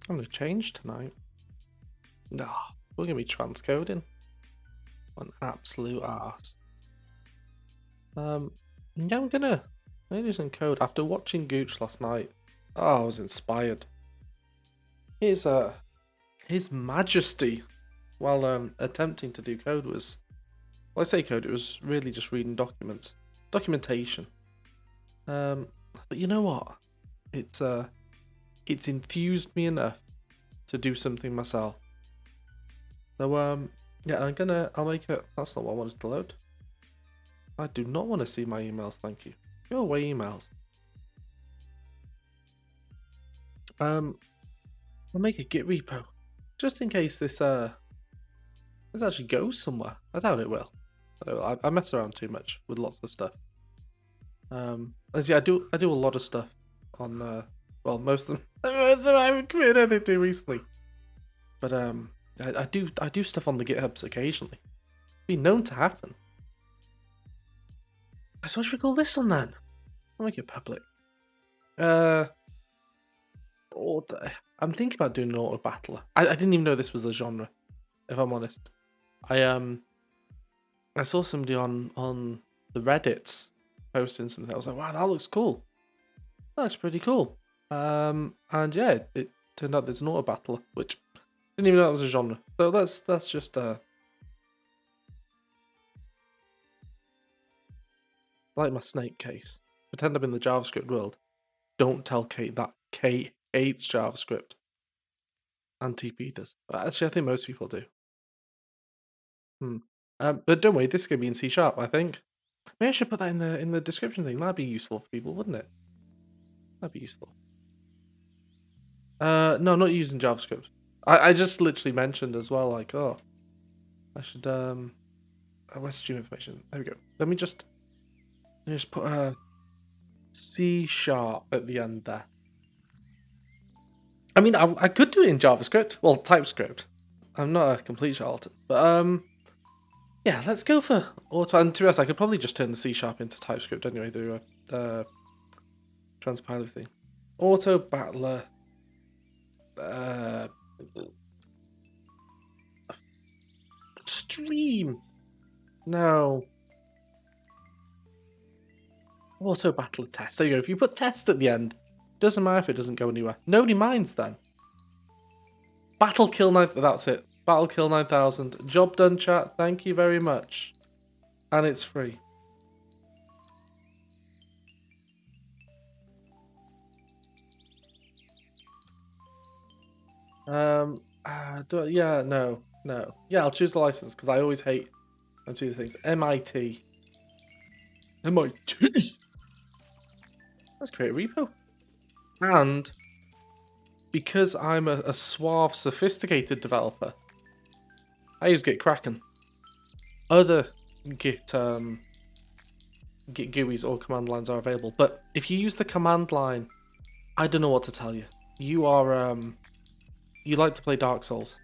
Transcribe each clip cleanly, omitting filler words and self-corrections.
I'm gonna change tonight. No, we're gonna be transcoding. An absolute arse. Yeah, I'm gonna do some code after watching Gooch last night. Oh, I was inspired. His majesty, while attempting to do code was, well, I say code, it was really just reading documentation. But you know what? It's enthused me enough to do something myself. So yeah, I'll make it. That's not what I wanted to load. I do not want to see my emails, thank you. Go away, emails. I'll make a Git repo, just in case this actually goes somewhere. I doubt it will. I mess around too much with lots of stuff. As yeah, I do a lot of stuff on well, most of them I haven't committed anything to recently. But I do stuff on the GitHubs occasionally. Been known to happen. So what should we call this one then? I'll make it public. I'm thinking about doing an autobattler. I didn't even know this was a genre, if I'm honest. I saw somebody on the Reddits posting something. I was like, wow, that looks cool. That looks pretty cool. And yeah, it turned out there's an autobattler, which I didn't even know that was a genre. So that's just like my snake case. Pretend I'm in the JavaScript world. Don't tell Kate that Kate hates JavaScript. And TP does. Actually, I think most people do. But don't worry, this is going to be in C#, I think. Maybe I should put that in the description thing. That'd be useful for people, wouldn't it? That'd be useful. No, I'm not using JavaScript. I just literally mentioned as well, like, oh, I should where's stream information? There we go. Let me just put C# at the end there. I mean, I could do it in JavaScript, well, TypeScript. I'm not a complete charlatan, but yeah, let's go for auto. And to be honest, I could probably just turn the C# into TypeScript anyway through a transpiler thing. Autobattler. Stream. No. Autobattler test. There you go. If you put test at the end, doesn't matter if it doesn't go anywhere. Nobody minds then. Battle kill 9. That's it. Battle kill 9000. Job done, chat. Thank you very much. And it's free. Yeah, no. Yeah, I'll choose the license because I always hate them two things. MIT. MIT. Let's create a repo. And because I'm a suave, sophisticated developer, I use Git Kraken. Other Git GUIs or command lines are available, but if you use the command line, I don't know what to tell you. You are you like to play Dark Souls.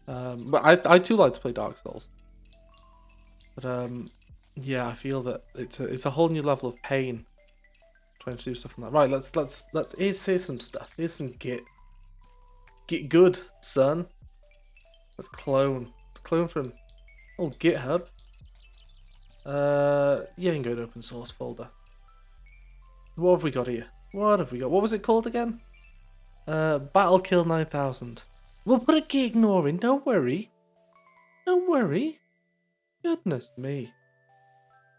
But I too like to play Dark Souls. But yeah, I feel that it's a whole new level of pain trying to do stuff on that. Right, let's here's some stuff. Here's some Git. Git good, son. Let's clone. Let's clone from GitHub. Yeah, you can go to open source folder. What have we got here? What have we got? What was it called again? Battle Kill 9000. We'll put a Git ignore in, don't worry. Don't worry. Goodness me.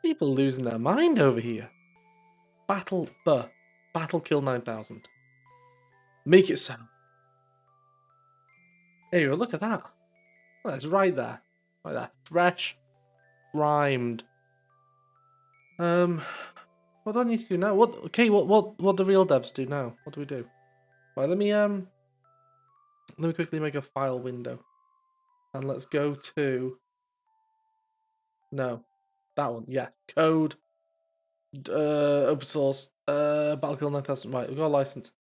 People losing their mind over here. Battle Kill 9000. Make it so. There you go, look at that. Well, it's right there. Right there. Fresh. Rhymed. What do I need to do now? What the real devs do now? What do we do? Right, let me quickly make a file window. And let's go to no. That one, yes. Code. Open source. Battlefield 9000. Right, we've got a license.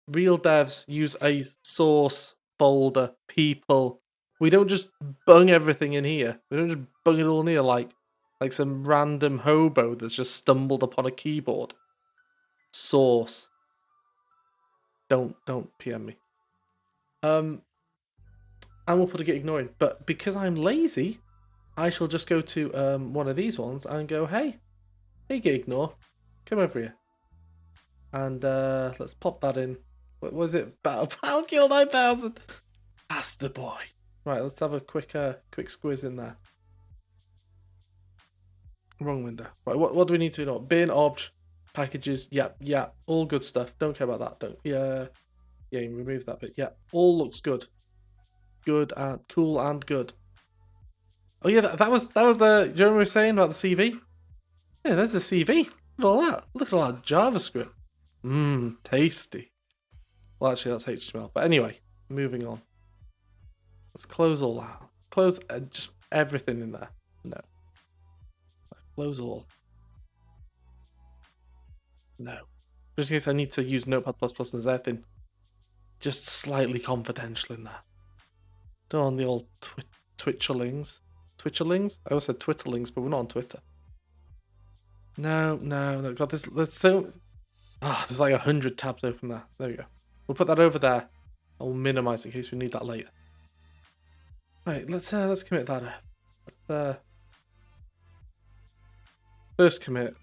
Real devs use a source folder. People. We don't just bung everything in here. We don't just bung it all in here like some random hobo that's just stumbled upon a keyboard. Source. Don't PM me. And we'll put a git ignoring. But because I'm lazy, I shall just go to one of these ones and go, hey git ignore, come over here. And let's pop that in. What was it? Battlekill 9000. That's the boy. Right, let's have a quick squiz in there. Wrong window. Right, what do we need to know? Bin, obj, packages. Yeah, all good stuff. Don't care about that. Yeah, remove that bit. Yeah, all looks good. Good and cool and good. Oh yeah, that was the. Do you remember we were saying about the CV? Yeah, there's a CV. Look at all that. Look at all that JavaScript. Tasty. Well, actually, that's HTML. But anyway, moving on. Let's close all that. Close just everything in there. No. Close all. No. Just in case I need to use Notepad++ and there's anything just slightly confidential in there. Don't want the old Twitcherlings. Twitcherlings? I always said Twitterlings, but we're not on Twitter. No. God, there's so... there's like 100 tabs open there. There we go. We'll put that over there. I'll minimize in case we need that later. Right, let's commit that. First commit.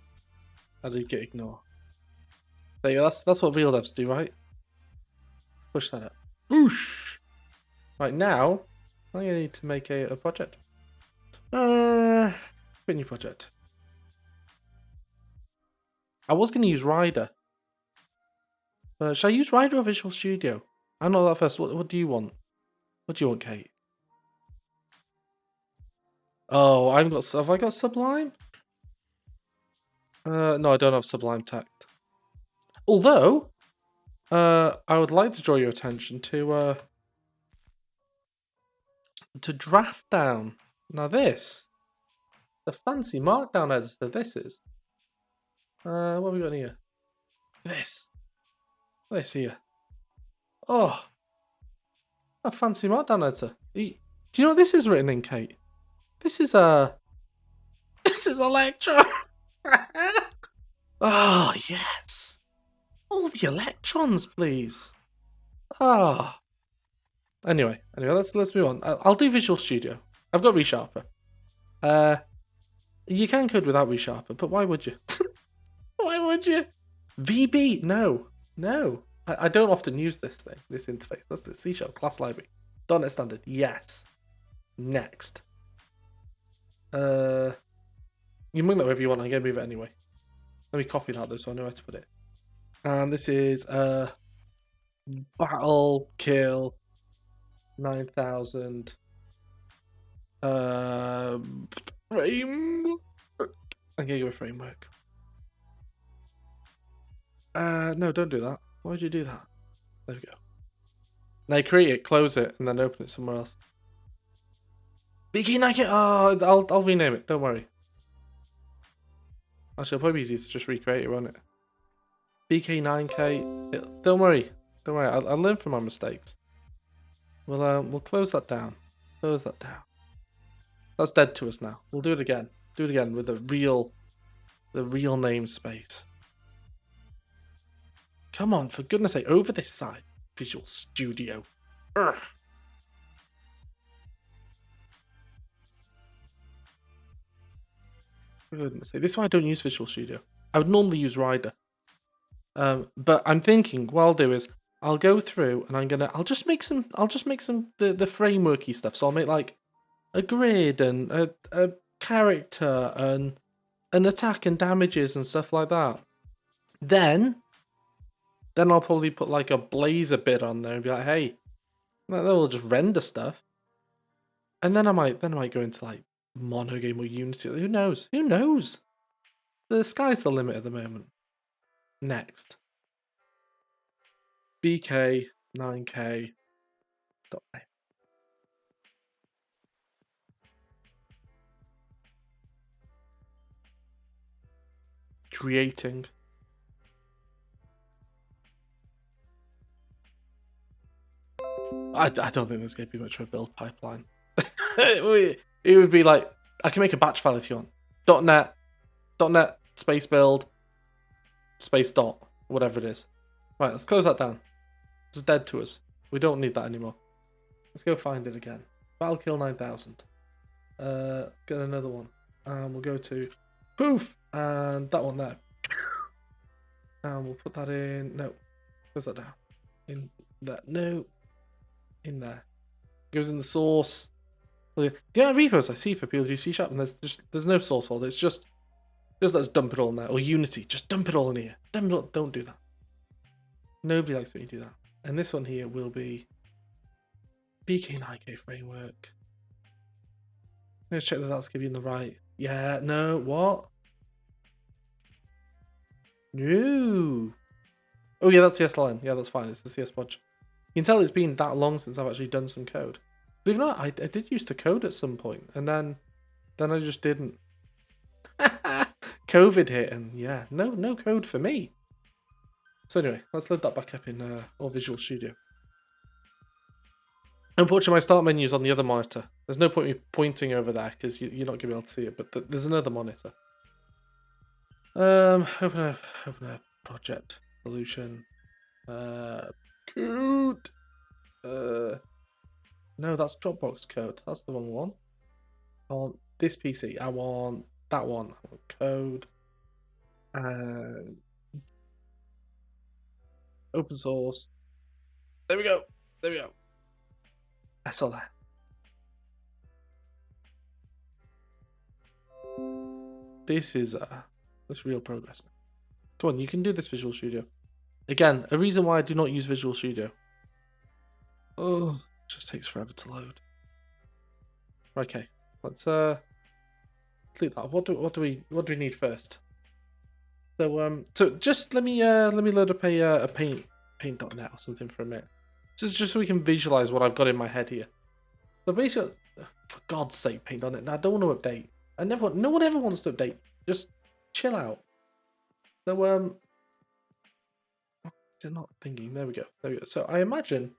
I did git ignore. There you go. That's what real devs do, right? Push that up. Boosh. Right now, I'm gonna need to make a project. Create new project. I was gonna use Rider. Should I use Rider or Visual Studio? I know that first. What do you want? What do you want, Kate? Oh, have I got Sublime? No, I don't have Sublime Text. Although, I would like to draw your attention to Draft Down. Now this, the fancy Markdown editor. This is. What have we got in here? This here. Oh, a fancy Markdown editor. Do you know what this is written in, Kate? This is Electron. Oh yes. All the electrons, please. Ah. Anyway, let's move on. I'll do Visual Studio. I've got ReSharper. You can code without ReSharper, but why would you? Why would you? VB? No. I don't often use this interface. That's the C# class library. .NET Standard. Yes. Next. You can move that wherever you want. I'm gonna move it anyway. Let me copy that though, so I know where to put it. And this is Battle Kill 9000 frame. I'm gonna go with framework. No, don't do that. Why would you do that? There we go. Now you create it, close it, and then open it somewhere else. BK Nike. Oh, I'll rename it. Don't worry. Actually, it'll probably be easier to just recreate it, won't it? BK9K. Don't worry. I'll learn from my mistakes. We'll close that down. Close that down. That's dead to us now. We'll do it again. Do it again with the real namespace. Come on, for goodness sake, over this side. Visual Studio. Urgh. For goodness sake. This is why I don't use Visual Studio. I would normally use Rider. But I'm thinking what I'll do is I'll go through and I'll just make some the frameworky stuff. So I'll make like a grid and a character and an attack and damages and stuff like that. Then I'll probably put like a Blazor bit on there and be like, hey, that will just render stuff. And then I might go into like Monogame or Unity. Who knows? The sky's the limit at the moment. Next. BK 9K. Creating. I don't think there's going to be much of a build pipeline. It would be like, I can make a batch file if you want. .NET space build space dot, whatever it is. Right, let's close that down. It's dead to us. We don't need that anymore. Let's go find it again. Battle kill 9000. Get another one. And we'll go to poof and that one there. And we'll put that in. No, close that down. In that. No. In there. Goes in the source. The repos I see for people who do C# and there's no source folder. It's just let's dump it all in there. Or Unity. Just dump it all in here. Don't do that. Nobody likes when you do that. And this one here will be BK and IK framework. Let's check that that's giving you the right. Yeah, no, what? No. Oh yeah, that's the SLN. Yeah, that's fine. It's the CS module. You can tell it's been that long since I've actually done some code. Believe it or not, I did used to code at some point, and then I just didn't. COVID hit, and yeah, no code for me. So anyway, let's load that back up in all Visual Studio. Unfortunately, my start menu is on the other monitor. There's no point me pointing over there because you're not going to be able to see it. But there's another monitor. Open a project solution. Code. No, that's Dropbox code. That's the wrong one. I want this PC. I want that one. I want code. Open source. There we go. There we go. I saw that. This is real progress now. Come on, you can do this, Visual Studio. Again, a reason why I do not use Visual Studio. Oh, it just takes forever to load. Okay, let's delete that. What do we need first? So just let me load up a paint.net or something for a minute. Just so we can visualize what I've got in my head here. So basically, for God's sake, paint.net. Now I don't want to update. No one ever wants to update. Just chill out. So is it not thinking? There we go. There we go. So I imagine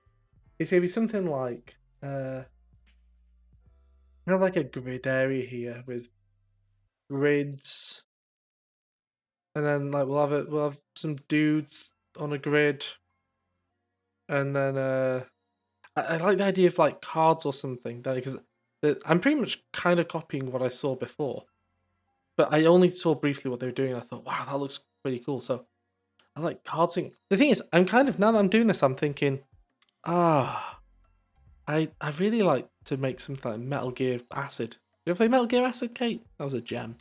it's gonna be something like have like a grid area here with grids, and then like we'll have some dudes on a grid, and then I like the idea of like cards or something because I'm pretty much kind of copying what I saw before, but I only saw briefly what they were doing. And I thought, wow, that looks pretty cool. So I like cards. The thing is, I'm kind of now that I'm doing this, I'm thinking, I really like to make something like Metal Gear Acid. You ever play Metal Gear Acid, Kate? That was a gem.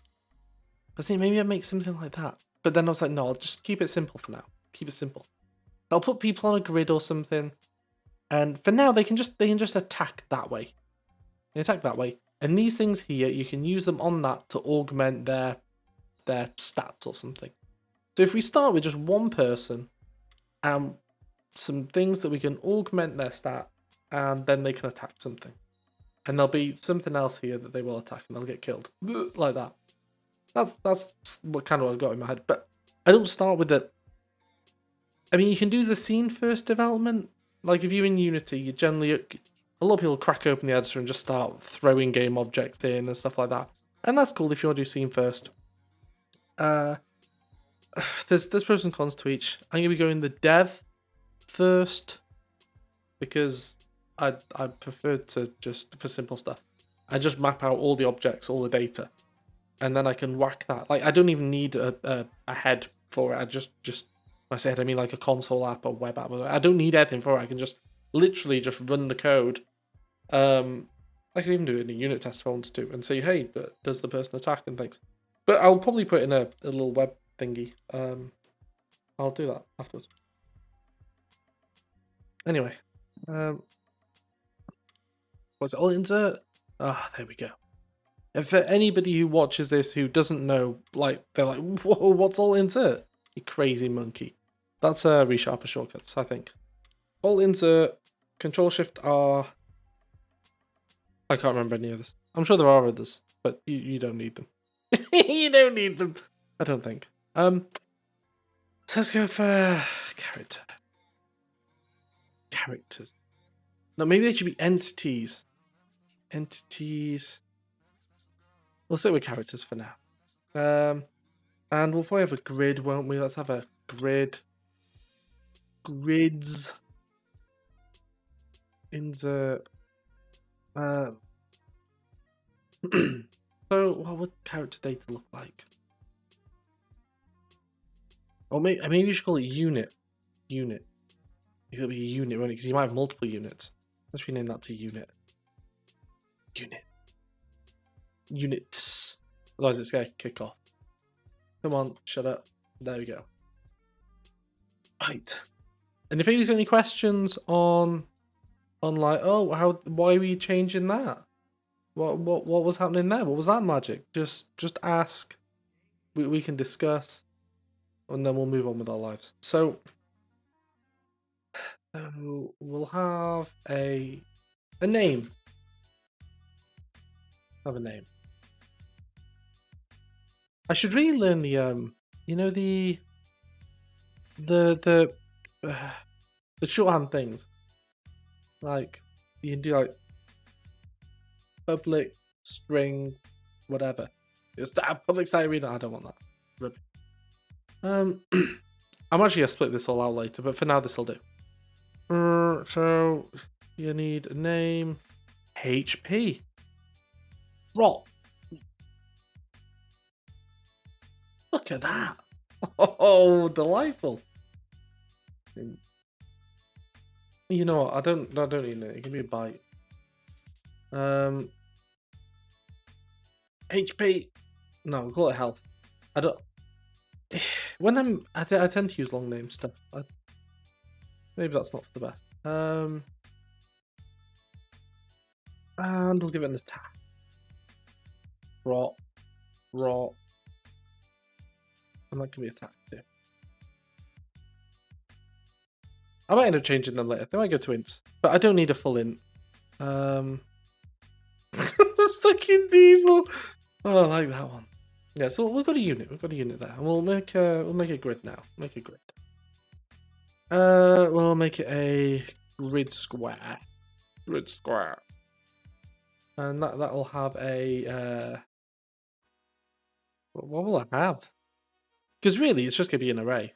But see, maybe I'd make something like that. But then I was like, no, I'll just keep it simple for now. Keep it simple. I'll put people on a grid or something. And for now, they can just attack that way. They attack that way. And these things here, you can use them on that to augment their stats or something. So if we start with just one person and some things that we can augment their stat, and then they can attack something. And there'll be something else here that they will attack and they'll get killed. Like that. That's what kind of what I've got in my head. But I don't start with it. I mean, you can do the scene first development. Like if you're in Unity, you generally, a lot of people crack open the editor and just start throwing game objects in and stuff like that. And that's cool if you want to do scene first. There's pros and cons to each. I'm going to be going the dev first because I prefer to just, for simple stuff, I just map out all the objects, all the data, and then I can whack that. Like I don't even need a head for it. I just when I say head, I mean like a console app or web app. I don't need anything for it. I can just literally just run the code. I can even do it in a unit test if I wanted to and say, hey, does the person attack and things. But I'll probably put in a little web thingy. I'll do that afterwards. Anyway, what's it? All insert? There we go. And for anybody who watches this who doesn't know, like they're like, whoa, what's all insert? You crazy monkey. That's resharper shortcuts, I think. All insert, Control Shift R. I can't remember any others. I'm sure there are others, but you don't need them. You don't need them. I don't think. So let's go for characters. No, maybe they should be entities. Entities. We'll stick with characters for now. And we'll probably have a grid, won't we? Let's have a grid. Grids. insert. So what would character data look like? Or maybe you should call it unit. Unit. It'll be a unit, won't it? Because you might have multiple units. Let's rename that to unit. Unit. Units. Otherwise it's going to kick off. Come on, shut up. There we go. Right. And if anybody's got any questions on like, oh, why were you changing that? What was happening there? What was that magic? Just ask. We can discuss, and then we'll move on with our lives. So we'll have a name. Have a name. I should really learn the you know the shorthand things. Like you can do like public string, whatever. It's public site reader. I don't want that. I'm actually gonna split this all out later, but for now this will do. So you need a name. HP. Rot. Look at that. Oh, delightful. You know what? I don't need it. Give me a bite. HP. No, we'll call it health. I don't. When I tend to use long name stuff. Maybe that's not for the best. And we'll give it an attack. Rot. And that can be attack too. I might end up changing them later. They might go to int, but I don't need a full int. Sucking diesel. Oh, I like that one. Yeah, so we've got a unit. We've got a unit there, and we'll make a grid now. Make a grid. We'll make it a grid square. Grid square. And that'll have a what will I have? Because really, it's just gonna be an array.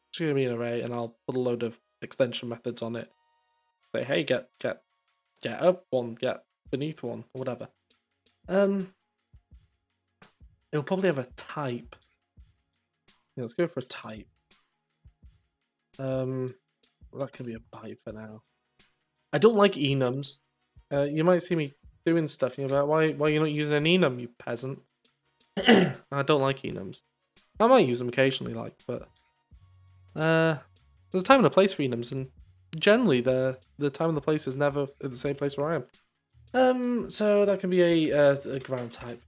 It's gonna be an array, and I'll put a load of extension methods on it. Say, hey, get up one, get beneath one, or whatever. It'll probably have a type. Yeah, let's go for a type. That can be a byte for now. I don't like enums. You might see me doing stuff. You're like, why you're not using an enum, you peasant? I don't like enums. I might use them occasionally, but there's a time and a place for enums, and generally the time and the place is never at the same place where I am. So that can be a ground type.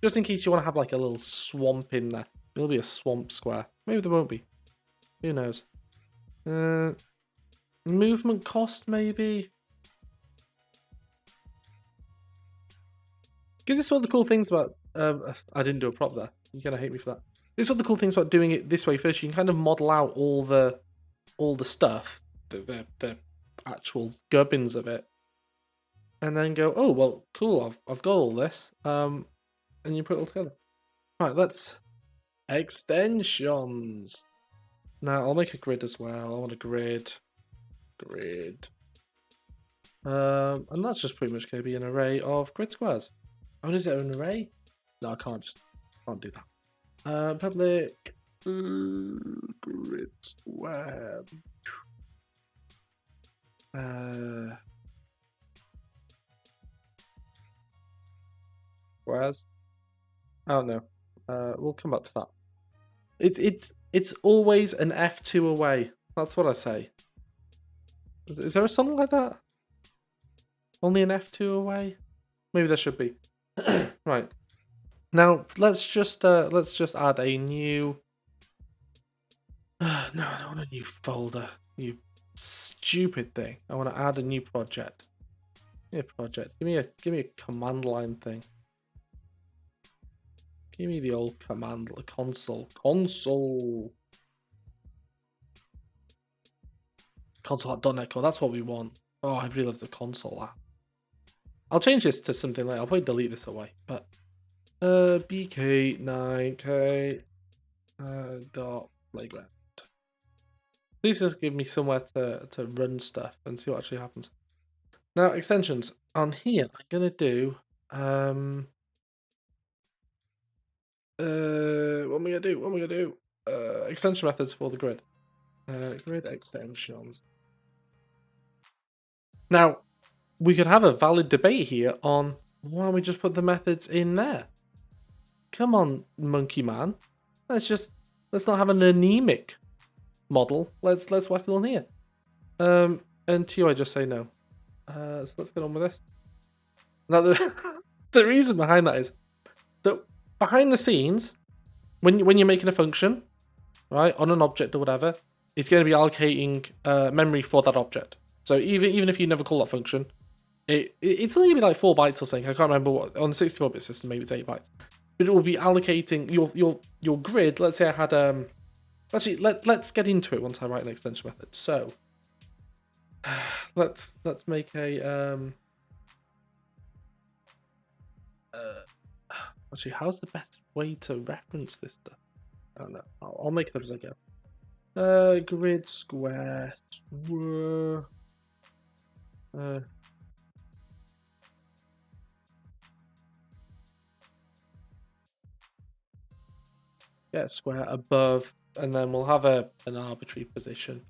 Just in case you want to have like a little swamp in there. It'll be a swamp square. Maybe there won't be. Who knows? Movement cost, maybe? Because this is one of the cool things about... I didn't do a prop there. You're going to hate me for that. This is one of the cool things about doing it this way first. You can kind of model out all the stuff. The actual gubbins of it. And then go, oh, well, cool, I've got all this. And you put it all together. Right, let's... Extensions. Now, I'll make a grid as well. I want a grid. And that's just pretty much going to be an array of grid squares. Oh, is it an array? No, I can't do that. Public grid square. Squares. Oh no. We'll come back to that. It's always an F2 away. That's what I say. Is there a song like that? Only an F2 away? Maybe there should be. Right. Now let's just add a new. No, I don't want a new folder. You stupid thing. I want to add a new project. Give me a project. Give me a command line thing. Give me the old command console. Console.net Core. That's what we want. Oh, I really love the console app. I'll change this to something later. I'll probably delete this away. But bk9k dot playground. Please just give me somewhere to run stuff and see what actually happens. Now extensions on here. I'm gonna do what am I gonna do? What am I gonna do? Extension methods for the grid. Grid extensions. Now we could have a valid debate here on why don't we just put the methods in there. Come on, monkey man. Let's not have an anemic model. Let's whack it on here. And to you, I just say no. So let's get on with this. Now the reason behind that is that behind the scenes, when you're making a function, right, on an object or whatever, it's going to be allocating memory for that object. So even if you never call that function, it's only gonna be like 4 bytes or something. I can't remember what on the 64-bit system. Maybe it's 8 bytes. But it will be allocating your grid. Let's say I had actually let's get into it once I write an extension method. So let's make a actually, how's the best way to reference this stuff? I don't know. I'll make it up as I go. Grid square. Get square above, and then we'll have an arbitrary position.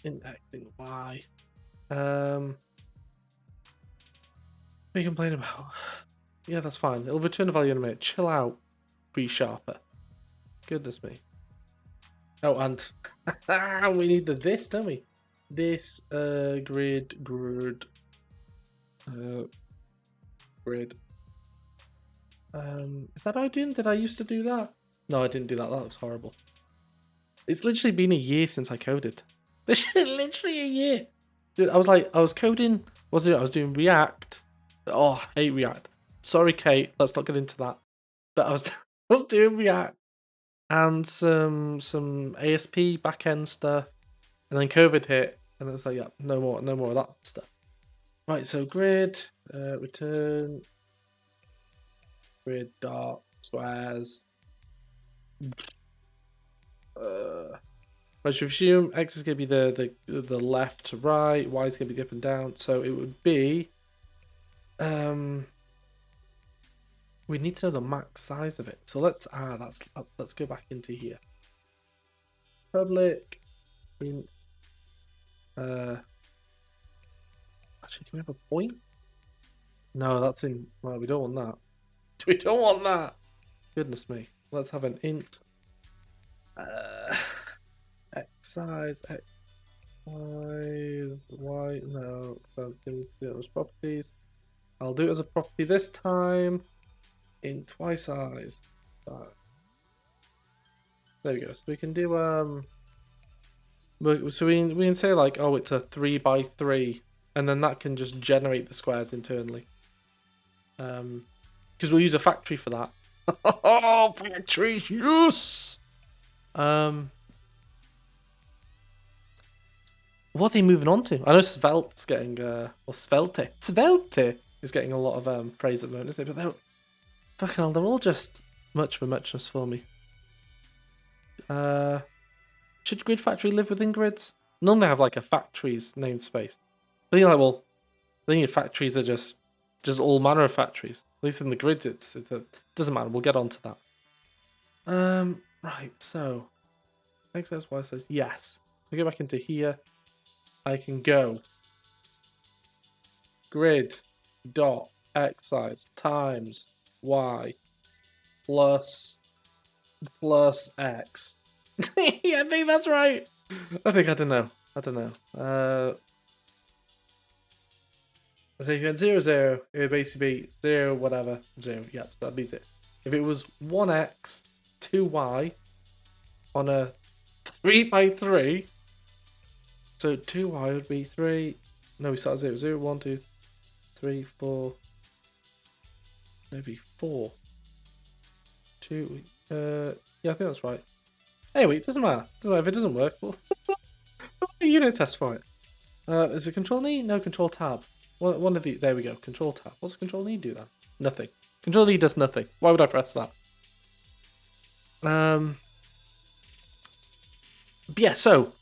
Indexing y. What are you complaining about? Yeah, that's fine. It'll return a value in a minute. Chill out, resharper. Goodness me. Oh, and we need this, don't we? This grid. Is that how I do? Did I used to do that? No, I didn't do that. That looks horrible. It's literally been a year since I coded. Literally a year. Dude, I was coding. I was doing React. Oh, I hate React. Sorry, Kate. Let's not get into that. But I was doing React and some ASP backend stuff, and then COVID hit, and it was like, yeah, no more of that stuff. Right. So grid return grid dot squares. I should assume X is going to be the left to right, Y is going to be up and down. So it would be, we need to know the max size of it. So let's go back into here. Public. Actually, do we have a point? No, that's in. Well, we don't want that. We don't want that. Goodness me. Let's have an int. X size, X size, Y. No, don't do those properties. I'll do it as a property this time. Int Y size. There we go. So we can do so we can say like, oh, it's a 3x3, and then that can just generate the squares internally. Because we'll use a factory for that. Oh, factories, yes. What are they moving on to? I know Svelte's getting or Svelte is getting a lot of praise at the moment, isn't it? But they're all just much of a muchness for me. Should Grid Factory live within grids? Normally have like a factory's namespace. But you're like, well, I think your factories are just all manner of factories. At least in the grids, it doesn't matter. We'll get onto that. Right. So X says Y says yes. We go back into here. I can go grid dot X size times Y plus X. Yeah, I think that's right. I don't know. So if you had 0, 0, it would basically be 0, whatever, 0. Yep, so that beats it. If it was 1x, 2y on a 3x3, so 2y would be 3. No, we start at 0. 0, 1, 2, 3, 4. Maybe 4. 2. Yeah, I think that's right. Anyway, it doesn't matter. If it doesn't work, we'll a unit test for it. Is it Control E? No, Control Tab. One of the. There we go. Control Tab. What's Control E do then? Nothing. Control E does nothing. Why would I press that? Yeah. So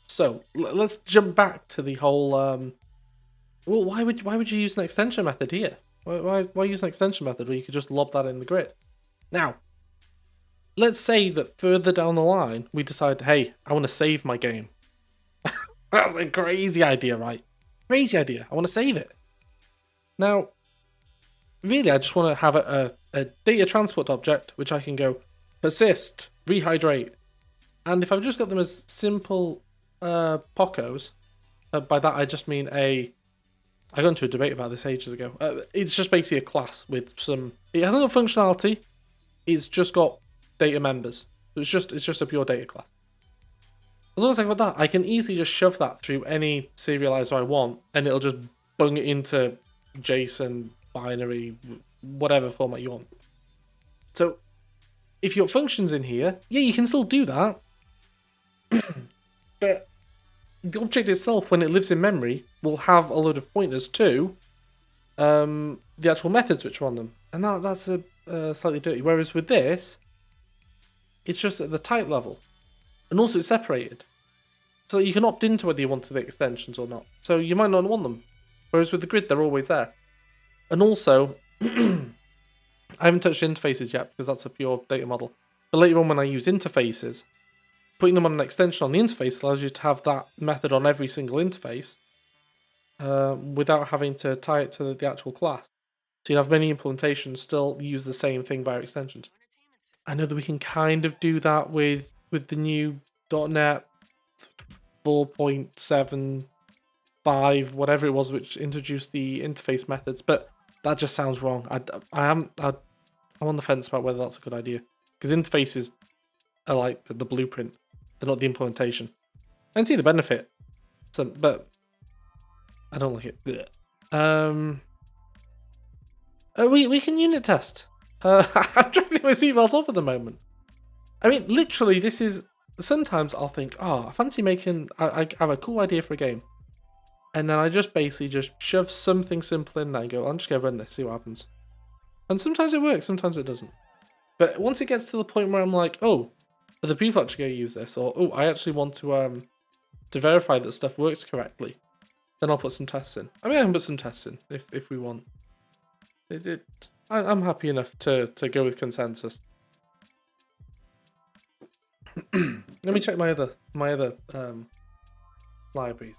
let's jump back to the whole Well, why would you use an extension method here? Why use an extension method where you could just lob that in the grid? Now, let's say that further down the line we decide, hey, I want to save my game. That's a crazy idea, right? Crazy idea. I want to save it. Now, really, I just want to have a data transport object which I can go persist, rehydrate, and if I've just got them as simple POCOs, by that I just mean I got into a debate about this ages ago. It's just basically a class with some. It hasn't got functionality. It's just got data members. It's just a pure data class. As long as I've got that, I can easily just shove that through any serializer I want, and it'll just bung it into JSON, binary, whatever format you want. So, if your functions in here, yeah, you can still do that. But the object itself, when it lives in memory, will have a load of pointers to the actual methods which are on them. And that's a slightly dirty. Whereas with this, it's just at the type level. And also it's separated. So you can opt into whether you want the extensions or not. So you might not want them. Whereas with the grid, they're always there. And also, I haven't touched interfaces yet because that's a pure data model. But later on when I use interfaces, putting them on an extension on the interface allows you to have that method on every single interface without having to tie it to the actual class. So you have many implementations still use the same thing via extensions. I know that we can kind of do that with the new .NET 4.75, whatever it was, which introduced the interface methods, but that just sounds wrong. I'm on the fence about whether that's a good idea, because interfaces are like the blueprint, they're not the implementation. I can see the benefit, but I don't like it. We can unit test. I'm dropping my seatbelts off at the moment. I mean, literally, this is. Sometimes I'll think, oh, I fancy making. I have a cool idea for a game, and then I just basically just shove something simple in there and go, I'm just gonna run this, see what happens. And sometimes it works, sometimes it doesn't. But once it gets to the point where I'm like, oh, are the people actually gonna use this, or oh, I actually want to verify that stuff works correctly, then I'll put some tests in. I mean, I can put some tests in if we want. I'm happy enough to go with consensus. Let me check my other libraries.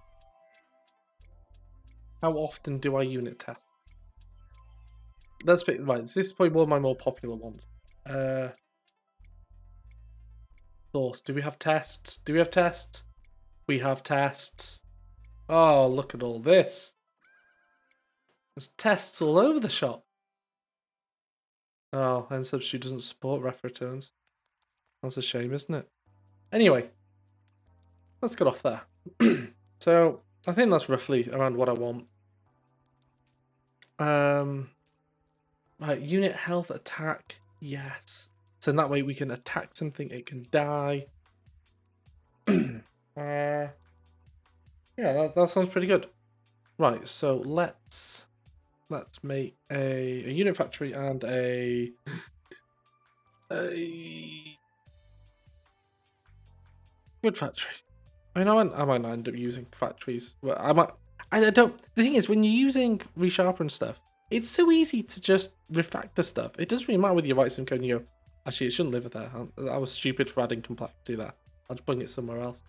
How often do I unit test? Let's pick right. This is probably one of my more popular ones. Source. Do we have tests? Do we have tests? We have tests. Oh, look at all this. There's tests all over the shop. Oh, and substitute doesn't support ref returns. That's a shame, isn't it? Anyway, let's get off there. So, I think that's roughly around what I want. Right, unit health attack, yes. So in that way we can attack something, it can die. Yeah, that sounds pretty good. Right, so let's make a unit factory and a good factory. I mean, I might not end up using factories. Well, I don't. The thing is, when you're using resharper and stuff, it's so easy to just refactor stuff. It doesn't really matter whether you write some code and you go, actually, it shouldn't live there. I was stupid for adding complexity there. I'll just bring it somewhere else.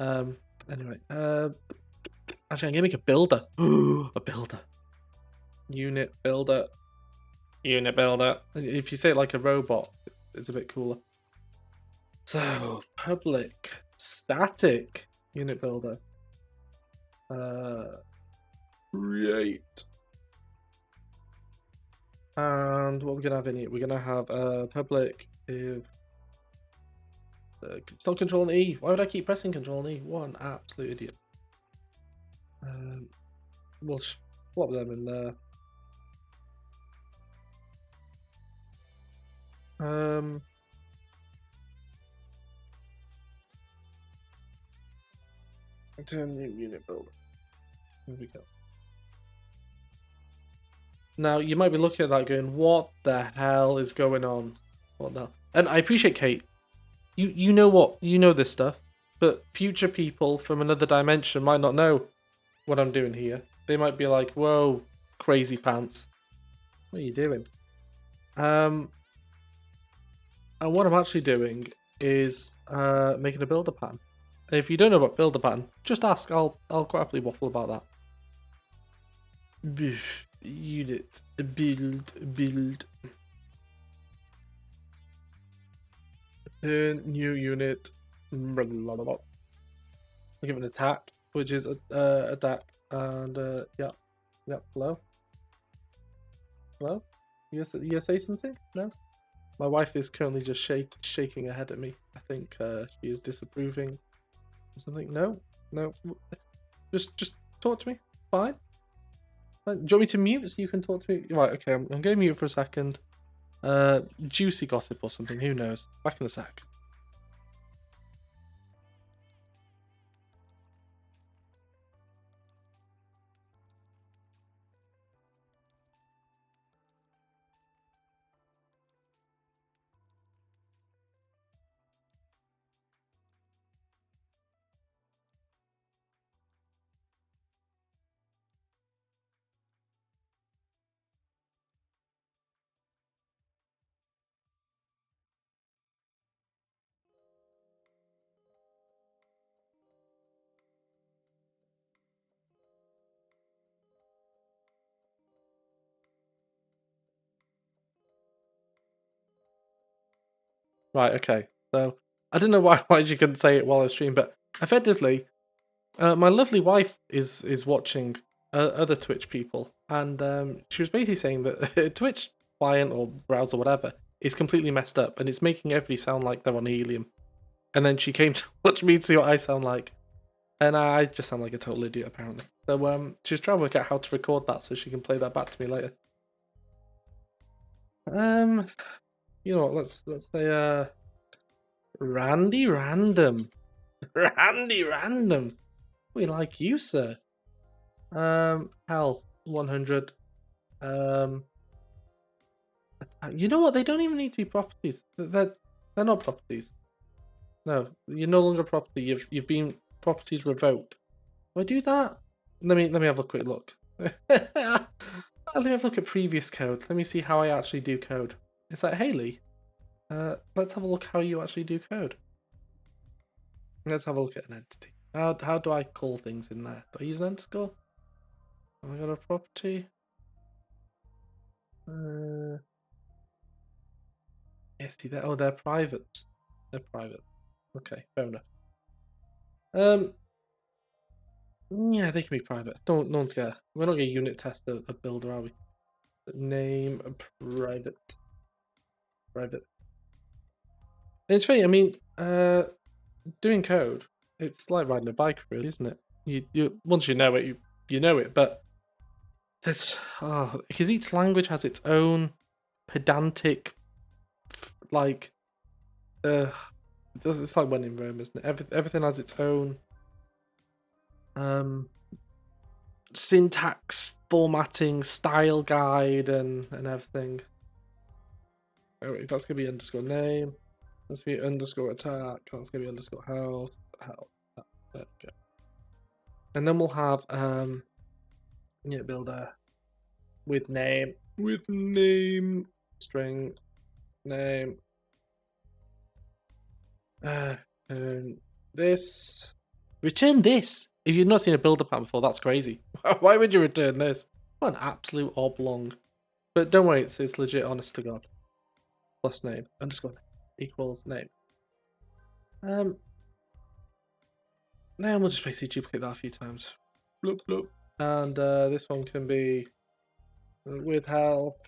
Anyway, actually, I'm gonna make a builder. A builder. Unit builder. Unit builder. If you say it like a robot, it's a bit cooler. So, public static unit builder. Create. And what we're gonna have in here? We're gonna have public if it's not Control and E. Why would I keep pressing Control and E? What an absolute idiot. We'll swap them in there. Turn new unit builder. Here we go. Now you might be looking at that going, what the hell is going on? What the hell? And I appreciate Kate. You know what? You know this stuff, but future people from another dimension might not know. what I'm doing here. They might be like, "Whoa, crazy pants, what are you doing?" And what I'm actually doing is making a builder pattern. And if you don't know about builder pattern, just ask. I'll quite happily waffle about that. Unit build. New unit. I'll give it an attack, which is attack, and yeah. Hello. You gonna say something? No. My wife is currently just shaking her head at me. I think she is disapproving or something. No. Just talk to me. Fine. Do you want me to mute so you can talk to me? Right. Okay. I'm going to mute for a second. Juicy gossip or something. Who knows? Back in a sec. Right. Okay. So I don't know why you couldn't say it while I stream, but effectively, my lovely wife is watching other Twitch people, and she was basically saying that Twitch client or browser, whatever, is completely messed up, and it's making everybody sound like they're on helium. And then she came to watch me to see what I sound like, and I just sound like a total idiot apparently. So she's trying to work out how to record that so she can play that back to me later. You know what? Let's say Randy Random, Randy Random. We like you, sir. Health 100. Um, you know what? They don't even need to be properties. They're not properties. No, you're no longer property. You've been properties revoked. Do I do that? Let me have a quick look. Let me have a look at previous code. Let me see how I actually do code. Is that Haley? Let's have a look how you actually do code. Let's have a look at an entity. How do I call things in there? Do I use an underscore? Have I got a property? Yes, see that. Oh, they're private. They're private. Okay, fair enough. Yeah, they can be private. No one's gonna. We're not gonna unit test a builder, are we? Name private. Private. And it's funny. I mean, doing code, it's like riding a bike, really, isn't it? You once you know it, you know it. But there's because each language has its own pedantic, like, it's like when in Rome, isn't it? Everything has its own syntax, formatting, style guide, and everything. Oh, wait, that's gonna be underscore name. That's gonna be underscore attack. That's gonna be underscore health. There we go. And then we'll have unit builder with name string name. And this return this. If you've not seen a builder pattern before, that's crazy. Why would you return this? What an absolute oblong. But don't worry, it's legit, honest to God. Plus name underscore equals name. Now we'll just basically duplicate that a few times. Bloop, bloop. And this one can be with help.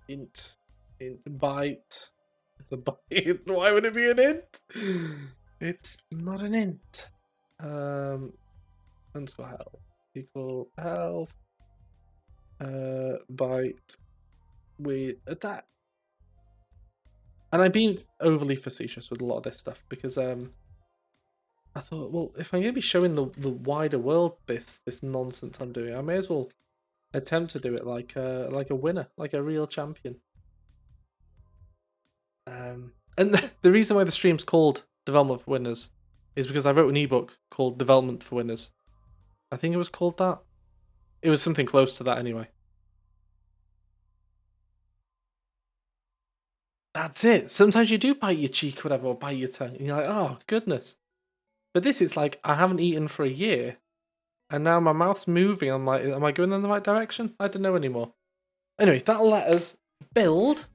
Int byte. It's a byte. Why would it be an int? It's not an int. Underscore health equals health. Byte with attack. And I'm being overly facetious with a lot of this stuff because I thought, well, if I'm going to be showing the wider world this nonsense I'm doing, I may as well attempt to do it like a winner, like a real champion. And the reason why the stream's called Development for Winners is because I wrote an ebook called Development for Winners, I think it was called that. It was something close to that anyway. That's it. Sometimes you do bite your cheek, or whatever, or bite your tongue, and you're like, oh goodness. But this, it's like I haven't eaten for a year, and now my mouth's moving. I'm like, am I going in the right direction? I don't know anymore. Anyway, that'll let us build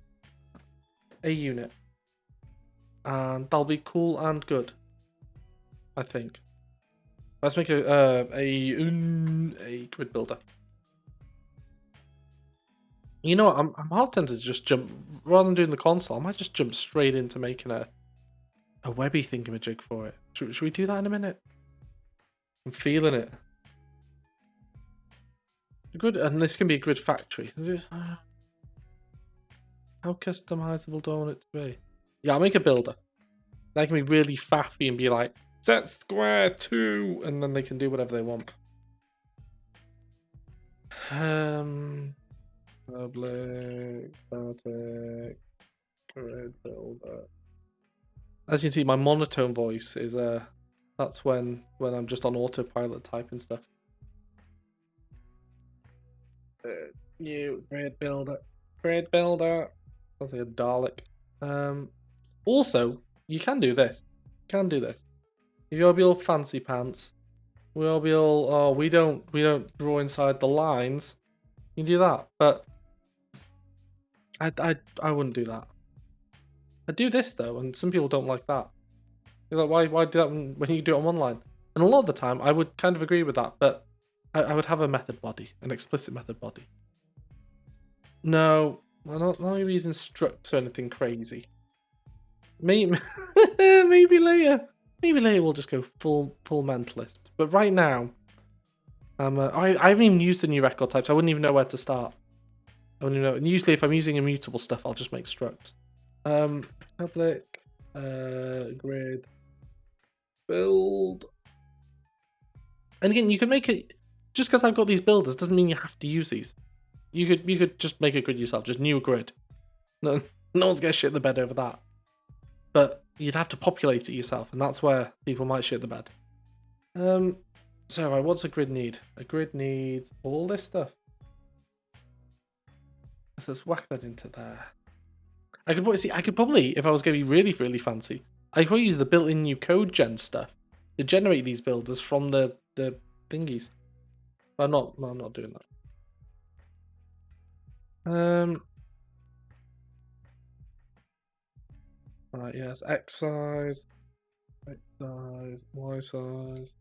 a unit, and that'll be cool and good. I think. Let's make a grid builder. You know what? I'm half tempted to just jump rather than doing the console. I might just jump straight into making a webby thingamajig for it. Should we do that in a minute? I'm feeling it. Good, and this can be a grid factory. How customizable do I want it to be? Yeah, I'll make a builder. They can be really faffy and be like, set square 2, and then they can do whatever they want. Public static grid builder. As you can see, my monotone voice is that's when I'm just on autopilot typing stuff. New grid builder. Grid builder. Sounds like a Dalek. Also, you can do this. If you'll be all fancy pants, we'll be all, oh, we don't draw inside the lines. You can do that, but I wouldn't do that. I do this though, and some people don't like that. They're like, why do that when you can do it on one line? And a lot of the time, I would kind of agree with that, but I would have a method body, an explicit method body. No, I'm not using structs or anything crazy. Maybe later. Maybe later we'll just go full mentalist. But right now, I haven't even used the new record types. I wouldn't even know where to start. I wouldn't even know. And usually, if I'm using immutable stuff, I'll just make structs. Public grid build. And again, you can make it just because I've got these builders doesn't mean you have to use these. You could just make a grid yourself, just new grid. No one's gonna shit the bed over that. But you'd have to populate it yourself, and that's where people might shit the bed. So what's a grid need? A grid needs all this stuff. Let's whack that into there. I could probably, if I was going to be really, really fancy, I could probably use the built-in new code gen stuff to generate these builders from the thingies. But I'm not doing that. Right, yes, X size, Y size.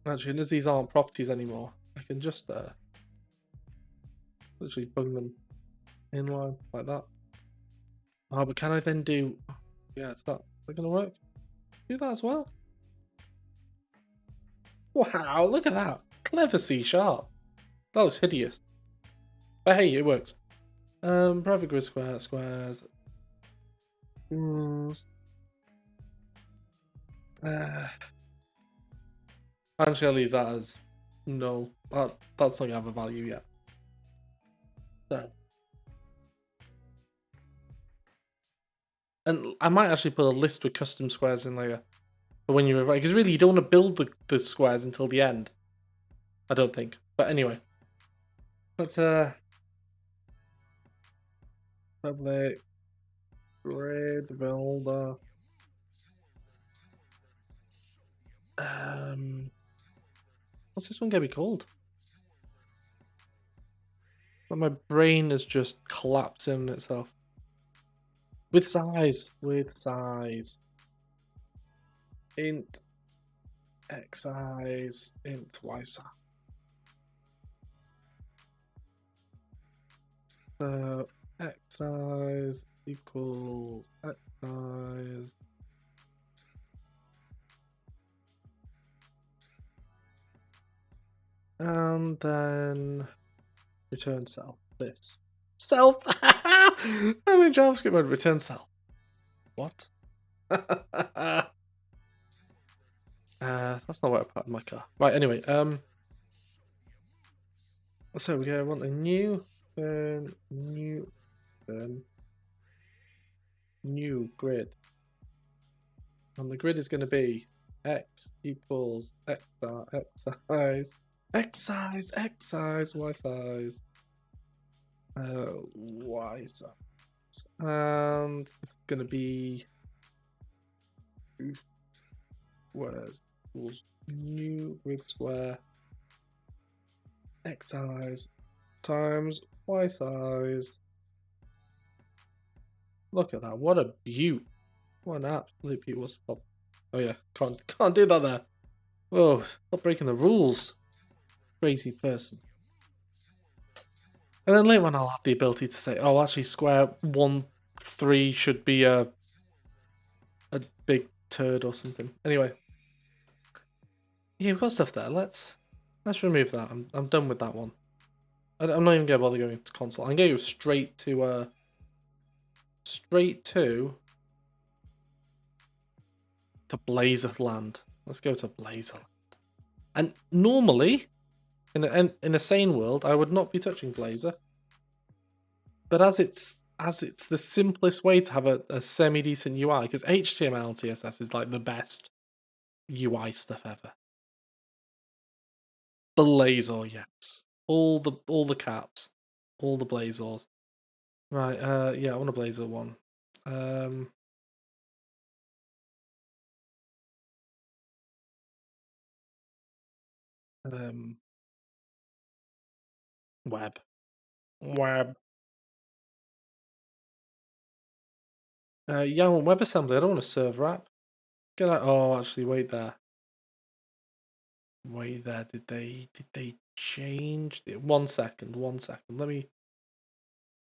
Actually, as these aren't properties anymore, I can just literally bung them in line like that. Oh, but can I then do? Yeah, is that gonna work? Do that as well. Wow, look at that! Clever C#. That looks hideous. But hey, it works. Private grid squares. Actually, I'll leave that as null. That's not gonna have a value yet. So, and I might actually put a list with custom squares in later. But when you because really you don't want to build the squares until the end. I don't think. But anyway, let's public grid builder. What's this one gonna be called? Well, my brain is just collapsing itself. With size. Int X size, int Y size. So X size equals X size. And then return self. This. Self! I'm in JavaScript mode, return self. What? That's not what I put in my car. Right, anyway, so we want a new grid. And the grid is going to be X equals X size, X size, X size, Y size, Y size. And it's going to be squares equals new grid square X size times Y size. Look at that. What a beaut. What an absolute beaut. What's the Oh yeah, can't do that there. Oh, stop breaking the rules. Crazy person. And then later on I'll have the ability to say, oh actually square 1 3 should be a big turd or something. Anyway. Yeah, we've got stuff there. Let's remove that. I'm done with that one. I'm not even gonna bother going to console. I'm gonna go straight to Blazerland. Land. Let's go to Blazerland. And normally, in a sane world, I would not be touching Blazer. But as it's the simplest way to have a semi decent UI, because HTML and CSS is like the best UI stuff ever. Blazor, yes. All the caps, all the Blazors. Right. Yeah, I want a Blazor one. Web. Yeah, I want WebAssembly. I don't want a server app. Get out. Oh, actually, wait there. Wait there. Did they change it? 1 second. 1 second. Let me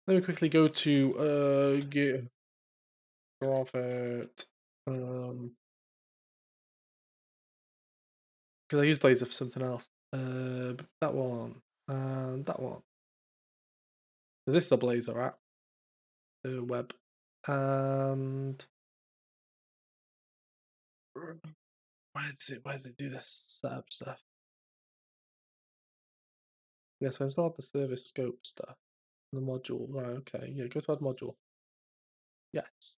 quickly go to get profit. Because I use Blazor for something else. That one and that one. Is this the Blazor app? The web and where does it do this setup stuff? Yes, I installed the service scope stuff. The module. Right, okay. Yeah, go to add module. Yes.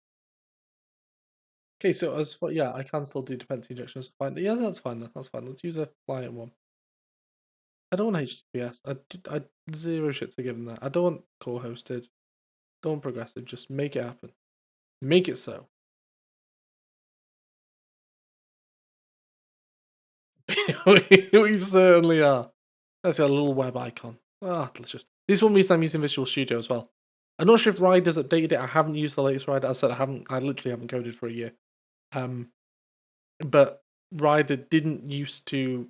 Okay, so as for yeah, I can still do dependency injections. Fine. Yeah, that's fine then. That's fine. Let's use a client one. I don't want HTTPS. I zero shit to give them that. I don't want core hosted. Don't want progressive. Just make it happen. Make it so. We certainly are. That's a little web icon. Ah, delicious. This is one reason I'm using Visual Studio as well. I'm not sure if Rider's updated it. I haven't used the latest Rider. As I said, I literally haven't coded for a year. But Rider didn't used to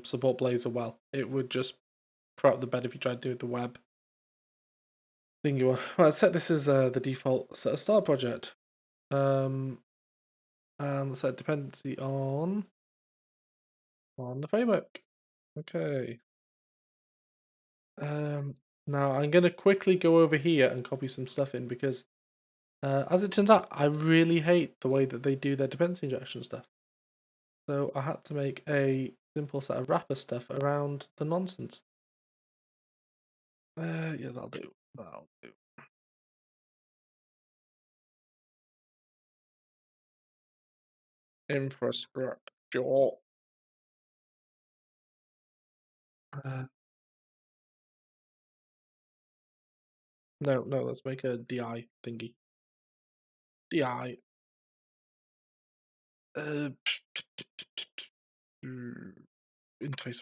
support Blazor well. It would just throw out the bed if you tried to do the web thing you want. Right, set this as the default. Set a start project. And set dependency on the framework. Okay. Now I'm gonna quickly go over here and copy some stuff in because as it turns out, I really hate the way that they do their dependency injection stuff. So I had to make a simple set of wrapper stuff around the nonsense. Yeah, that'll do. That'll do. Infrastructure. No, let's make a DI thingy. DI. Interface,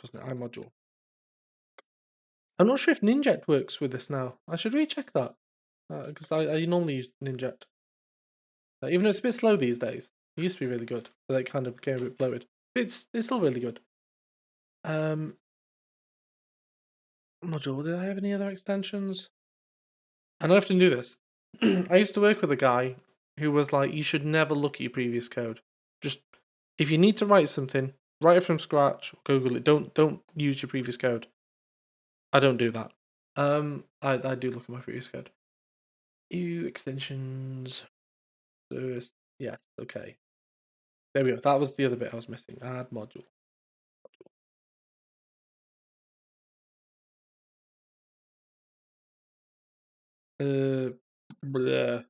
wasn't it? iModule. I'm not sure if Ninject works with this now. I should recheck that. Because I normally use Ninject. Even though it's a bit slow these days. It used to be really good. But it kind of became a bit bloated. It's still really good. Module, did I have any other extensions? And I often do this. I used to work with a guy who was like, you should never look at your previous code. Just if you need to write something, write it from scratch, Google it. Don't use your previous code. I don't do that. I do look at my previous code. Use extensions. Service. Yes, okay. There we go. That was the other bit I was missing. Add module. Bleh.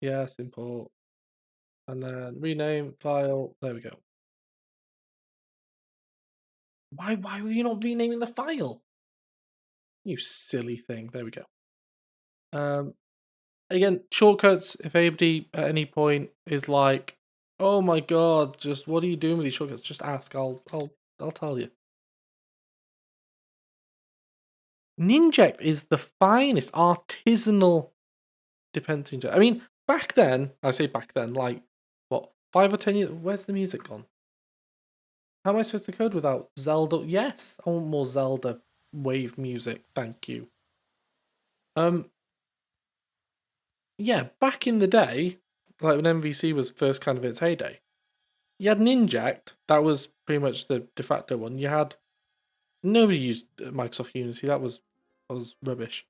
Yes, import. And then rename file. There we go. Why were you not renaming the file? You silly thing. There we go. Again, shortcuts. If anybody at any point is like, "Oh my god, just what are you doing with these shortcuts?" Just ask. I'll tell you. Ninject is the finest artisanal dependency injector. I mean, back then, I say back then, like what 5 or 10 years? Where's the music gone? How am I supposed to code without Zelda? Yes, I want more Zelda wave music. Thank you. Um, yeah, back in the day, like when MVC was first kind of its heyday, you had an inject. That was pretty much the de facto one. You had nobody used Microsoft Unity. That was rubbish.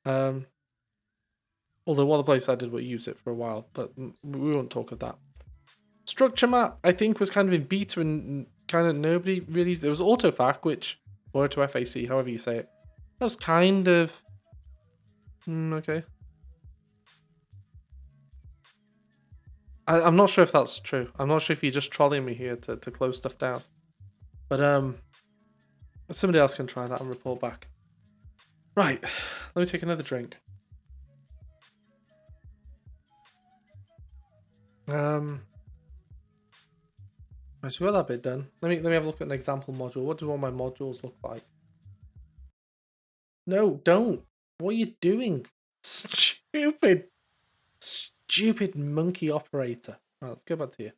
Um, although one of the places I did use it for a while, but we won't talk of that. Structure map, I think, was kind of in beta and kind of nobody really. There was AutoFac, which or AutoFAC, however you say it. That was kind of okay. I'm not sure if that's true. I'm not sure if you're just trolling me here to close stuff down. But somebody else can try that and report back. Right, let me take another drink. Right, so we got that bit done. Let me have a look at an example module. What do all my modules look like? No, don't. What are you doing? Stupid monkey operator. Right, let's go back to you.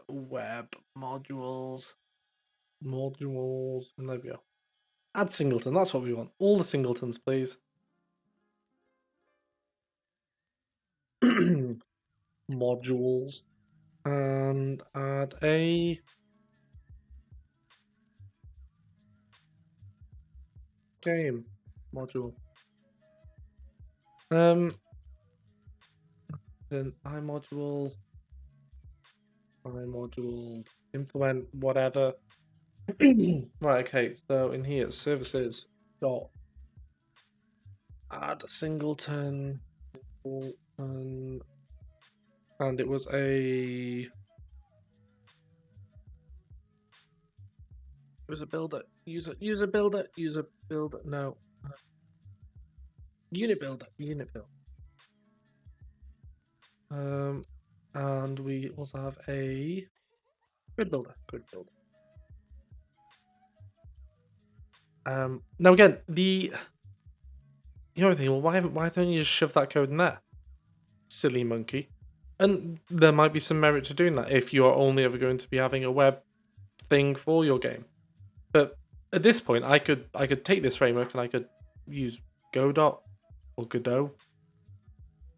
Web modules, and there we go. Add singleton. That's what we want. All the singletons, please. Modules and add a game module. Then iModule, implement whatever. Right, okay, so in here, services dot add singleton, and it was a builder, user builder, no, unit builder. And we also have a grid builder. Now again, the other thing, well, why don't you just shove that code in there? Silly monkey. And there might be some merit to doing that if you are only ever going to be having a web thing for your game. But at this point, I could take this framework and I could use Godot or Godot.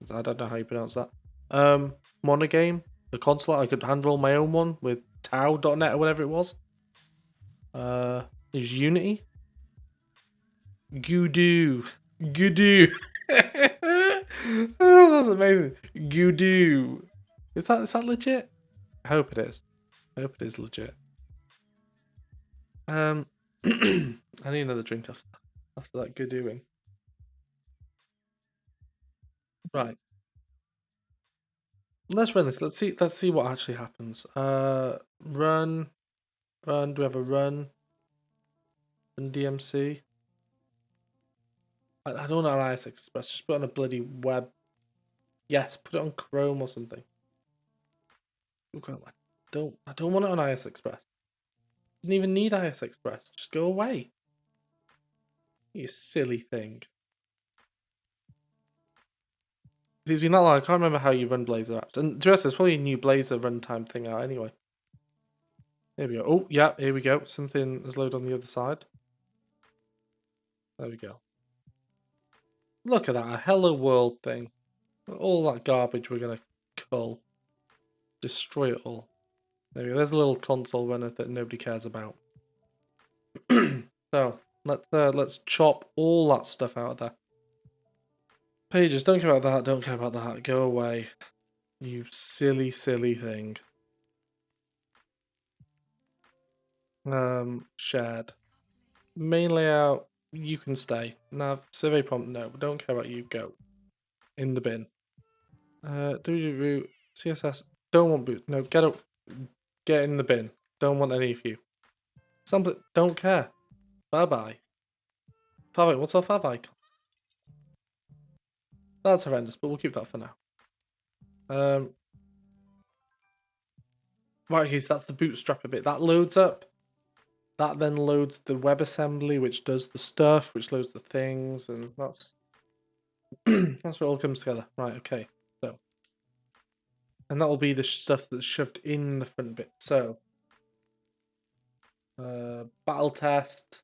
I don't know how you pronounce that. Monogame, the console. I could handle my own one with Tau.net or whatever it was. Use Unity. Goodoo. Oh, that's amazing. Goodoo. Is that legit? I hope it is. I hope it is legit. I need another drink after that goodooing. Right. Let's run this. Let's see what actually happens. Run. Do we have a run? And DMC. I don't know on IS Express. Just put it on a bloody web. Yes, put it on Chrome or something. Okay, I don't want it on IS Express. Doesn't even need IS Express. Just go away. You silly thing. It's been that long. I can't remember how you run Blazor apps. And to us, there's probably a new Blazor runtime thing out anyway. There we go. Oh, yeah, here we go. Something is loaded on the other side. There we go. Look at that, a hello world thing. All that garbage we're gonna cull. Destroy it all. There we go. There's a little console runner that nobody cares about. So let's chop all that stuff out of there. Pages, don't care about that. Don't care about that. Go away, you silly thing. Shared main layout. you can stay. Nav, survey prompt, no. Don't care about you, go. In the bin. Do your route, CSS, don't want boot. No, get in the bin. Don't want any of you. Sample, don't care. Bye-bye. Fav, what's our fav icon? That's horrendous, but we'll keep that for now. Right, okay, so that's the bootstrapper bit. That loads up. That then loads the WebAssembly, which does the stuff, which loads the things, and that's that's where it all comes together. Right, okay. So, and that will be the stuff that's shoved in the front bit. So, battle test.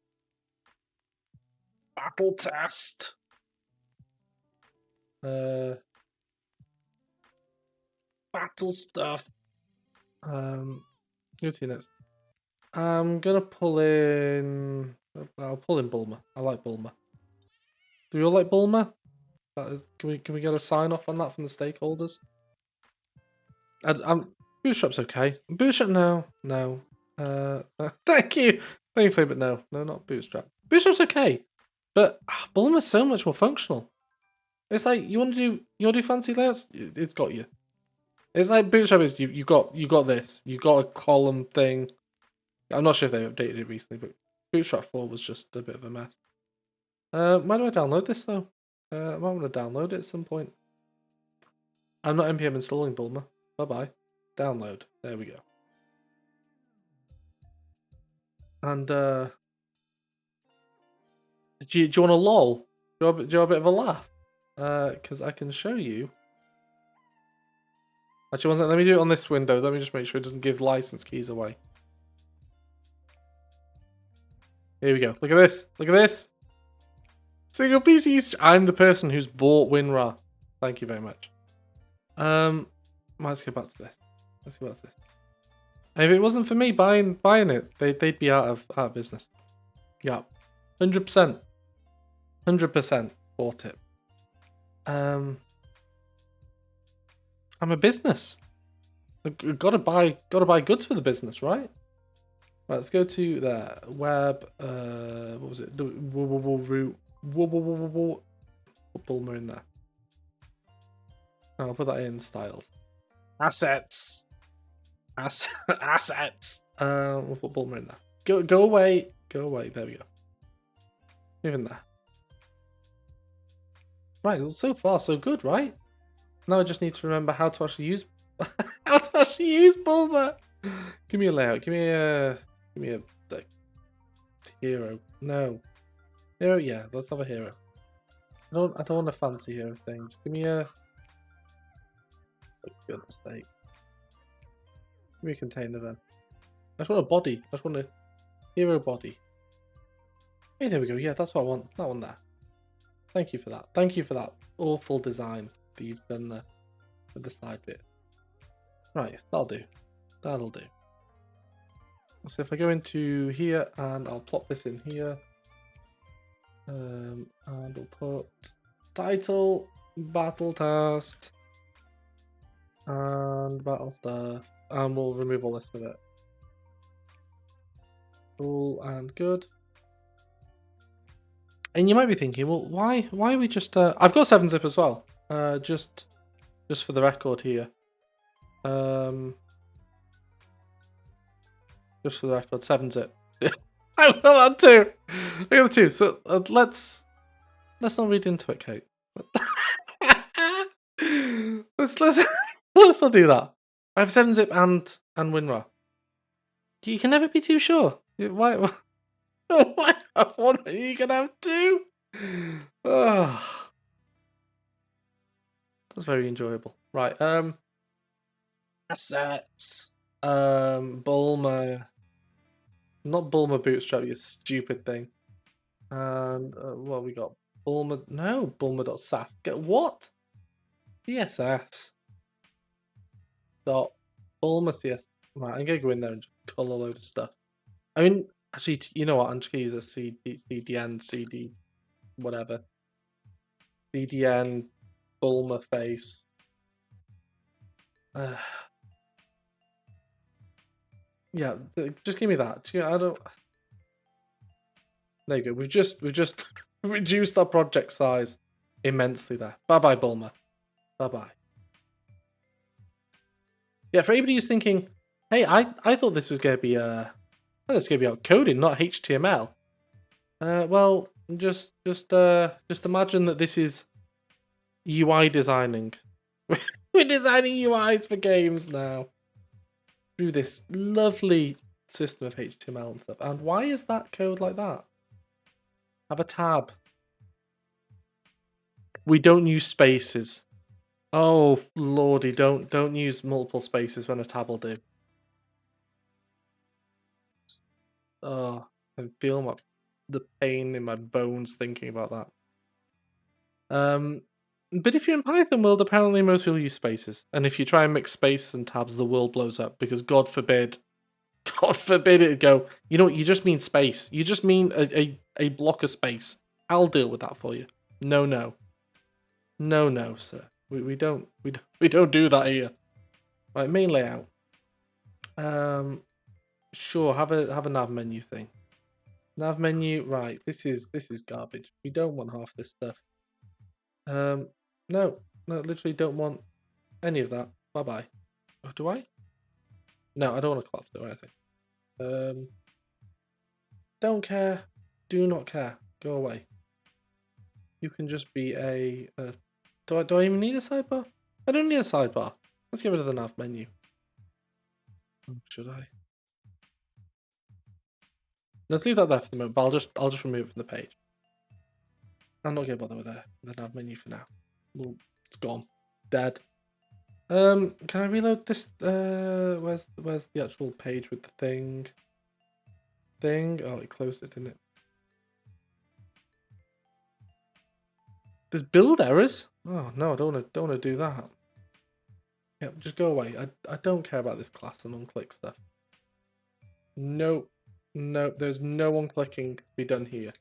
Battle test. Battle stuff. Go to next. I'm gonna pull in. I'll pull in Bulma. I like Bulma. Do you all like Bulma? Can we get a sign off on that from the stakeholders? Bootstrap's okay. Bootstrap, no. Thank you, but no, not Bootstrap. Bootstrap's okay, but Bulma's so much more functional. It's like you want to do fancy layouts. It's got you. It's like Bootstrap is you got this. You got a column thing. I'm not sure if they updated it recently, but Bootstrap 4 was just a bit of a mess. Why do I download this though? I might want to download it at some point. I'm not npm installing Bulma. Bye bye. Download. There we go. And do you want a lol? Do you want a bit of a laugh? Because I can show you. Actually, one second, let me do it on this window. Let me just make sure it doesn't give license keys away. Here we go. Look at this. Look at this. Single PC. I'm the person who's bought WinRAR. Thank you very much. Let's go back to this. Let's go back to this. If it wasn't for me buying it, they'd be out of business. Yeah, 100%. 100% bought it. I'm a business. I've gotta buy goods for the business, right? Right, let's go to the web. What was it? The root. Put Bulma in there. I'll put that in styles. Assets. Assets. We'll put Bulma in there. Go away. Go away. There we go. Move in there. Right, well, so far so good, right? Now I just need to remember how to actually use Bulma. Give me a layout. Give me a like, hero. No. Hero, yeah, let's have a hero. I don't want a fancy hero thing. Just give me a goodness sake. Give me a container then. I just want a body. I just want a hero body. Hey, there we go. Yeah, that's what I want. That one there. Thank you for that. Thank you for that awful design that you've done there with the side bit. Right, that'll do. That'll do. So if I go into here and I'll plop this in here. And we'll put title, battle test, and battle stuff. And we'll remove all this with it. Cool and good. And you might be thinking, well, why are we just? I've got 7-zip as well. Just for the record here. Just for the record, 7-zip. I've got that too. I got that too. So let's not read into it, Kate. let's not do that. I have 7-zip and WinRAR. You can never be too sure. Why? Why one are you gonna have two? Oh, that's very enjoyable. Right. Assets. Bulma. Not Bulma Bootstrap, you stupid thing. And what have we got? Bulma. No, Bulma.sass. Get what? CSS. Dot Bulma CS. Right, I'm gonna go in there and just cull a load of stuff. I mean, actually, you know what? I'm just gonna use a CDN, CD, whatever. CDN, Bulma face. Yeah, just give me that. I don't. There you go. We've just reduced our project size immensely there. Bye bye, Bulma. Bye bye. Yeah, for anybody who's thinking, hey, I thought this was gonna be out coding, not HTML. Well, just imagine that this is UI designing. We're designing UIs for games now through this lovely system of HTML and stuff. And why is that code like that? Have a tab. We don't use spaces. Oh lordy, don't use multiple spaces when a tab will do. Oh, I feel the pain in my bones thinking about that. But if you're in Python world, apparently most people use spaces. And if you try and mix spaces and tabs, the world blows up because God forbid it'd go, you know what, you just mean space. You just mean a block of space. I'll deal with that for you. No, sir. We don't do that here. Right, main layout. Sure, have a nav menu thing. Nav menu, right, this is garbage. We don't want half this stuff. No, literally don't want any of that. Bye-bye. Oh, do I? No, I don't want to collapse it or anything. Don't care. Do not care. Go away. You can just be a... do I even need a sidebar? I don't need a sidebar. Let's get rid of the nav menu. Should I? Let's leave that there for the moment, but I'll just remove it from the page. I'm not gonna bother with the nav menu for now. Well, it's gone. Dead. Can I reload this? Where's the actual page with the thing? Oh, it closed it, didn't it? There's build errors. Oh no, I don't want to do that. Yep, just go away. I don't care about this class and unclick stuff. No, there's no unclicking to be done here.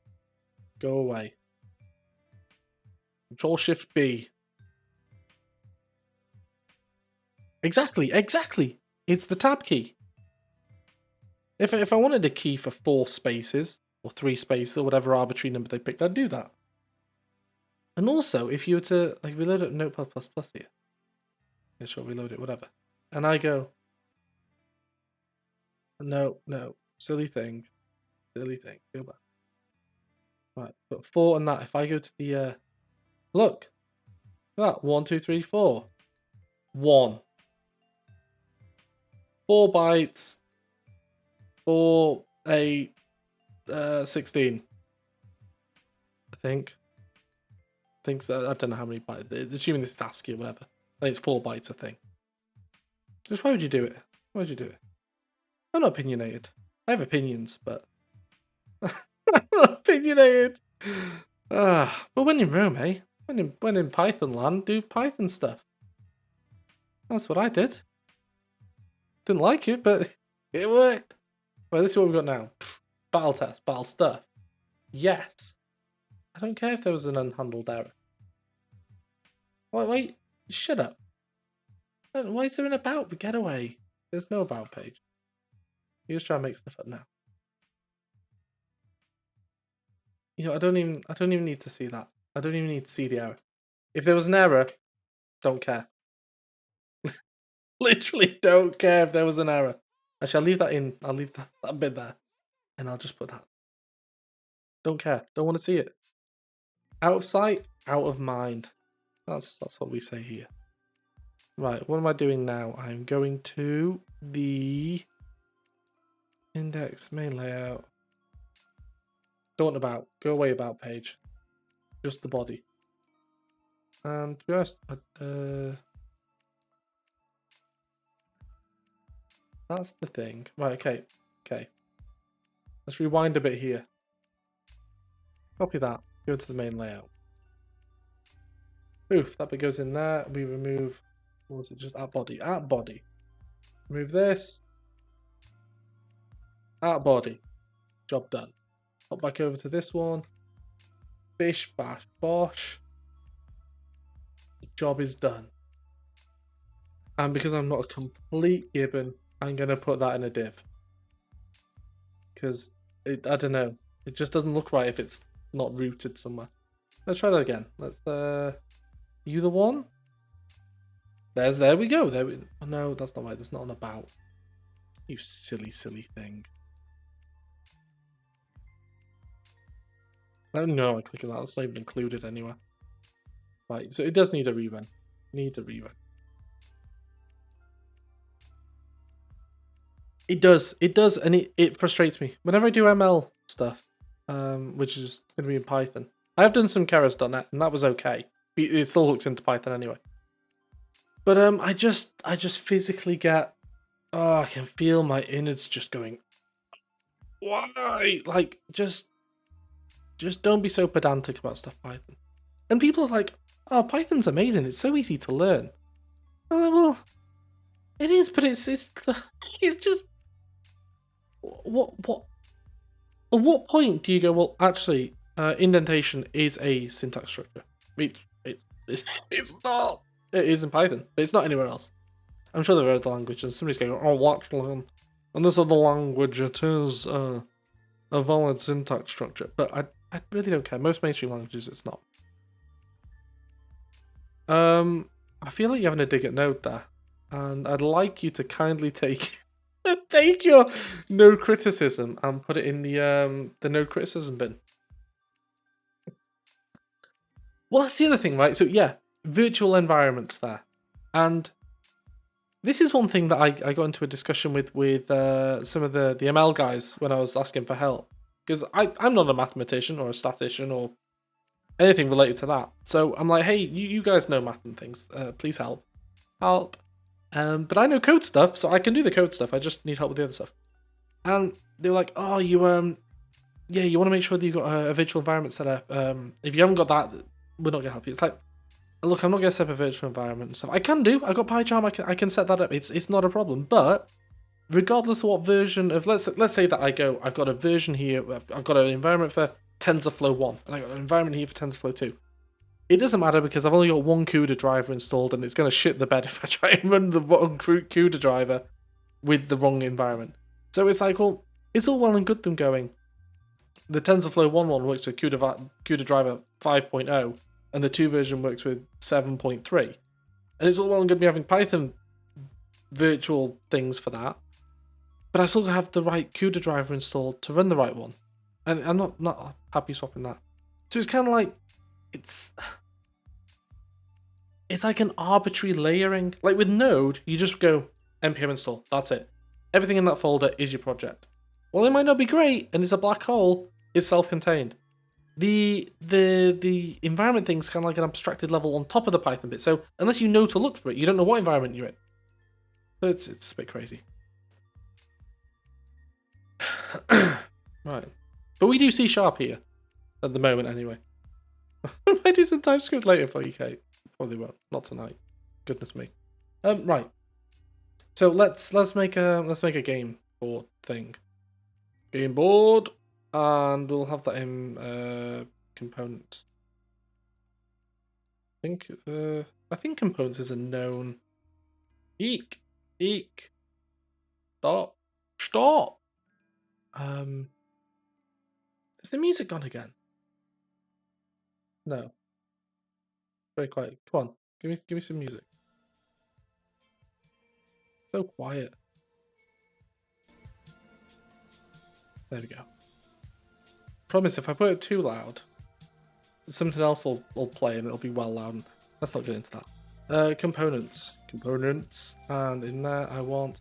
Go away. Control Shift B. Exactly. It's the tab key. If I wanted a key for 4 spaces or 3 spaces or whatever arbitrary number they picked, I'd do that. And also, if you were to like reload it Notepad++ here, yeah, sure, reload it, whatever, and I go, no, silly thing, go back. Right, put 4 on that. If I go to the look, that 1, 2, 3, 4, 1, 4 bytes, 4, 8, 16. I think so. I don't know how many bytes. Assuming this is ASCII or whatever. I think it's 4 bytes, I think. Just why would you do it? Why would you do it? I'm not opinionated. I have opinions, but I'm not opinionated. But when in Rome, eh? When in Python land, do Python stuff. That's what I did. Didn't like it, but it worked. Well, this is what we've got now. Battle test, battle stuff. Yes. I don't care if there was an unhandled error. Wait, shut up. Why is there an about? Get away. There's no about page. You just try and make stuff up now. You know, I don't even need to see that. I don't even need to see the error. If there was an error, don't care. Literally don't care if there was an error. Actually, I'll leave that in. I'll leave that bit there. And I'll just put that. Don't care. Don't want to see it. Out of sight, out of mind. That's what we say here. Right, what am I doing now? I'm going to the index main layout. Don't want about. Go away about page. Just the body. And to be honest, that's the thing. Right, okay. Let's rewind a bit here. Copy that. Go to the main layout. Poof, that bit goes in there. We remove, what was it, just at body. Remove this. At body. Job done. Hop back over to this one. Bish, bash, bosh. The job is done. And because I'm not a complete gibbon, I'm going to put that in a div. Because, I don't know. It just doesn't look right if it's not rooted somewhere. Let's try that again. Let's you the one? There we go. Oh, no, that's not right. That's not an about. You silly thing. I don't know. I click on that. That's not even included anywhere. Right. So it does need a rerun. Needs a rerun. It does, and it frustrates me whenever I do ML stuff, which is going to be in Python. I have done some Keras.net, and that was okay. It still hooks into Python anyway. But I just physically get, I can feel my innards just going, why? Like, just don't be so pedantic about stuff Python. And people are like, oh, Python's amazing. It's so easy to learn. Well, it is, but it's just what at what point do you go, well, actually, indentation is a syntax structure? It's not. It is in Python, but it's not anywhere else. I'm sure there are other languages. Somebody's going, oh, waffling. And this other language, it is a valid syntax structure. But I really don't care. Most mainstream languages, it's not. I feel like you're having a dig at Node there. And I'd like you to kindly take your node criticism and put it in the node criticism bin. Well, that's the other thing, right? So yeah, virtual environments there. And this is one thing that I got into a discussion with some of the ML guys when I was asking for help. Because I'm not a mathematician or a statistician or anything related to that. So I'm like, hey, you guys know math and things. Please help. But I know code stuff, so I can do the code stuff. I just need help with the other stuff. And they're like, oh, you want to make sure that you've got a virtual environment set up. If you haven't got that, we're not going to help you. It's like, look, I'm not going to set up a virtual environment and stuff. I can do. I've got PyCharm. I can set that up. It's not a problem. But regardless of what version of, let's say that I've got a version here. I've got an environment for TensorFlow 1, and I've got an environment here for TensorFlow 2. It doesn't matter because I've only got one CUDA driver installed, and it's going to shit the bed if I try and run the wrong CUDA driver with the wrong environment. So it's like, well, it's all well and good them going, the TensorFlow 1.1 works with CUDA driver 5.0, and the 2 version works with 7.3. And it's all well and good me having Python virtual things for that, but I still got to have the right CUDA driver installed to run the right one. And I'm not happy swapping that. So it's kind of like, it's like an arbitrary layering. Like with Node, you just go npm install. That's it. Everything in that folder is your project. Well, it might not be great, and it's a black hole. It's self-contained. The environment thing's kind of like an abstracted level on top of the Python bit. So unless you know to look for it, you don't know what environment you're in. So it's a bit crazy. Right, but we do C# here at the moment anyway. I might do some TypeScript later for you, Kate. Probably won't. Not tonight. Goodness me. Right. So let's make a game board thing. Game board, and we'll have that in components. I think components is a known. Eek. Stop. Is the music gone again? No. Very quiet. Come on, give me some music. So quiet. There we go. Promise, if I put it too loud, something else will play and it'll be well loud. Let's not get into that. Components, and in there I want.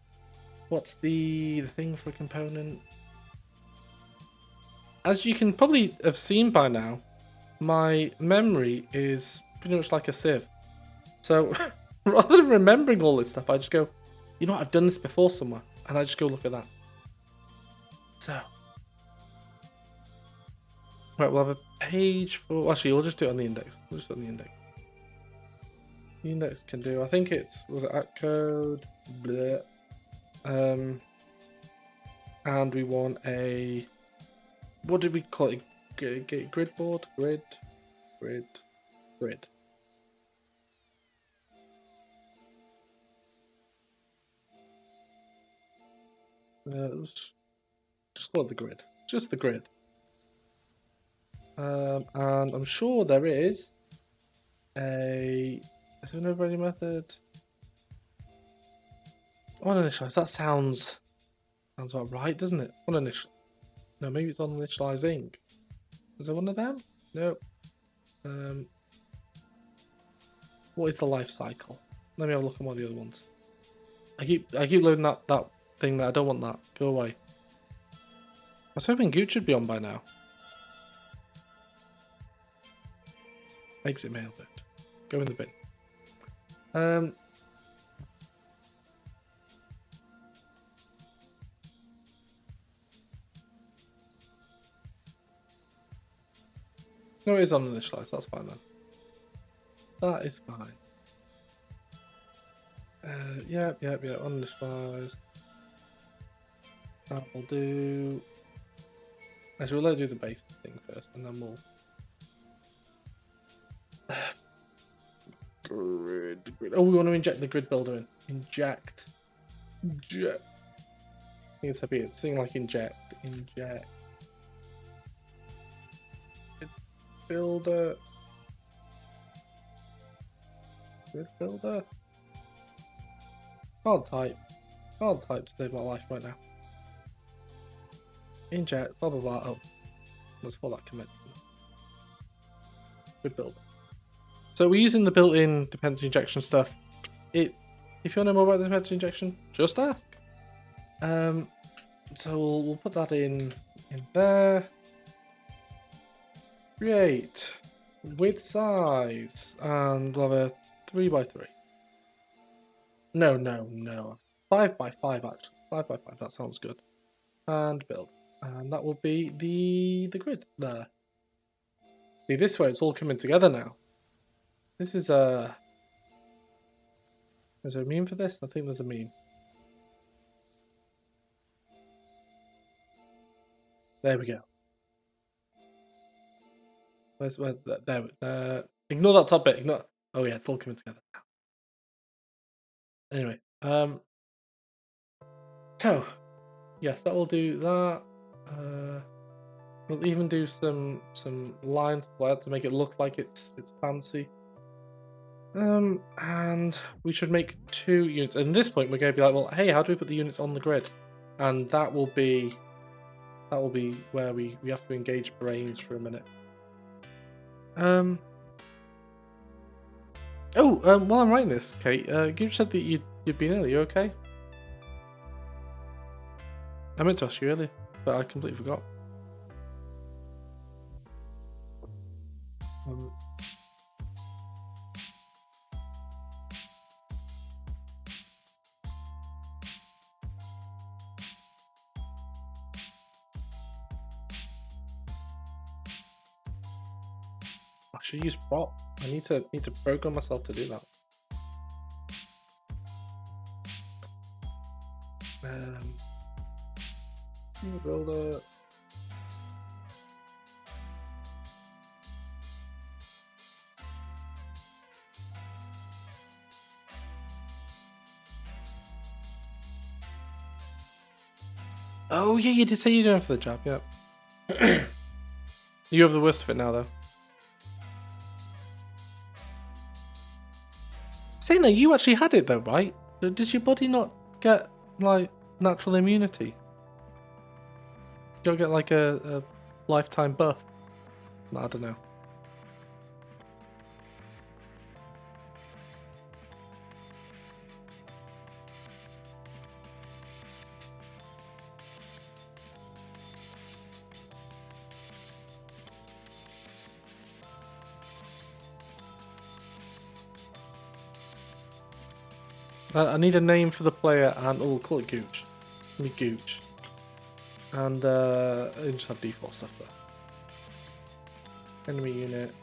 What's the thing for a component? As you can probably have seen by now, my memory is pretty much like a sieve. So rather than remembering all this stuff, I just go, you know what, I've done this before somewhere, and I just go look at that. So, right, we'll have a page for. Actually, we'll just do it on the index. The index can do. I think was it at code. Bleh. And we want a. What did we call it? Grid board? Grid. Just call it the grid. Just the grid. And I'm sure there is a... Is there an overriding method? Uninitialize. That sounds about right, doesn't it? Uninitial. No, maybe it's uninitializing. Is there one of them? No. What is the life cycle? Let me have a look at one of the other ones. I keep loading that thing that I don't want that. Go away. I was hoping Gooch should be on by now. Exit mail bit. Go in the bin. No, it is uninitialized. That's fine then. That is fine. Yeah. Uninitialized. That will do. Actually, we'll do the base thing first, and then we'll. Grid. Oh, we want to inject the grid builder in. Inject. I think it's happy. It's thing like inject. Builder. Grid builder. Can't type to save my life right now. Inject. Blah blah blah. Oh, let's follow that commit. Grid builder. So we're using the built-in dependency injection stuff. If you want to know more about the dependency injection, just ask. So we'll put that in there. Create width size, and we'll have a 3x3. No. 5x5 actually. 5x5. That sounds good. And build, and that will be the grid there. See, this way it's all coming together now. This is a. Is there a meme for this? I think there's a meme. There we go. Where's that? There. Ignore that top bit. Ignore. Oh yeah, it's all coming together now. Anyway, so yes, that will do that. We'll even do some lines to make it look like it's fancy. And we should make 2 units. And at this point, we're going to be like, well, hey, how do we put the units on the grid? And that will be where we have to engage brains for a minute. While I'm writing this, Kate, you said that you'd been ill. Are you okay? I meant to ask you earlier, but I completely forgot. I should use prop. I need to program myself to do that. Builder. Oh yeah, you did say you're going for the job. Yeah. You have the worst of it now, though. Saying that, you actually had it though, right? Did your body not get like natural immunity? You'll get like a lifetime buff. I don't know. I need a name for the player, and we'll call it Gooch. Give me Gooch. And just have default stuff there. Enemy unit.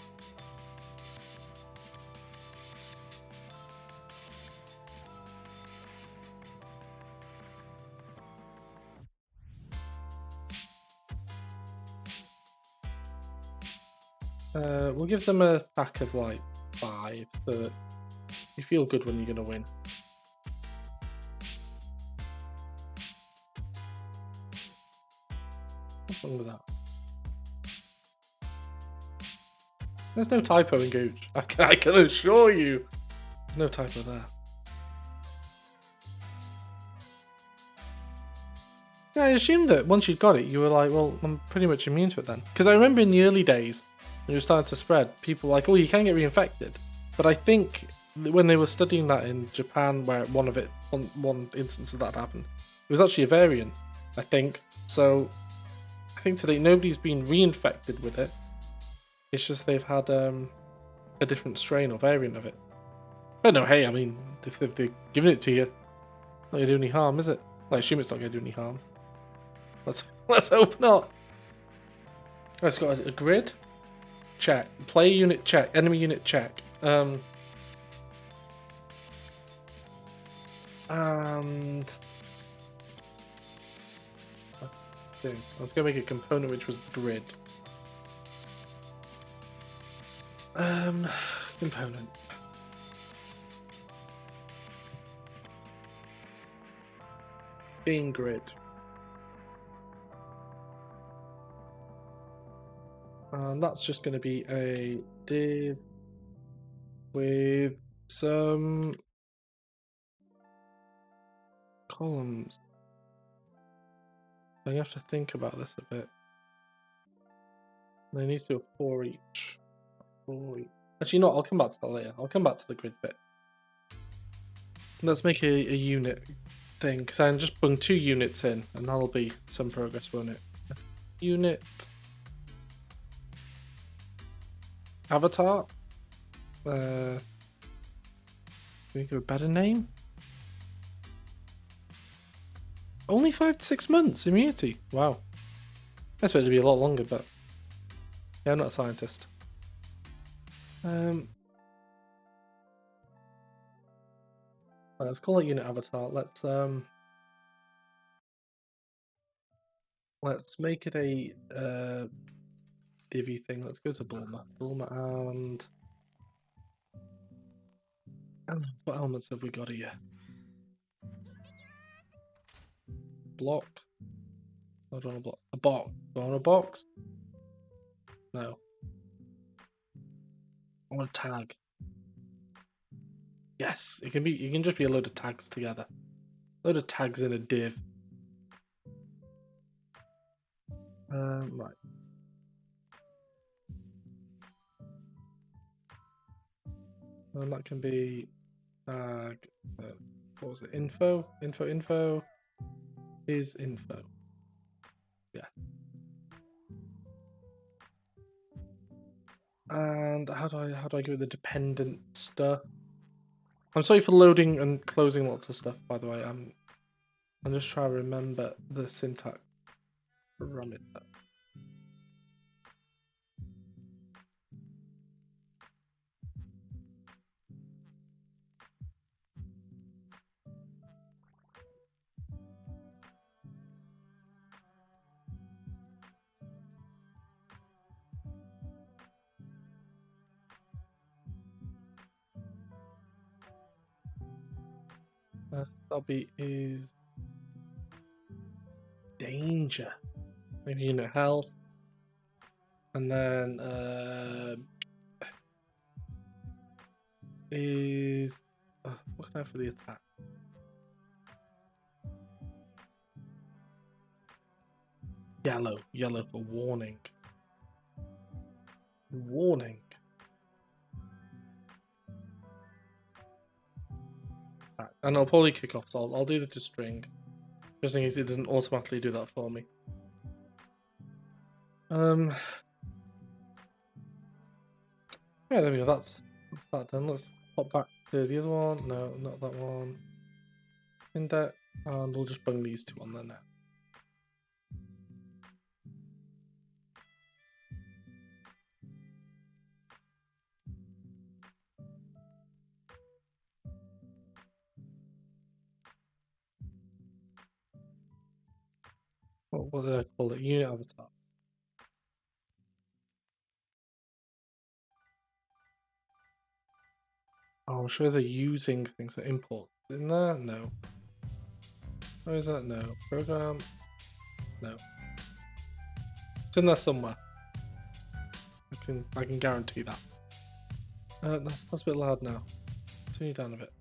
We'll give them an attack of like 5, but you feel good when you're going to win. What's wrong with that? There's no typo in Gooch. I can assure you. There's no typo there. Yeah, I assumed that once you'd got it, you were like, well, I'm pretty much immune to it then. Because I remember in the early days, when it was starting to spread, people were like, oh, you can get reinfected. But I think when they were studying that in Japan, where one instance of that happened, it was actually a variant, I think. So I think today nobody's been reinfected with it. It's just they've had a different strain or variant of it. But no, hey, I mean, if they've given it to you, not going to do any harm, is it? I assume it's not going to do any harm. Let's hope not. It's got a grid. Check. Player unit check. Enemy unit check. And I was gonna make a component which was the grid. Component. Game grid. And that's just going to be a div with some columns. I have to think about this a bit. They need to do a 4 each. 4 each. Actually, no, I'll come back to that later. I'll come back to the grid bit. Let's make a unit thing, because I can just bung 2 units in, and that'll be some progress, won't it? Unit. Avatar. Can we give a better name? Only 5 to 6 months immunity. Wow. I expected it to be a lot longer, but yeah, I'm not a scientist. Let's call it unit avatar. Let's make it a divvy thing. Let's go to Bulma. Bulma and what elements have we got here? Block. I don't want a block. A box. Do I want a box? No. I want a tag. Yes, it can just be a load of tags together. A load of tags in a div. Right. And that can be tag. What was it? Info is info. Yeah. And how do I give it the dependent stuff? I'm sorry for loading and closing lots of stuff, by the way. I'm just trying to remember the syntax. Run it. That'll be is danger. Maybe unit health. And then is what can I have for the attack? Yellow for warning. Warning. And I'll probably kick off, so I'll do the to string. Just in case it doesn't automatically do that for me. Yeah, there we go. That's that done. Let's pop back to the other one. No, not that one. Index, and we'll just bring these 2 on there now. What did I call it? Unit avatar. Oh, I'm sure there's a using thing, so import. In there? No. Where is that? No. Program? No. It's in there somewhere. can guarantee that. That's a bit loud now. Turn you down a bit.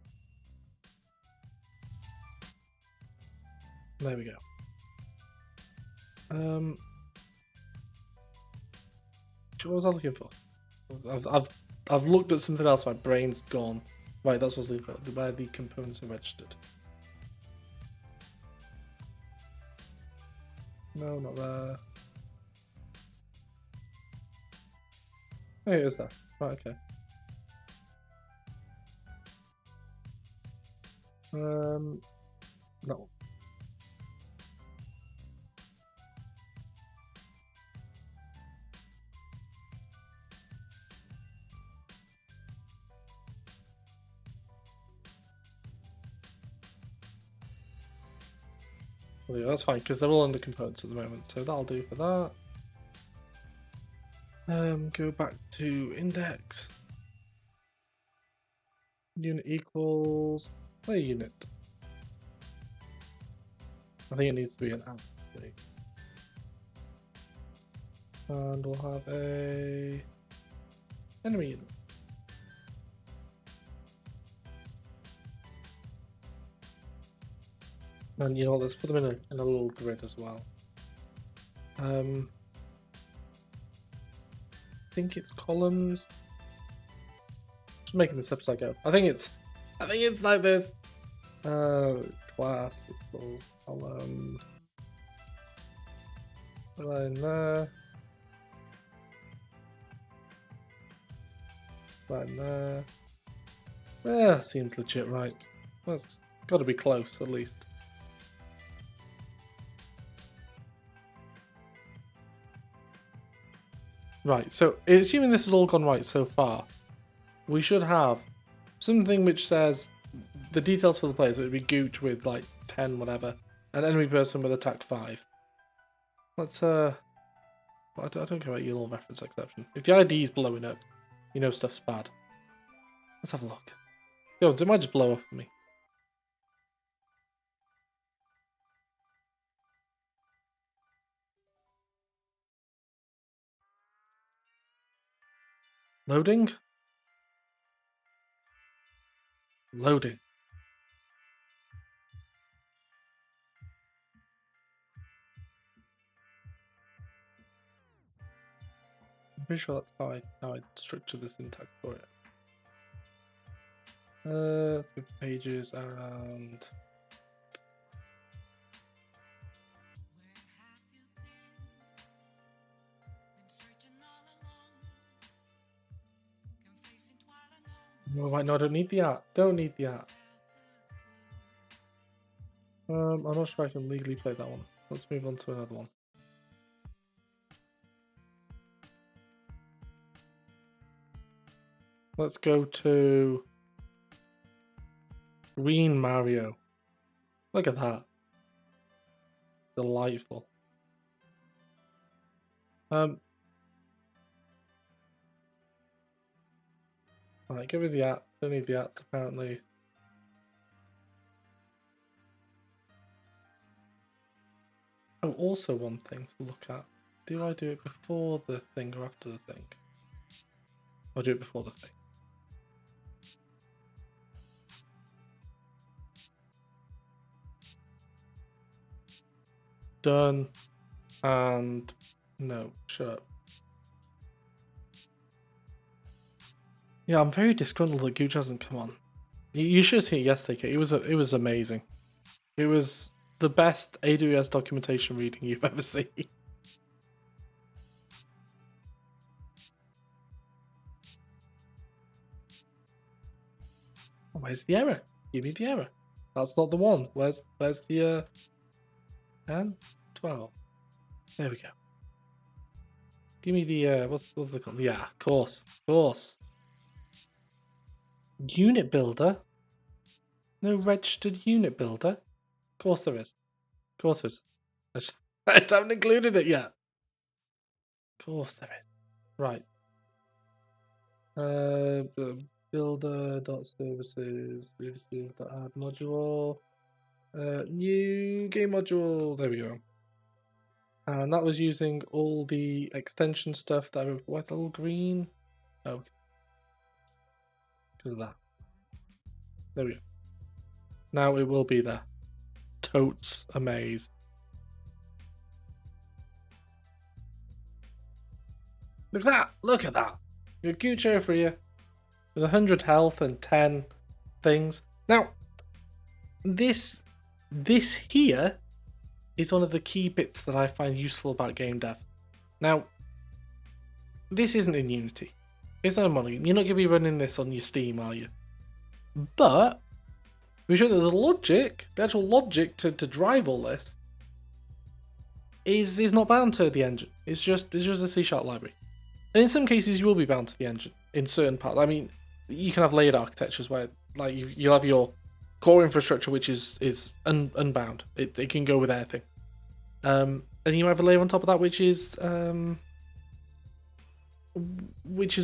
There we go. What was I looking for? I've looked at something else. My brain's gone. Right, that's what's looking for. Where the components are registered. No, not there. Oh, it is there. Right, okay. No. Well, yeah, that's fine because they're all under components at the moment, so that'll do for that. Go back to index. Unit equals play unit. I think it needs to be an app. And we'll have a enemy unit. And you know what, let's put them in a little grid as well. I think it's columns. Just making this up as I go. I think it's like this. Class equals column. Line there. Line there. Yeah, seems legit, right? That's got to be close at least. Right, so assuming this has all gone right so far, we should have something which says the details for the players. It would be Gooch with like 10 whatever, an enemy person with attack 5. Let's I don't care about your little reference exception. If the ID is blowing up, you know stuff's bad. Let's have a look. Yo, it might just blow up for me. Loading? Loading. I'm pretty sure that's how I structure the syntax for it. Let's go for pages and no, right, no, I don't need the art. Don't need the art. I'm not sure I can legally play that one. Let's move on to another one. Let's go to Green Mario. Look at that. Delightful. Alright, give me the art. Don't need the arts apparently. Oh, also one thing to look at. Do I do it before the thing or after the thing? Or do it before the thing? Done. And no, shut up. Yeah, I'm very disgruntled that Gooch hasn't come on. You should have seen it yesterday, Kate. It was amazing. It was the best AWS documentation reading you've ever seen. Where's the error? Give me the error. That's not the one. Where's the 10, 12? There we go. Give me the what's the called? Yeah, of course. Unit builder. No registered unit builder. Of course there is. Of course there is. I haven't included it yet. Of course there is. Right. Builder.services.add module. New game module. There we go. And that was using all the extension stuff that were what, a little green? Oh, because of that. There we go. Now it will be there. Totes amaze. Look at that! Look at that! Your Gucci for you. With 100 health and 10 things. Now, this here is one of the key bits that I find useful about game dev. Now, this isn't in Unity. It's not a monogame. You're not going to be running this on your Steam, are you? But we show that the logic, the actual logic to drive all this, is not bound to the engine. It's just a C# library. And in some cases, you will be bound to the engine in certain parts. I mean, you can have layered architectures where, like, you'll have your core infrastructure, which is unbound. It can go with anything. And you have a layer on top of that, which is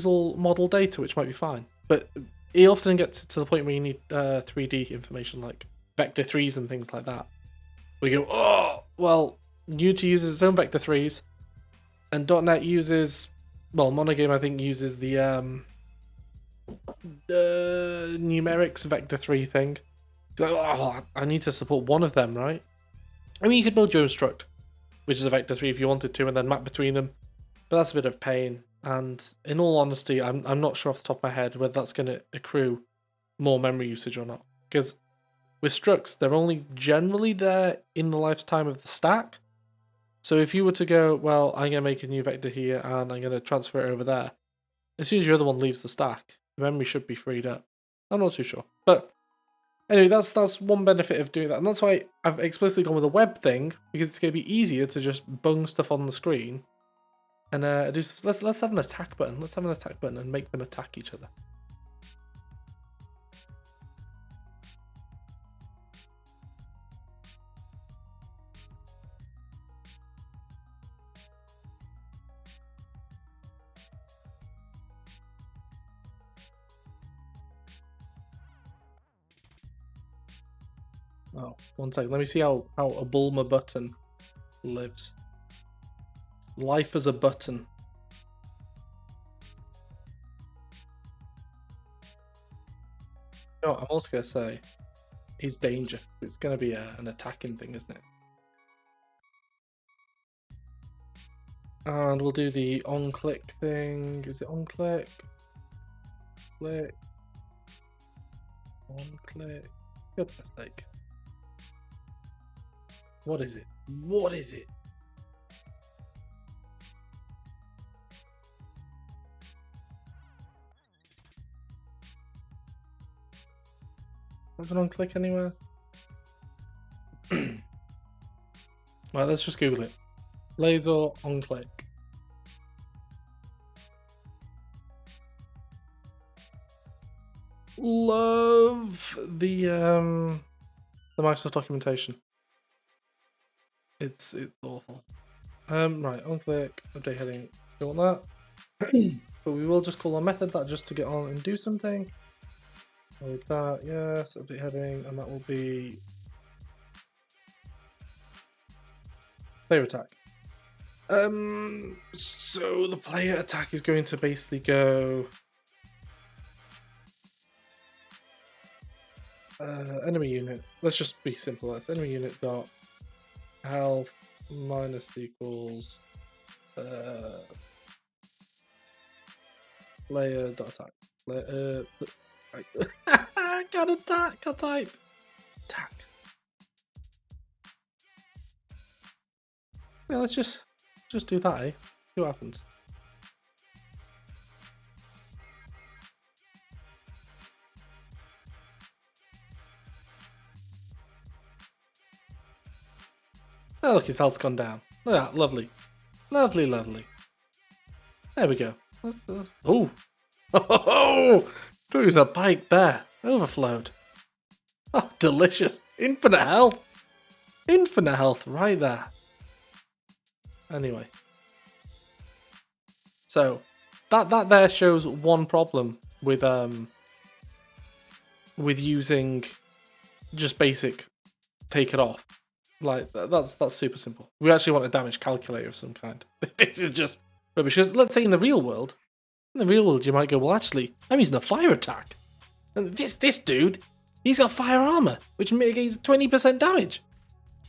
all model data, which might be fine. But it often gets to the point where you need 3D information, like vector 3s and things like that. We go, oh, well, Unity uses its own vector 3s, and .NET uses, well, Monogame, I think, uses the numerics vector 3 thing. Oh, I need to support one of them, right? I mean, you could build your own struct, which is a vector 3 if you wanted to, and then map between them. But that's a bit of pain. And in all honesty, I'm not sure off the top of my head whether that's going to accrue more memory usage or not. Because with structs, they're only generally there in the lifetime of the stack. So if you were to go, well, I'm going to make a new vector here and I'm going to transfer it over there, as soon as your other one leaves the stack, the memory should be freed up. I'm not too sure. But anyway, that's one benefit of doing that. And that's why I've explicitly gone with a web thing, because it's going to be easier to just bung stuff on the screen. And let's have an attack button. Let's have an attack button and make them attack each other. Oh, 1 second. Let me see how a Bulma button lives. Life as a button. You know what I'm also going to say is danger. It's going to be an attacking thing, isn't it? And we'll do the on-click thing. Is it on-click? Click. On-click. Goodness sake. What is it? What is it? Nothing on click anywhere? Right, let's just Google it. Laser on click. Love the Microsoft documentation. It's awful. Right, on click, update heading. You want that? But we will just call our method that just to get on and do something. With that, yes, update heading, and that will be player attack. So the player attack is going to basically go enemy unit. Let's just be simple. That's enemy unit dot health minus equals player dot attack. Can't attack. Can't type. Attack. Yeah, let's just do that, eh? See what happens. Oh, look, his health's gone down. Look at that, lovely. Lovely, lovely. There we go. Oh! Oh! There was a bike there. Overflowed. Oh, delicious. Infinite health. Infinite health right there. Anyway. So, that there shows one problem with using just basic take it off. Like that's super simple. We actually want a damage calculator of some kind. This is just rubbish. Let's say in the real world, you might go, well, actually, I'm using a fire attack, and this dude, he's got fire armor, which mitigates 20% damage.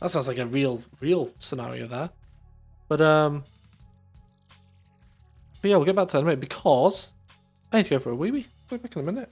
That sounds like a real scenario there. But yeah, we'll get back to that in a minute because I need to go for a wee-wee. We'll be back in a minute.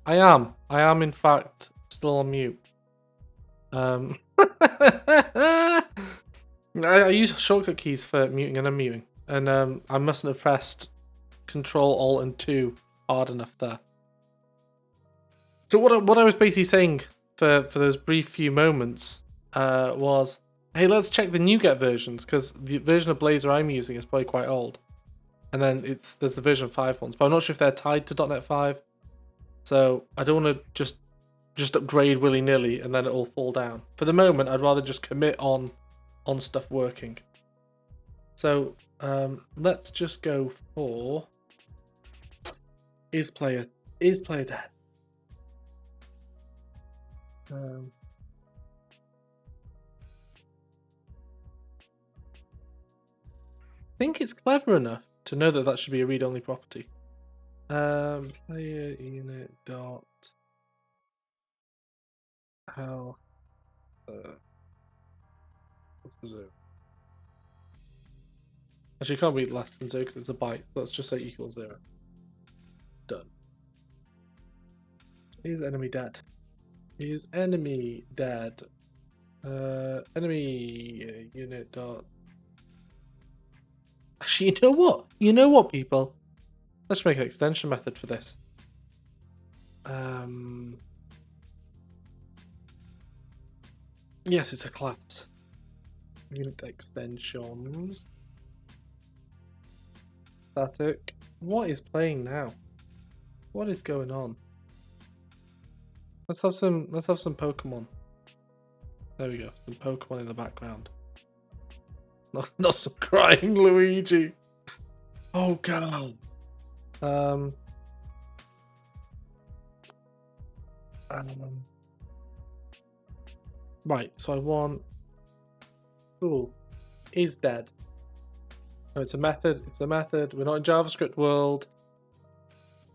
I am in fact still on mute. I use shortcut keys for muting and unmuting, and I mustn't have pressed Control Alt and 2 hard enough there. So what I was basically saying for those brief few moments was, hey, let's check the NuGet versions, because the version of Blazor I'm using is probably quite old, and then there's the version 5 ones, but I'm not sure if they're tied to .NET 5. So I don't want to just just upgrade willy-nilly and then it'll fall down. For the moment, I'd rather just commit on stuff working. So let's just go for is player dead. I think it's clever enough to know that that should be a read-only property. Player unit dot how what's the 0? Actually, you can't read less than 0 because it's a byte. Let's just say equals 0. Done. Is enemy dead? Is enemy dead? Enemy unit dot. Actually, you know what? You know what, people? Let's make an extension method for this. Yes, it's a class. Unit extensions. Static. What is playing now? What is going on? Let's have some Pokemon. There we go. Some Pokemon in the background. Not some crying Luigi. Oh god. Right, so I want is dead. No, it's a method. It's a method. We're not in JavaScript world.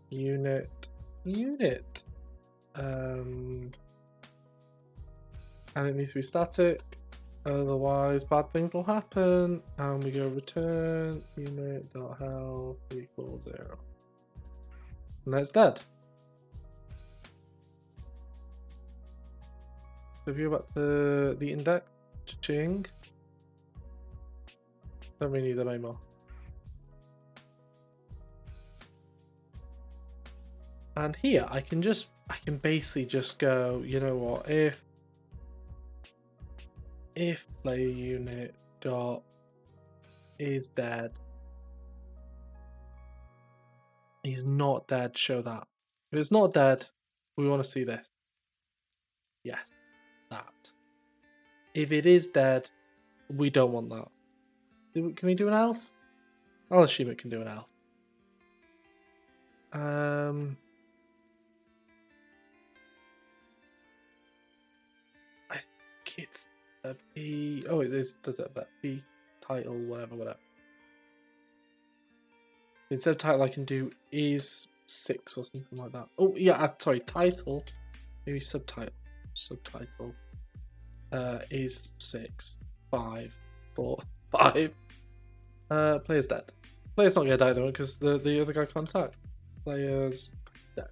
Unit. And it needs to be static. Otherwise, bad things will happen. And we go return unit.health equals 0. And that's dead. So if you go back to the index, ching. Don't really need them anymore. And here I can basically just go, you know what, if player unit dot is dead, he's not dead, show that. If it's not dead, we want to see this. Yes, that. If it is dead, we don't want that. Can we do an else? I'll assume it can do an else. I think it's a P. Oh, it is. Does it have that P title? Whatever. Instead of title, I can do is 6 or something like that. Oh yeah, sorry. Title, maybe subtitle. Subtitle is 6, 5, 4, 5. Player's dead. Player's not gonna die though because the other guy can't attack. Player's dead.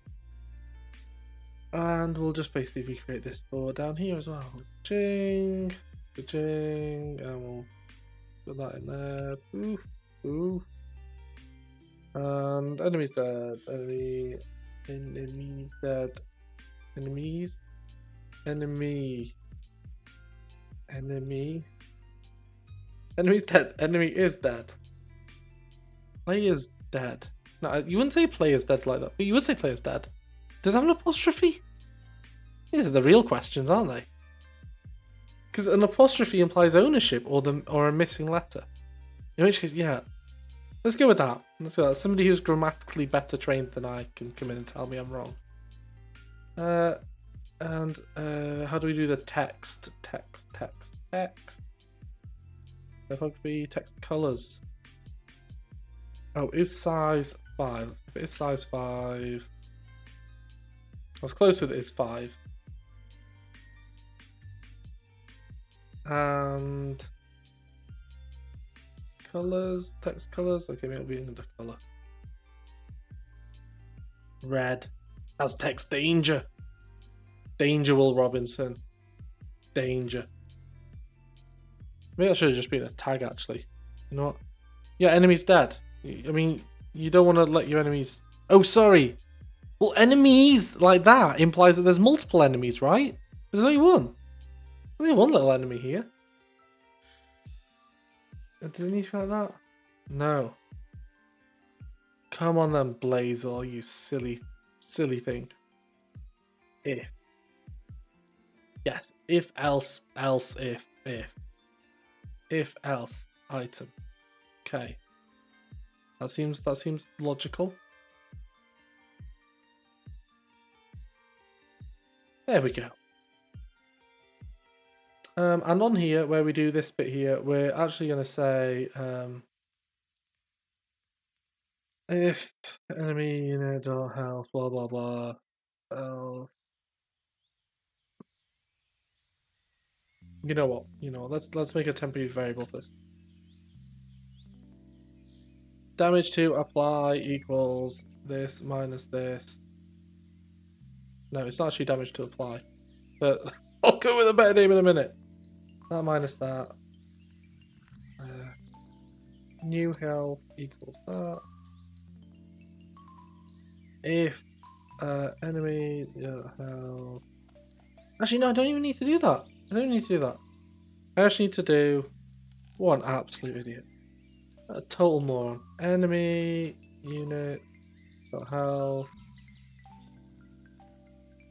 And we'll just basically recreate this for down here as well. Ching, and we'll put that in there. Oof. And enemy's dead. Enemy's dead. Enemy's dead. Enemy is dead. Player's dead. No, you wouldn't say player's dead like that, but you would say player's dead. Does it have an apostrophe? These are the real questions, aren't they? Because an apostrophe implies ownership or a missing letter. In which case, yeah. Let's go with that. Somebody who's grammatically better trained than I can come in and tell me I'm wrong. And how do we do the text? Text. Typography, text colors. Oh, is size 5. If it is size 5. I was close with it is 5. And colors, text colors. Okay, maybe it'll be another color. Red. That's text danger. Danger, Will Robinson. Danger. Maybe that should have just been a tag, actually. You know what? Yeah, enemy's dead. I mean, you don't want to let your enemies... Oh, sorry. Well, enemies like that implies that there's multiple enemies, right? There's only one. There's only one little enemy here. Does it need to be like that? No. Come on then, Blazer, you silly thing. If Yes. If else if else item. Okay. That seems logical. There we go. And on here, where we do this bit here, we're actually going to say if enemy unit dot health blah blah blah. You know what? Let's make a temporary variable for this. Damage to apply equals this minus this. No, it's not actually damage to apply, but I'll go with a better name in a minute. That minus that. New health equals that. If enemy health. Actually, no, I don't even need to do that. I don't need to do that. I actually need to do one absolute idiot. A total moron. Enemy unit health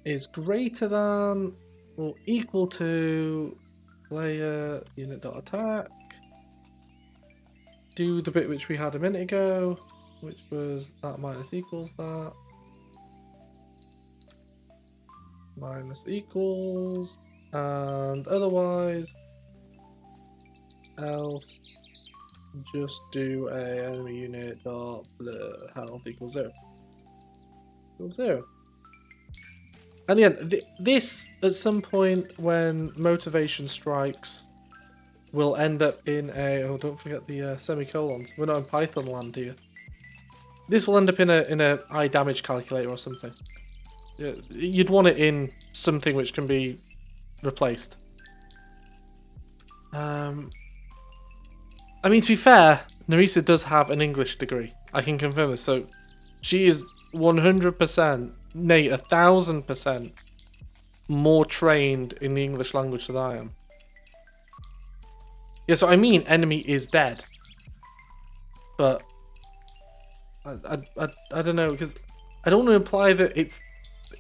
is greater than or equal to player unit dot attack. Do the bit which we had a minute ago, which was that minus equals that. Minus equals, and otherwise else just do a enemy unit dot health equals 0. Equals 0. And again, this at some point when motivation strikes will end up in a don't forget the semicolons. We're not in Python land here. This will end up in a I damage calculator or something. You'd want it in something which can be replaced. I mean, to be fair, Narisa does have an English degree. I can confirm this. So she is 100%, nay, 1,000% more trained in the English language than I am. Yeah, so I mean, enemy is dead. But I don't know, because I don't want to imply that it's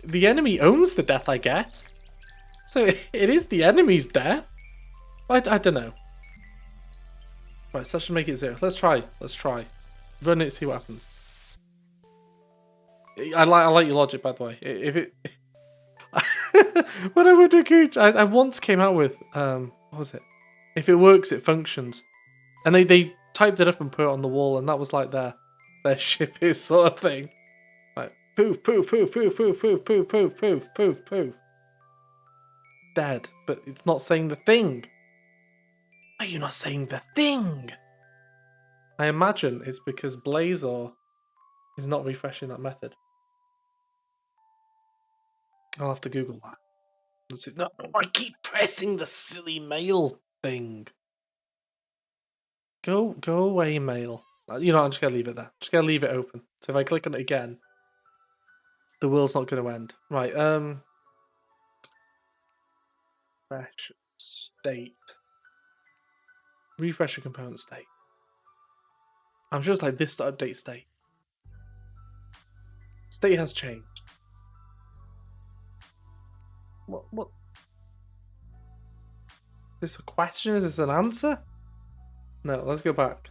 the enemy owns the death, I guess. So it is the enemy's death. I don't know. Right, so that should make it 0. Let's try. Run it, see what happens. I like your logic, by the way. If it when I went to Cooch, I once came out with what was it? If it works, it functions. And they typed it up and put it on the wall, and that was like their ship is sort of thing. Like poof, poof, poof, poof, poof, poof, poof, poof, poof, poof, poof. Dead, but it's not saying the thing. Why are you not saying the thing? I imagine it's because Blazor is not refreshing that method. I'll have to Google that. Let's see. No, I keep pressing the silly mail thing. Go away, mail. You know, I'm just gonna leave it there. Just gonna leave it open. So if I click on it again, the world's not gonna end. Right, refresh state. Refresh a component state. I'm just like this to update state. State has changed. What? Is this a question? Is this an answer? No, let's go back.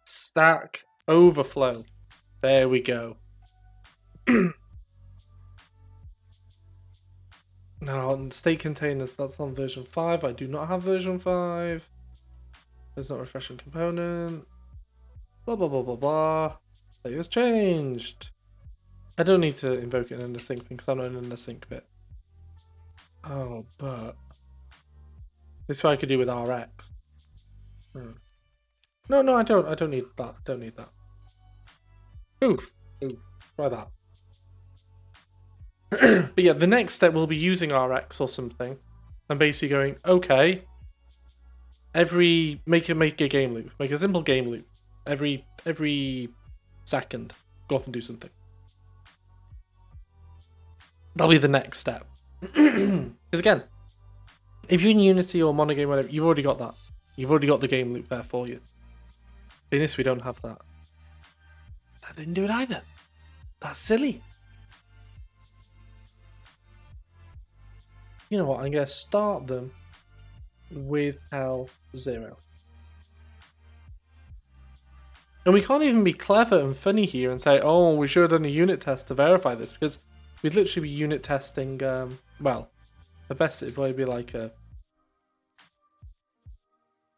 Stack Overflow. There we go. Now, on state containers, that's on version 5. I do not have version 5. There's not refreshing component. Blah, blah, blah, blah, blah. State has changed. I don't need to invoke it in the sync thing because I'm not in the sync bit. Oh, but this is what I could do with RX. No, I don't. I don't need that. I don't need that. Oof. Try that. But yeah, the next step will be using RX or something, and basically going, okay, make a game loop, make a simple game loop. Every second, go off and do something. That'll be the next step. Because again, if you're in Unity or Monogame, whatever, you've already got that. You've already got the game loop there for you. In this, we don't have that. That didn't do it either. That's silly. You know what? I'm going to start them with health 0. And we can't even be clever and funny here and say, oh, we should have done a unit test to verify this, because we'd literally be unit testing, well, the best it'd probably be like a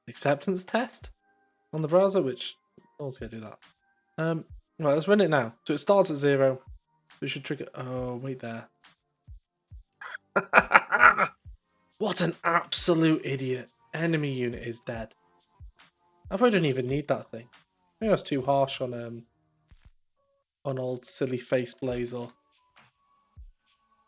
acceptance test on the browser, which no one's going to do that. Right, let's run it now. So it starts at 0. We should trigger. Oh, wait there. What an absolute idiot. Enemy unit is dead. I probably don't even need that thing. Maybe that's too harsh on old silly face Blazer.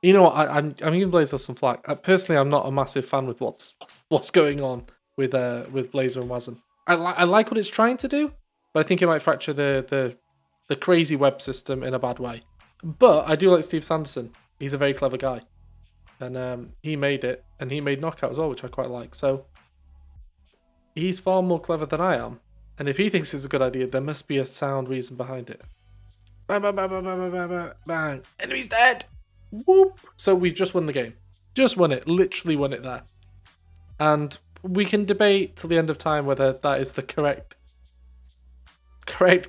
You know what? I'm giving Blazer some flack. Personally, I'm not a massive fan with what's going on with Blazer and Wazen. I like what it's trying to do, but I think it might fracture the crazy web system in a bad way. But I do like Steve Sanderson. He's a very clever guy, and he made it, and he made Knockout as well, which I quite like. So he's far more clever than I am, and if he thinks it's a good idea, there must be a sound reason behind it. Bang, bang, bang, bang, bang, bang, bang, bang. Enemy's dead. Whoop. So we've just won the game. Just won it. Literally won it there. And we can debate till the end of time whether that is the correct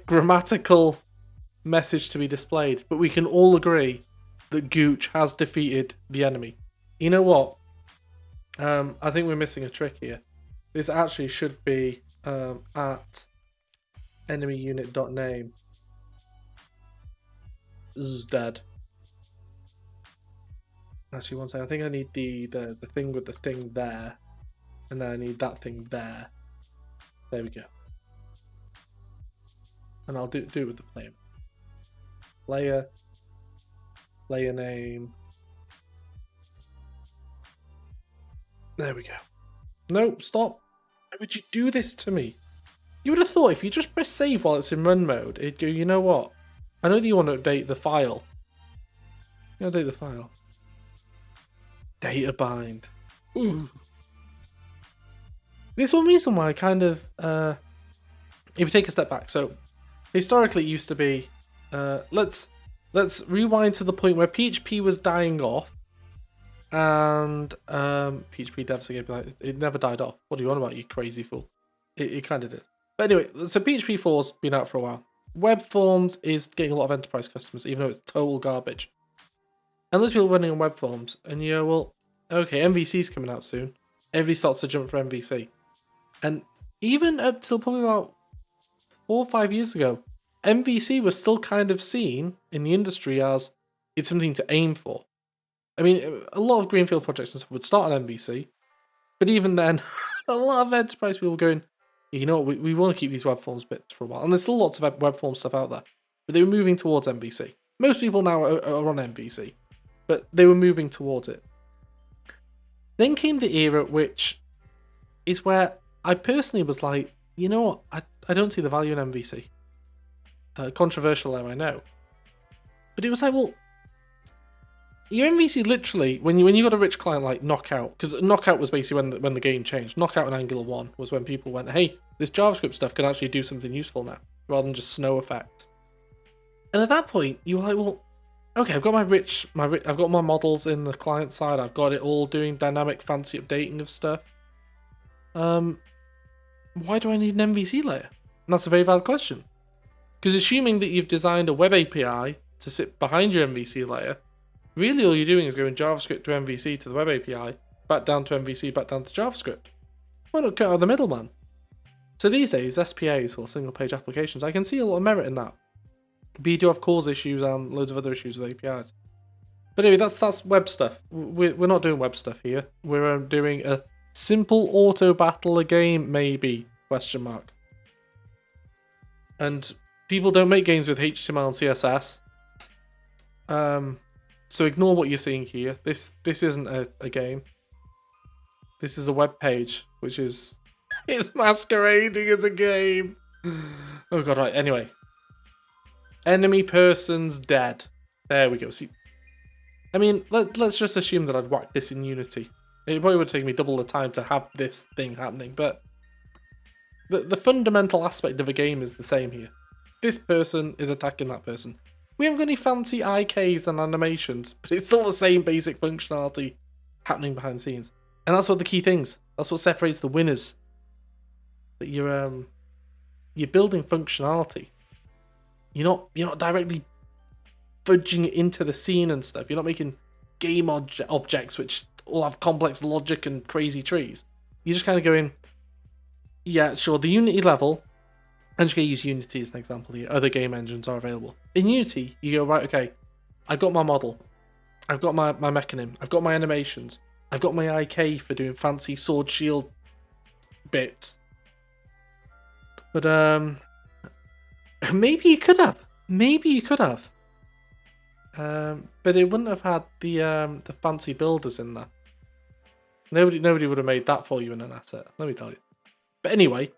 grammatical message to be displayed. But we can all agree that Gooch has defeated the enemy. You know what? I think we're missing a trick here. This actually should be at enemyunit.name. Is dead. Actually, one second. I think I need the thing with the thing there, and then I need that thing there. There we go. And I'll do it with the player. Player name. There we go. No, stop. Why would you do this to me? You would have thought if you just press save while it's in run mode, it'd go, you know what? I know that you want to update the file. Update the file. Data bind. Ooh. This is one reason why I kind of, if you take a step back, so historically it used to be, let's rewind to the point where PHP was dying off, and PHP devs are like, it never died off. What are you on about, you crazy fool? It kind of did. But anyway, so PHP 4's been out for a while. Web Forms is getting a lot of enterprise customers, even though it's total garbage. And there's people running on Web Forms, and you go, well, okay, MVC's coming out soon. Everybody starts to jump for MVC. And even up till probably about 4 or 5 years ago, MVC was still kind of seen in the industry as it's something to aim for. I mean, a lot of greenfield projects and stuff would start on MVC, but even then, a lot of enterprise people were going, you know what, we want to keep these web forms bits for a while. And there's still lots of web form stuff out there, but they were moving towards MVC. Most people now are on MVC, but they were moving towards it. Then came the era which is where I personally was like, you know what, I don't see the value in MVC. Controversial there, I know. But it was like, well, your MVC literally, when you got a rich client like Knockout, because Knockout was basically when the game changed. Knockout and Angular 1 was when people went, hey, this JavaScript stuff can actually do something useful now, rather than just snow effects. And at that point, you were like, well, okay, I've got I've got my models in the client side. I've got it all doing dynamic, fancy updating of stuff. Why do I need an MVC layer? And that's a very valid question. Because assuming that you've designed a web API to sit behind your MVC layer, really all you're doing is going JavaScript to MVC to the web API, back down to MVC, back down to JavaScript. Why not cut out the middleman? So these days, SPAs, or single page applications, I can see a lot of merit in that. But you do have cause issues and loads of other issues with APIs. But anyway, that's web stuff. We're not doing web stuff here. We're doing a simple auto battler game, maybe, question mark. And people don't make games with HTML and CSS. So ignore what you're seeing here. This isn't a game. This is a web page, which is it's masquerading as a game. Oh god, right, anyway. Enemy person's dead. There we go. See, I mean, let's just assume that I'd whacked this in Unity. It probably would take me double the time to have this thing happening, but the fundamental aspect of a game is the same here. This person is attacking that person. We haven't got any fancy IKs and animations, but it's still the same basic functionality happening behind the scenes. And that's what the key things. That's what separates the winners. That you're building functionality. You're not directly fudging it into the scene and stuff. You're not making game objects which all have complex logic and crazy trees. You're just kind of going, yeah, sure, the Unity level. I'm just going to use Unity as an example here. Other game engines are available. In Unity, you go, right, okay, I've got my model. I've got my mechanism. I've got my animations. I've got my IK for doing fancy sword shield bits. But maybe you could have. Maybe you could have. But it wouldn't have had the fancy builders in there. Nobody would have made that for you in an asset, let me tell you. But anyway,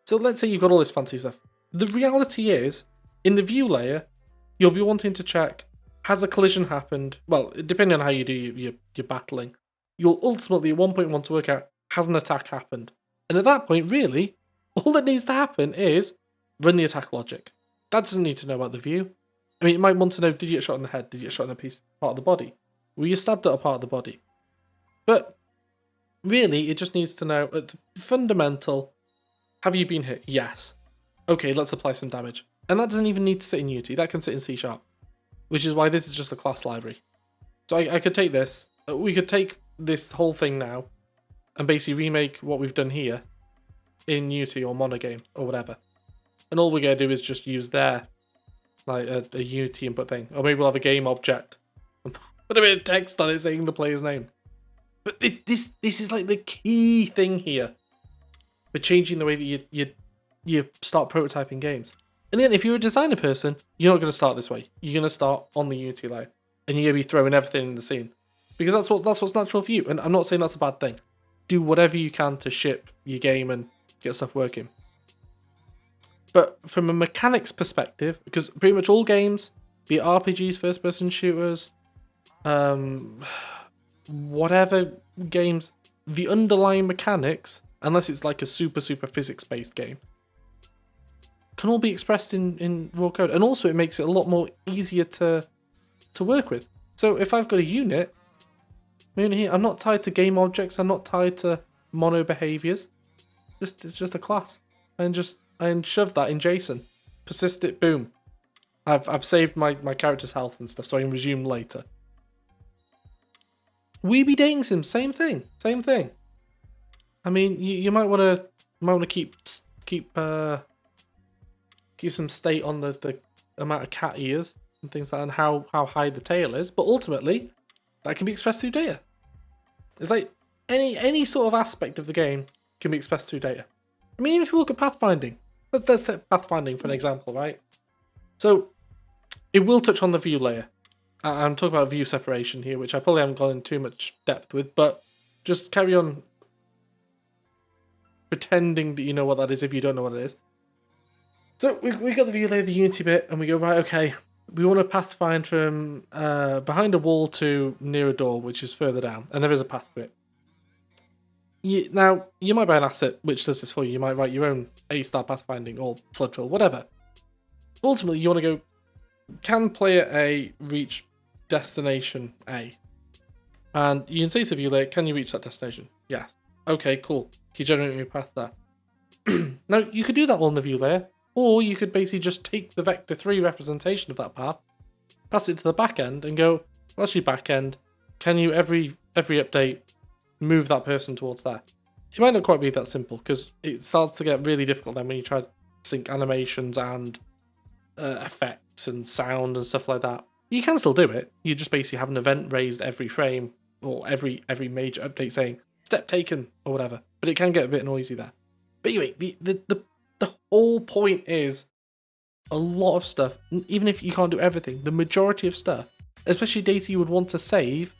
so let's say you've got all this fancy stuff. The reality is, in the view layer, you'll be wanting to check, has a collision happened? Well, depending on how you do your battling, you'll ultimately at one point want to work out, has an attack happened? And at that point, really, all that needs to happen is run the attack logic. That doesn't need to know about the view. I mean, it might want to know, did you get shot in the head? Did you get shot in a part of the body? Were you stabbed at a part of the body? But really, it just needs to know, at the fundamental, have you been hit? Yes. Okay, let's apply some damage. And that doesn't even need to sit in Unity. That can sit in C#, which is why this is just a class library. So I could take this. We could take this whole thing now and basically remake what we've done here in Unity or Monogame or whatever. And all we're going to do is just use their like a Unity input thing. Or maybe we'll have a game object and put a bit of text on it saying the player's name. But this is like the key thing here for changing the way that you start prototyping games. And then if you're a designer person, you're not going to start this way. You're going to start on the Unity layer. And you're going to be throwing everything in the scene. Because that's what's natural for you. And I'm not saying that's a bad thing. Do whatever you can to ship your game and get stuff working. But from a mechanics perspective, because pretty much all games, be it RPGs, first-person shooters, whatever games, the underlying mechanics, unless it's like a super physics-based game, can all be expressed in raw code. And also it makes it a lot more easier to work with. So if I've got a unit, I'm not tied to game objects, I'm not tied to mono behaviors. It's just a class. And shove that in JSON. Persist it, boom. I've saved my character's health and stuff, so I can resume later. Weeby dating sim, same thing. I mean, you might want to keep some state on the amount of cat ears and things like that, and how high the tail is, but ultimately that can be expressed through data. It's like any sort of aspect of the game can be expressed through data. I mean, even if you look at pathfinding, let's take pathfinding for an example, right? So it will touch on the view layer. I'm talking about view separation here, which I probably haven't gone in too much depth with, but just carry on pretending that you know what that is if you don't know what it is. So we got the view layer, the Unity bit, and we go, right, okay, we want to pathfind from behind a wall to near a door, which is further down, and there is a path to it. Now, you might buy an asset which does this for you. You might write your own A-star pathfinding or floodfill, whatever. Ultimately, you want to go, can player A reach destination A? And you can say to the view layer, can you reach that destination? Yes. Okay, cool. Can you generate your path there? Now, you could do that all in the view layer, or you could basically just take the vector 3 representation of that path, pass it to the back end, and go, well, actually, back end, can you every update move that person towards there? It might not quite be that simple, because it starts to get really difficult then when you try to sync animations and effects and sound and stuff like that. You can still do it. You just basically have an event raised every frame or every major update saying step taken or whatever. But it can get a bit noisy there. But anyway, the whole point is a lot of stuff, even if you can't do everything, the majority of stuff, especially data you would want to save,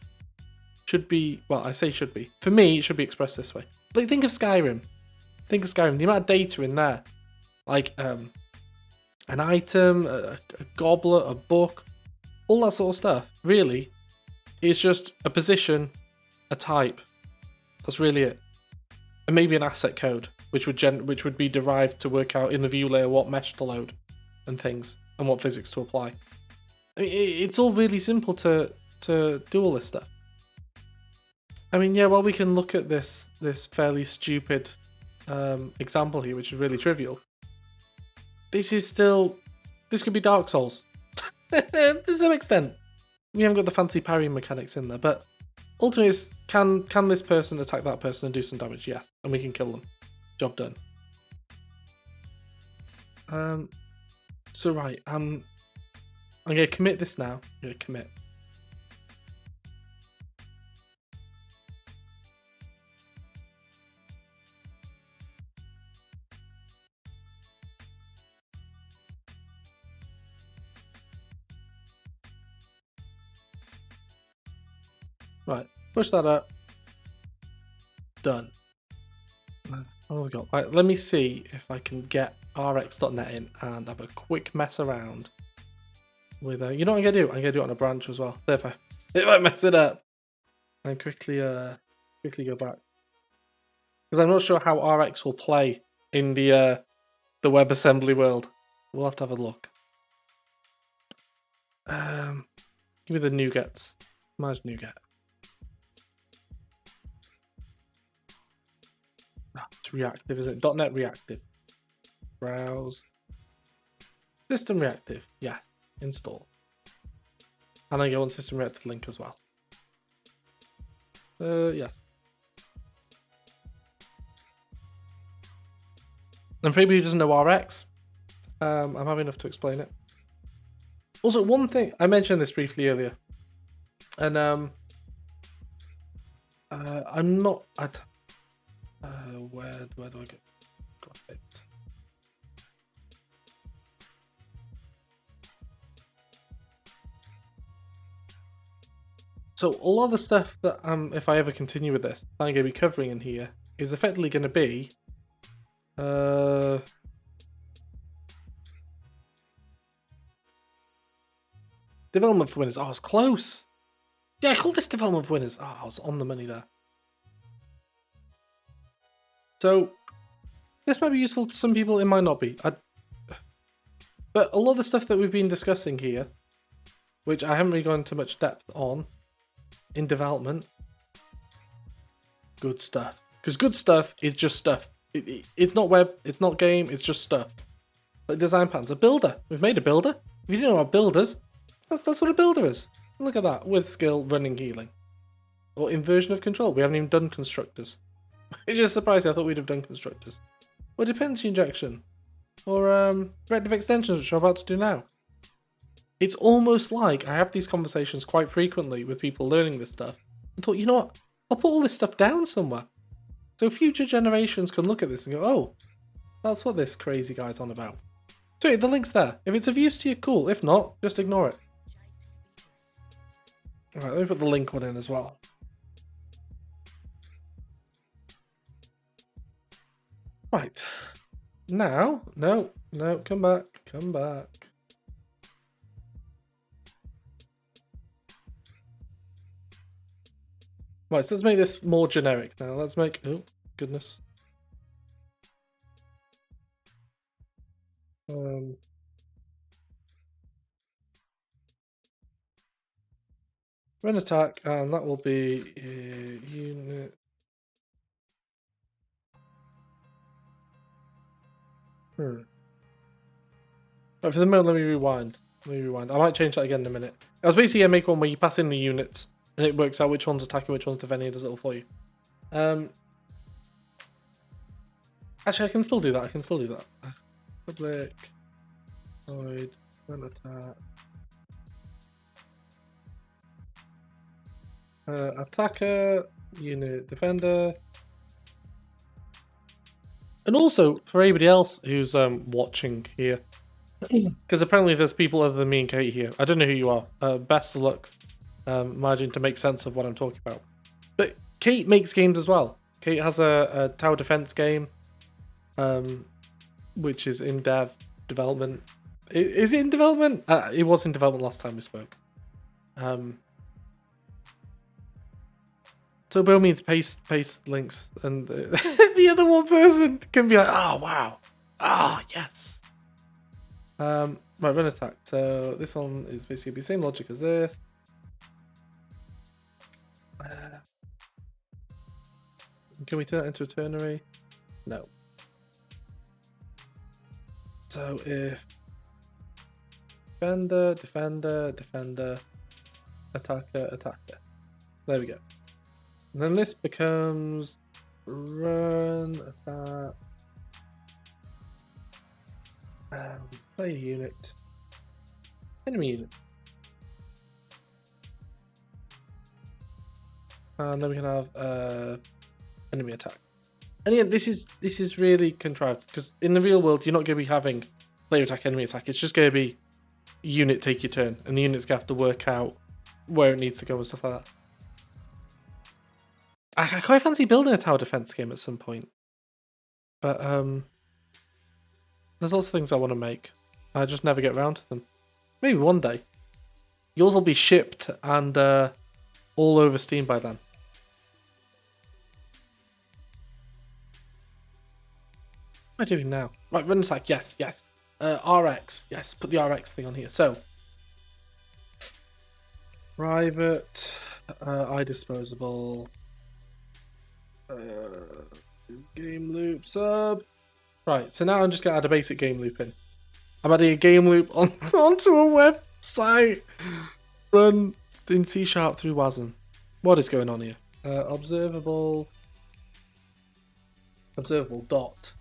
should be, well, I say should be. For me, it should be expressed this way. Like, think of Skyrim. The amount of data in there. Like, an item, a goblet, a book, all that sort of stuff, really, is just a position, a type. That's really it. And maybe an asset code, which would be derived to work out in the view layer what mesh to load and things, and what physics to apply. I mean, it's all really simple to do all this stuff. I mean, yeah, well, we can look at this fairly stupid example here, which is really trivial. This could be Dark Souls to some extent. We haven't got the fancy parry mechanics in there, but ultimately, can this person attack that person and do some damage? Yeah, and we can kill them. Job done. So right, I'm gonna commit this now. I'm gonna commit. Right, push that up. Done. What have we got? Right, let me see if I can get rx.net in and have a quick mess around with you know what I'm gonna do? I'm gonna do it on a branch as well. So if I mess it up, and quickly go back. Because I'm not sure how RX will play in the WebAssembly world. We'll have to have a look. Give me the NuGets. Manage NuGet. It's reactive, is it? .NET reactive. Browse. System reactive. Yeah. Install. And I go on system reactive link as well. Yes. And for anybody who doesn't know RX, I'm happy enough to explain it. Also, one thing I mentioned this briefly earlier, and I'm not at where do I get? Got it. So a lot of the stuff that if I ever continue with this, I'm going to be covering in here is effectively going to be development for winners. Oh, I was close. Yeah, I called this development for winners. Oh, I was on the money there. So this might be useful to some people, it might not be. But a lot of the stuff that we've been discussing here, which I haven't really gone into much depth on, in development, good stuff. Because good stuff is just stuff. It's not web, it's not game, it's just stuff. Like design patterns, a builder. We've made a builder. If you didn't know about builders, that's what a builder is. Look at that, with skill, running, healing. Or inversion of control. We haven't even done constructors. It just surprised me, I thought we'd have done constructors. Or dependency injection. Or directive extensions, which I'm about to do now. It's almost like I have these conversations quite frequently with people learning this stuff and thought, you know what, I'll put all this stuff down somewhere. So future generations can look at this and go, oh, that's what this crazy guy's on about. So the link's there. If it's of use to you, cool. If not, just ignore it. Alright, let me put the link one in as well. Right. Now, no, come back. Right, so let's make this more generic now. Let's make, oh, goodness. Run attack, and that will be unit. Right, for the moment, let me rewind. I might change that again in a minute. I was basically going to make one where you pass in the units, and it works out which one's attacking, which one's defending, and does it all for you. Actually, I can still do that. Public, void, run attack. Attacker, unit, defender. And also, for anybody else who's watching here, because apparently there's people other than me and Kate here. I don't know who you are. Best of luck managing to make sense of what I'm talking about. But Kate makes games as well. Kate has a tower defense game, which is in development. Is it in development? It was in development last time we spoke. So by all means, paste links, and the other one person can be like, "Oh wow, yes." Right, run attack. So this one is basically the same logic as this. Can we turn that into a ternary? No. So if defender, defender, defender, attacker, attacker. There we go. And then this becomes run, attack, player unit, enemy unit. And then we can have enemy attack. And yeah, this is really contrived because in the real world you're not going to be having player attack, enemy attack. It's just going to be unit take your turn, and the unit's going to have to work out where it needs to go and stuff like that. I quite fancy building a tower defense game at some point, but there's lots of things I want to make. I just never get around to them. Maybe one day. Yours will be shipped and all over Steam by then. What am I doing now? Right, run attack, yes, yes. RX, yes, put the RX thing on here. So, private, iDisposable, game loop sub. Right, so now I'm just going to add a basic game loop in. I'm adding a game loop onto a website. Run in C# through WASM. What is going on here? Observable dot.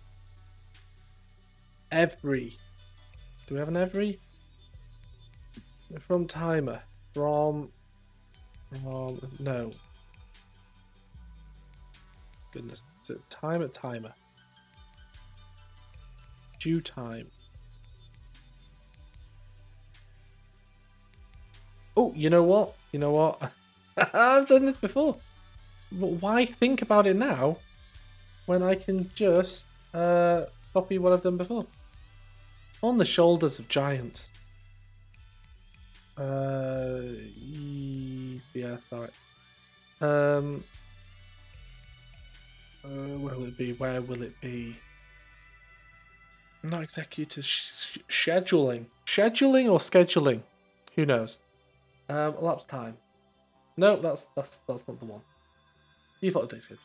Every. Do we have an every? From timer. From no. Goodness. Is it timer? Due time. Oh, you know what? I've done this before. But why think about it now when I can just copy what I've done before? On the shoulders of giants. Yes, alright. Where will it be? Where will it be? Not executive scheduling. Scheduling or scheduling? Who knows? Elapsed time. No, that's not the one. Default update schedule.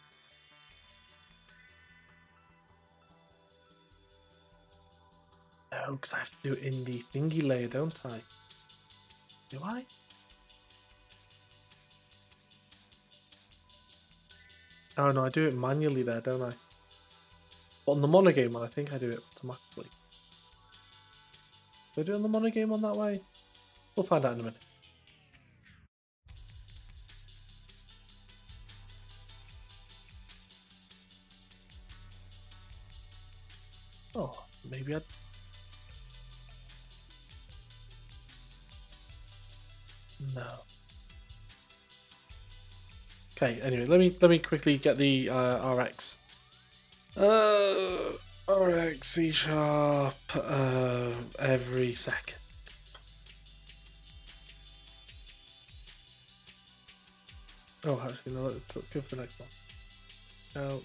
No, because I have to do it in the thingy layer, don't I? Do I? Oh no, I do it manually there, don't I? But on the monogame one, I think I do it automatically. Do I do it on the monogame one that way? We'll find out in a minute. Oh, maybe I'd... No. Okay, anyway, let me quickly get the RX. RX C# every second. Oh, actually, no, let's go for the next one. Now,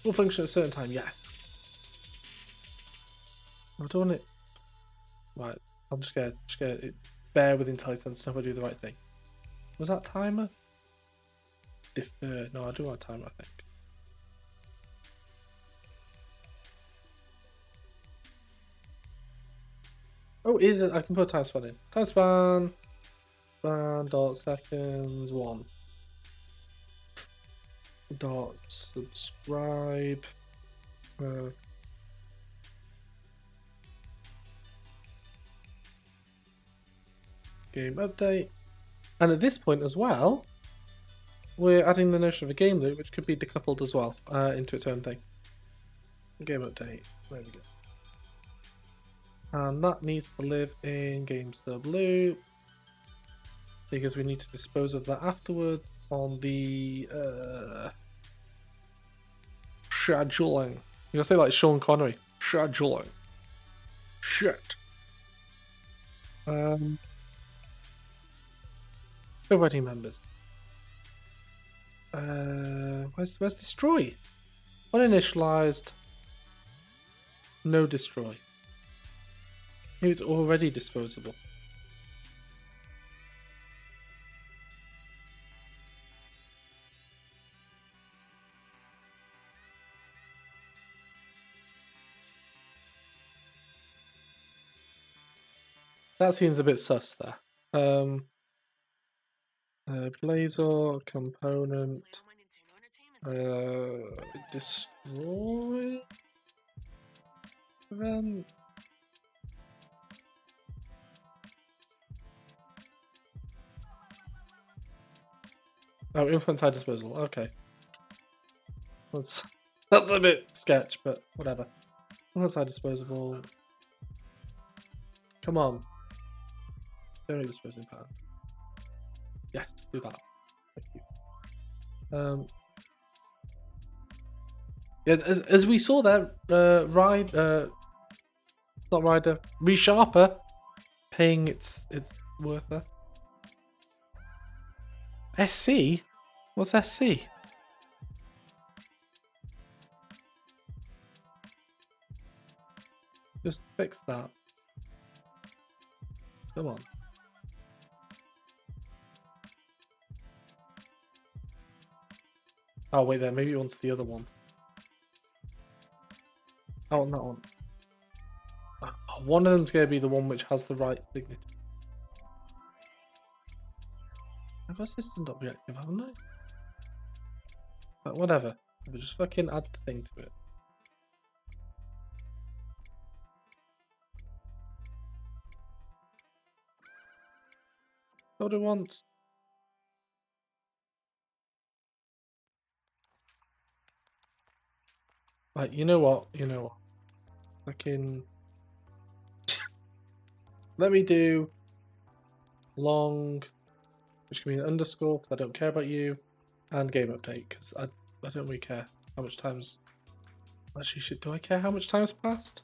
will function at a certain time, yes. I'm doing it. Right, I'm just scared. Bear with intelligence, never do the right thing. Was that timer? Defer. No, I do want a timer, I think. Oh, is it? I can put a time span in. Time span. Dot seconds 1. Dot subscribe. Game update. And at this point as well, we're adding the notion of a game loop, which could be decoupled as well into its own thing. Game update. There we go. And that needs to live in game stub loop because we need to dispose of that afterwards on the scheduling. You gotta say like Sean Connery. Scheduling. Shit. Overriding members. Where's destroy? Uninitialized. No destroy. Maybe it's already disposable. That seems a bit sus there. Blazor component. Destroy. Then. Oh, infant side disposal. Okay. That's a bit sketch, but whatever. Infant side disposable. Come on. Don't need disposing pan. Yes, do that. Thank you. Yeah, as we saw there, not Rider, Resharper paying its worth there. SC? What's SC? Just fix that. Come on. Oh wait there, maybe it wants the other one. Oh, that one. Oh, one of them's going to be the one which has the right signature. I've got system objective, haven't I? But whatever. We'll just fucking add the thing to it. What do I want? Right, you know what? You know what? Fucking. Let me do long, which can be an underscore because I don't care about you, and game update because I don't really care how much time's. Actually, do I care how much time's passed?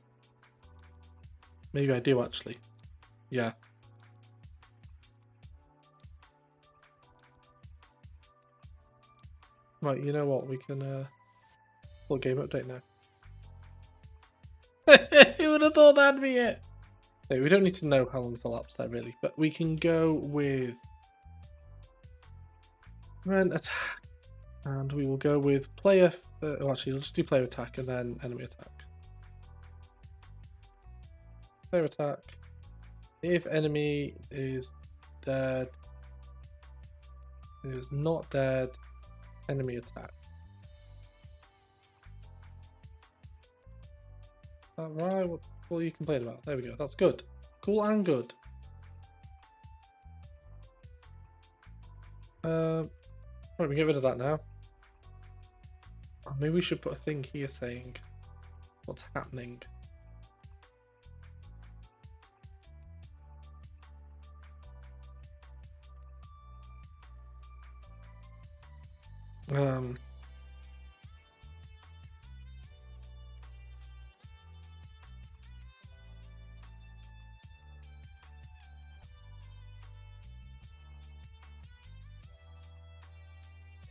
Maybe I do actually. Yeah. Right, you know what? We can full game update now. Who would have thought that'd be it? Okay, we don't need to know how long's elapsed there really, but we can go with run attack, and we will go with player. Oh, actually, we'll just do player attack and then enemy attack. Player attack. If enemy is dead, is not dead, enemy attack. Alright, what are you complaining about? There we go, that's good. Cool and good. Right, we get rid of that now. Oh, maybe we should put a thing here saying what's happening.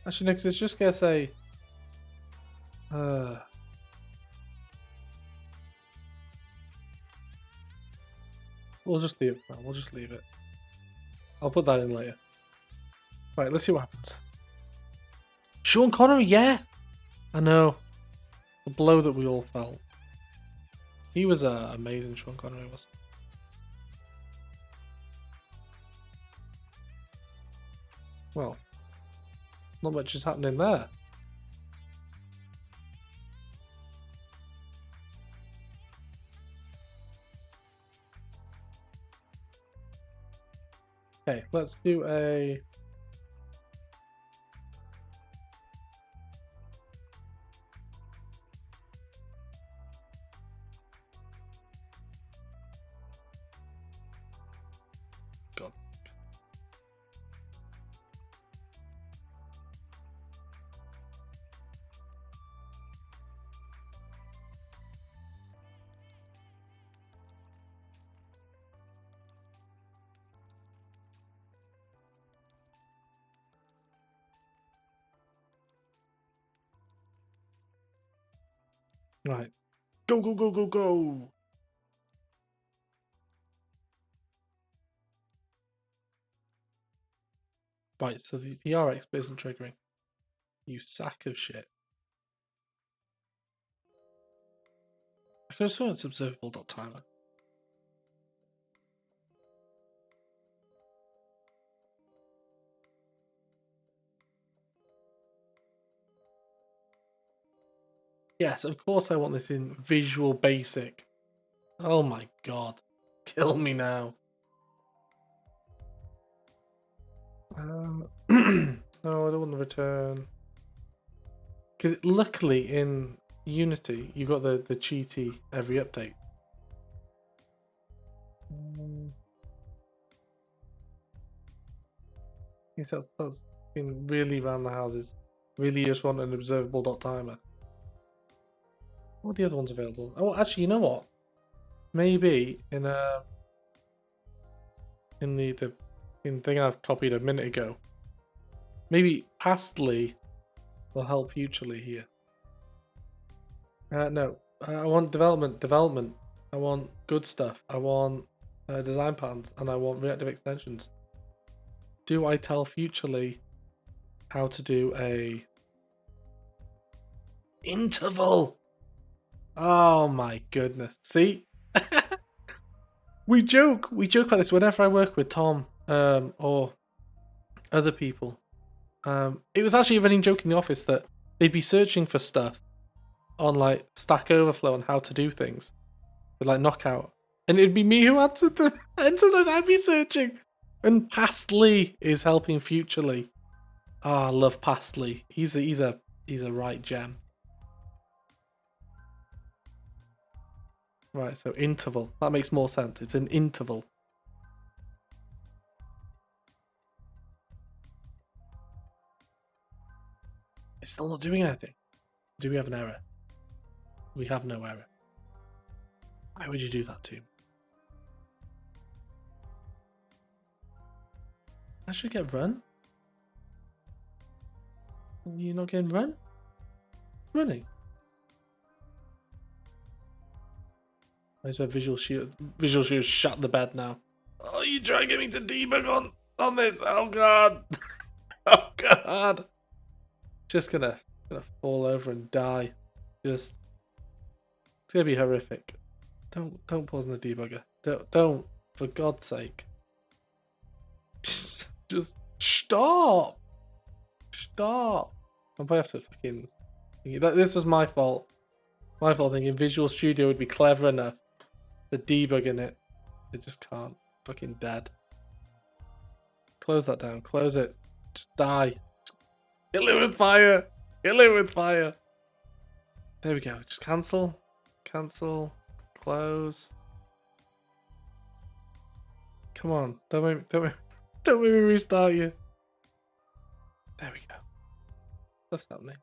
Actually, no, because it's just gonna say. We'll just leave it. No, we'll just leave it. I'll put that in later. Right, let's see what happens. Sean Connery, yeah, I know. The blow that we all felt. He was amazing. Sean Connery was. Well, not much is happening there. Okay, let's do a. God. Right. Go, go, go, go, go. Right, so the RX bit isn't triggering. You sack of shit. I could have sworn it's observable.timer. Yes, of course I want this in Visual Basic. Oh my god. Kill me now. No, I don't want to return. Because luckily in Unity, you got the cheaty every update. Yes, that's been really around the houses. Really just want an observable dot timer. What are the other ones available? Oh, actually, you know what? Maybe in the thing I've copied a minute ago. Maybe pastly will help futurely here. No, I want development. I want good stuff. I want design patterns, and I want reactive extensions. Do I tell futurely how to do a interval? Oh my goodness! See, we joke about this whenever I work with Tom or other people. It was actually a running joke in the office that they'd be searching for stuff on like Stack Overflow on how to do things with like Knockout, and it'd be me who answered them, and sometimes I'd be searching. And Pastly is helping futurely. Ah, I love Pastly. He's a right gem. Right, so interval. That makes more sense. It's an interval. It's still not doing anything. Do we have an error? We have no error. Why would you do that to me? I should get run. You're not getting run? Running. Where's my visual shoot? Visual shoot shut the bed now. Oh, you try to get me to debug on this. Oh god. Oh god. Just gonna fall over and die. It's gonna be horrific. Don't pause on the debugger. Don't for God's sake. Just stop. Stop. I probably have to fucking. This was my fault. My fault thinking Visual Studio would be clever enough to debug in it. It just can't. Fucking dead. Close that down. Close it. Just die. Kill it with fire. Kill it with fire. There we go. Just cancel. Cancel. Close. Come on. Don't make me restart you. There we go. Stuff's happening.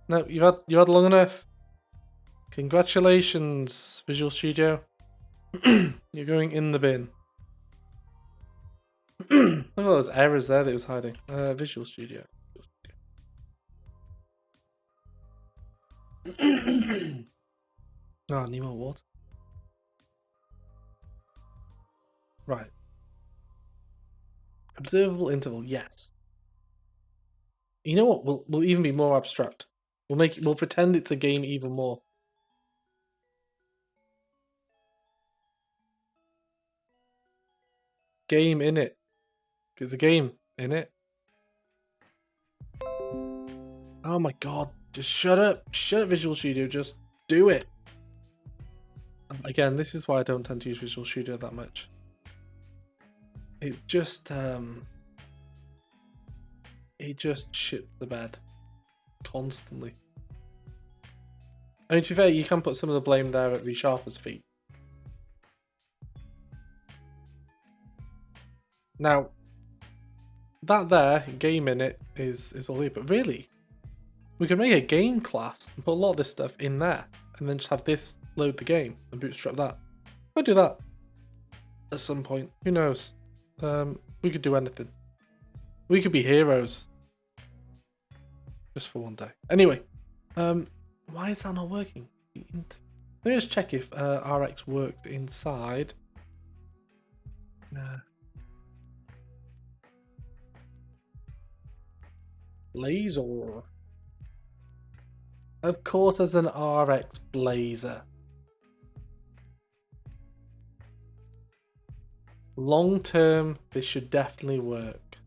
No, you had long enough. Congratulations, Visual Studio. You're going in the bin. Look at all those errors there that it was hiding. Visual Studio. Oh, need more water. Right. Observable interval, yes. You know what? We'll even be more abstract. We'll pretend it's a game even more. Game in it. There's a game in it. Oh my god. Just shut up. Shut up, Visual Studio. Just do it. Again, this is why I don't tend to use Visual Studio that much. It just shits the bed constantly. I mean, to be fair, you can put some of the blame there at ReSharper's feet. Now, that there, game in it, is all here. But really, we could make a game class and put a lot of this stuff in there. And then just have this load the game and bootstrap that. I'd do that at some point. Who knows? We could do anything. We could be heroes. Just for one day. Anyway, why is that not working? Let me just check if RX worked inside. Laser. Of course, there's an RX Blazer. Long term, this should definitely work.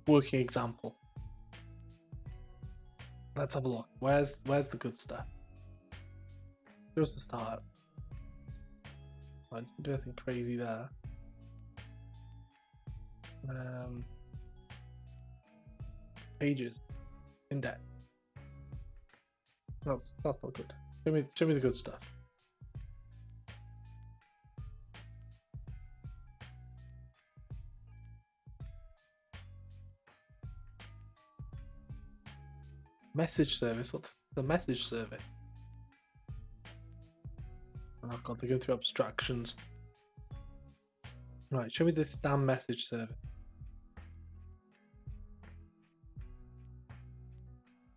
working example. Let's have a look. Where's the good stuff? Just the start. I didn't do anything crazy there. Pages, index. That's not good. Show me the good stuff. Message service. What the message service? Oh god, they go through abstractions. Right, show me this damn message service.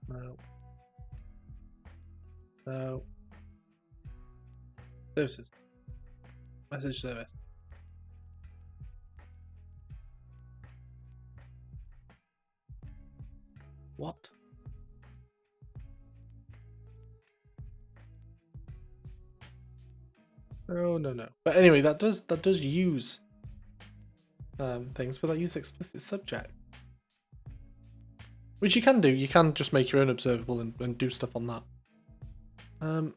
No. No. Services. Message service. What? No. But anyway, that does use things, but that use explicit subject. Which you can do. You can just make your own observable and do stuff on that. Let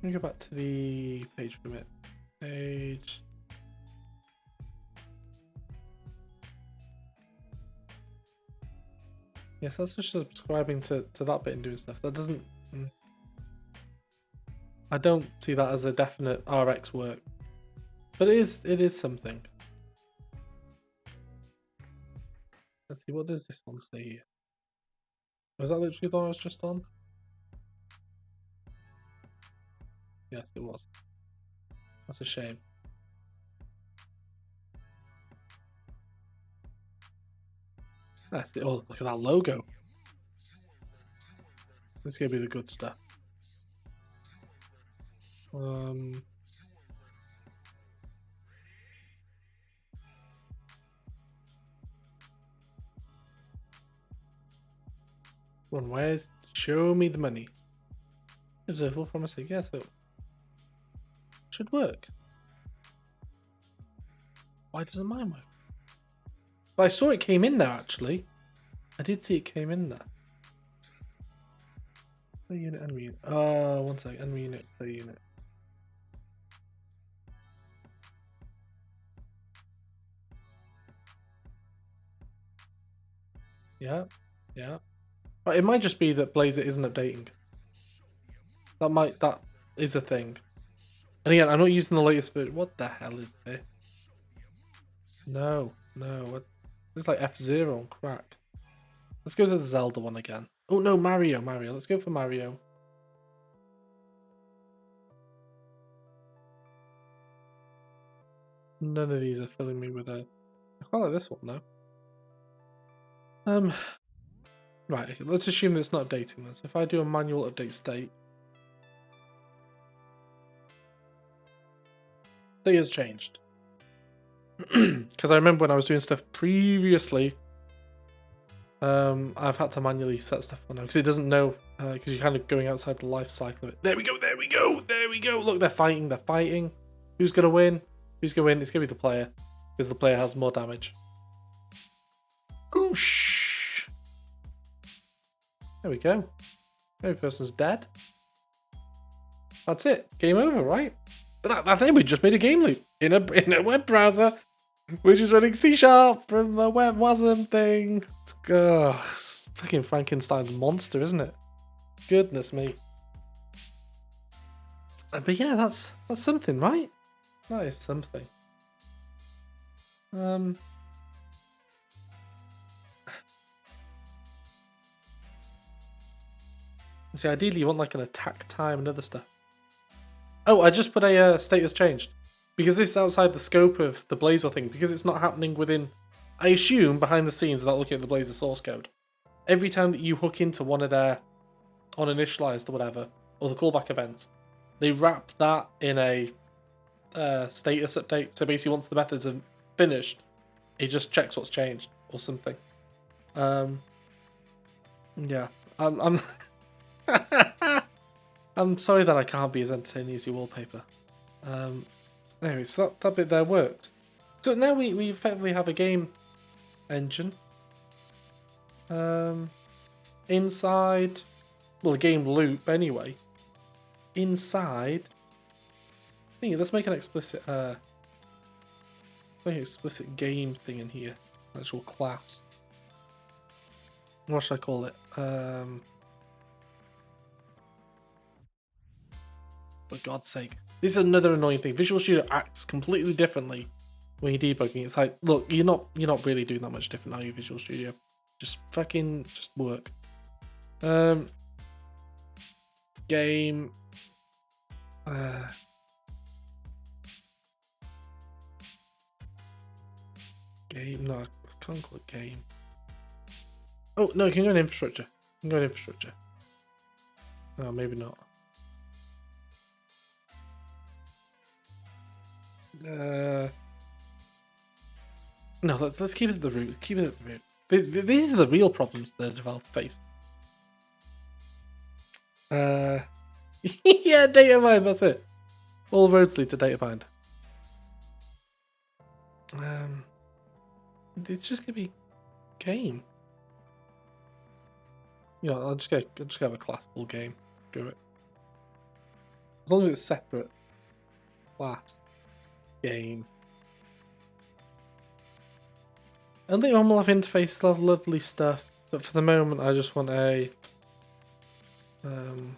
me go back to the page for a minute. Page. Yes, that's just subscribing to that bit and doing stuff. That doesn't... I don't see that as a definite RX work. But it is something. Let's see, what does this one say here? Was that literally the one I was just on? Yes, it was. That's a shame. That's it. Oh, look at that logo. This is gonna be the good stuff. Where's show me the money? Observable from a sig, yeah, so should work. Why doesn't mine work? But I saw it came in there actually. I did see it came in there. Per unit, enemy unit. Oh, one sec, enemy unit, per unit. Yeah. But it might just be that Blazer isn't updating. That is a thing. And again, I'm not using the latest version. What the hell is this? No. What? This is like F-Zero on crack. Let's go to the Zelda one again. Oh no, Mario. Let's go for Mario. None of these are filling me with a... I quite like this one though. Right, okay, let's assume that it's not updating this. If I do a manual update state, state has changed. Because I remember when I was doing stuff previously, I've had to manually set stuff on now because it doesn't know, because you're kind of going outside the life cycle of it. There we go. Look, they're fighting. Who's gonna win? It's gonna be the player, because the player has more damage. Goosh. There we go. Every person's dead. That's it. Game over, right? But I think we just made a game loop in a web browser, which is running C# from the web wasm thing. It's fucking Frankenstein's monster, isn't it? Goodness me. But yeah, that's something, right? That is something. So ideally you want like an attack time and other stuff. Oh, I just put a status changed. Because this is outside the scope of the Blazor thing. Because it's not happening within, I assume, behind the scenes without looking at the Blazor source code. Every time that you hook into one of their uninitialized or whatever, or the callback events, they wrap that in a status update. So basically once the methods are finished, it just checks what's changed or something. Yeah. I'm sorry that I can't be as entertaining as your wallpaper. Anyway, so that bit there worked. So now we effectively have a game engine. Inside, well, a game loop anyway. Inside, let's make an explicit game thing in here. Actual class. What should I call it? For God's sake. This is another annoying thing. Visual Studio acts completely differently when you're debugging. It's like, look, you're not really doing that much different, are you, Visual Studio? Just work. Game. Game. No, I can't call it game. Oh no, you can go in infrastructure. Oh, maybe not. No, let's keep it at the root. These are the real problems the developer face. Yeah, data mine, that's it. All roads lead to data mine. It's just gonna be game. I'll just have a classical game. Do it. As long as it's separate. Class. Game. And the normal have interface lovely stuff, but for the moment I just want a and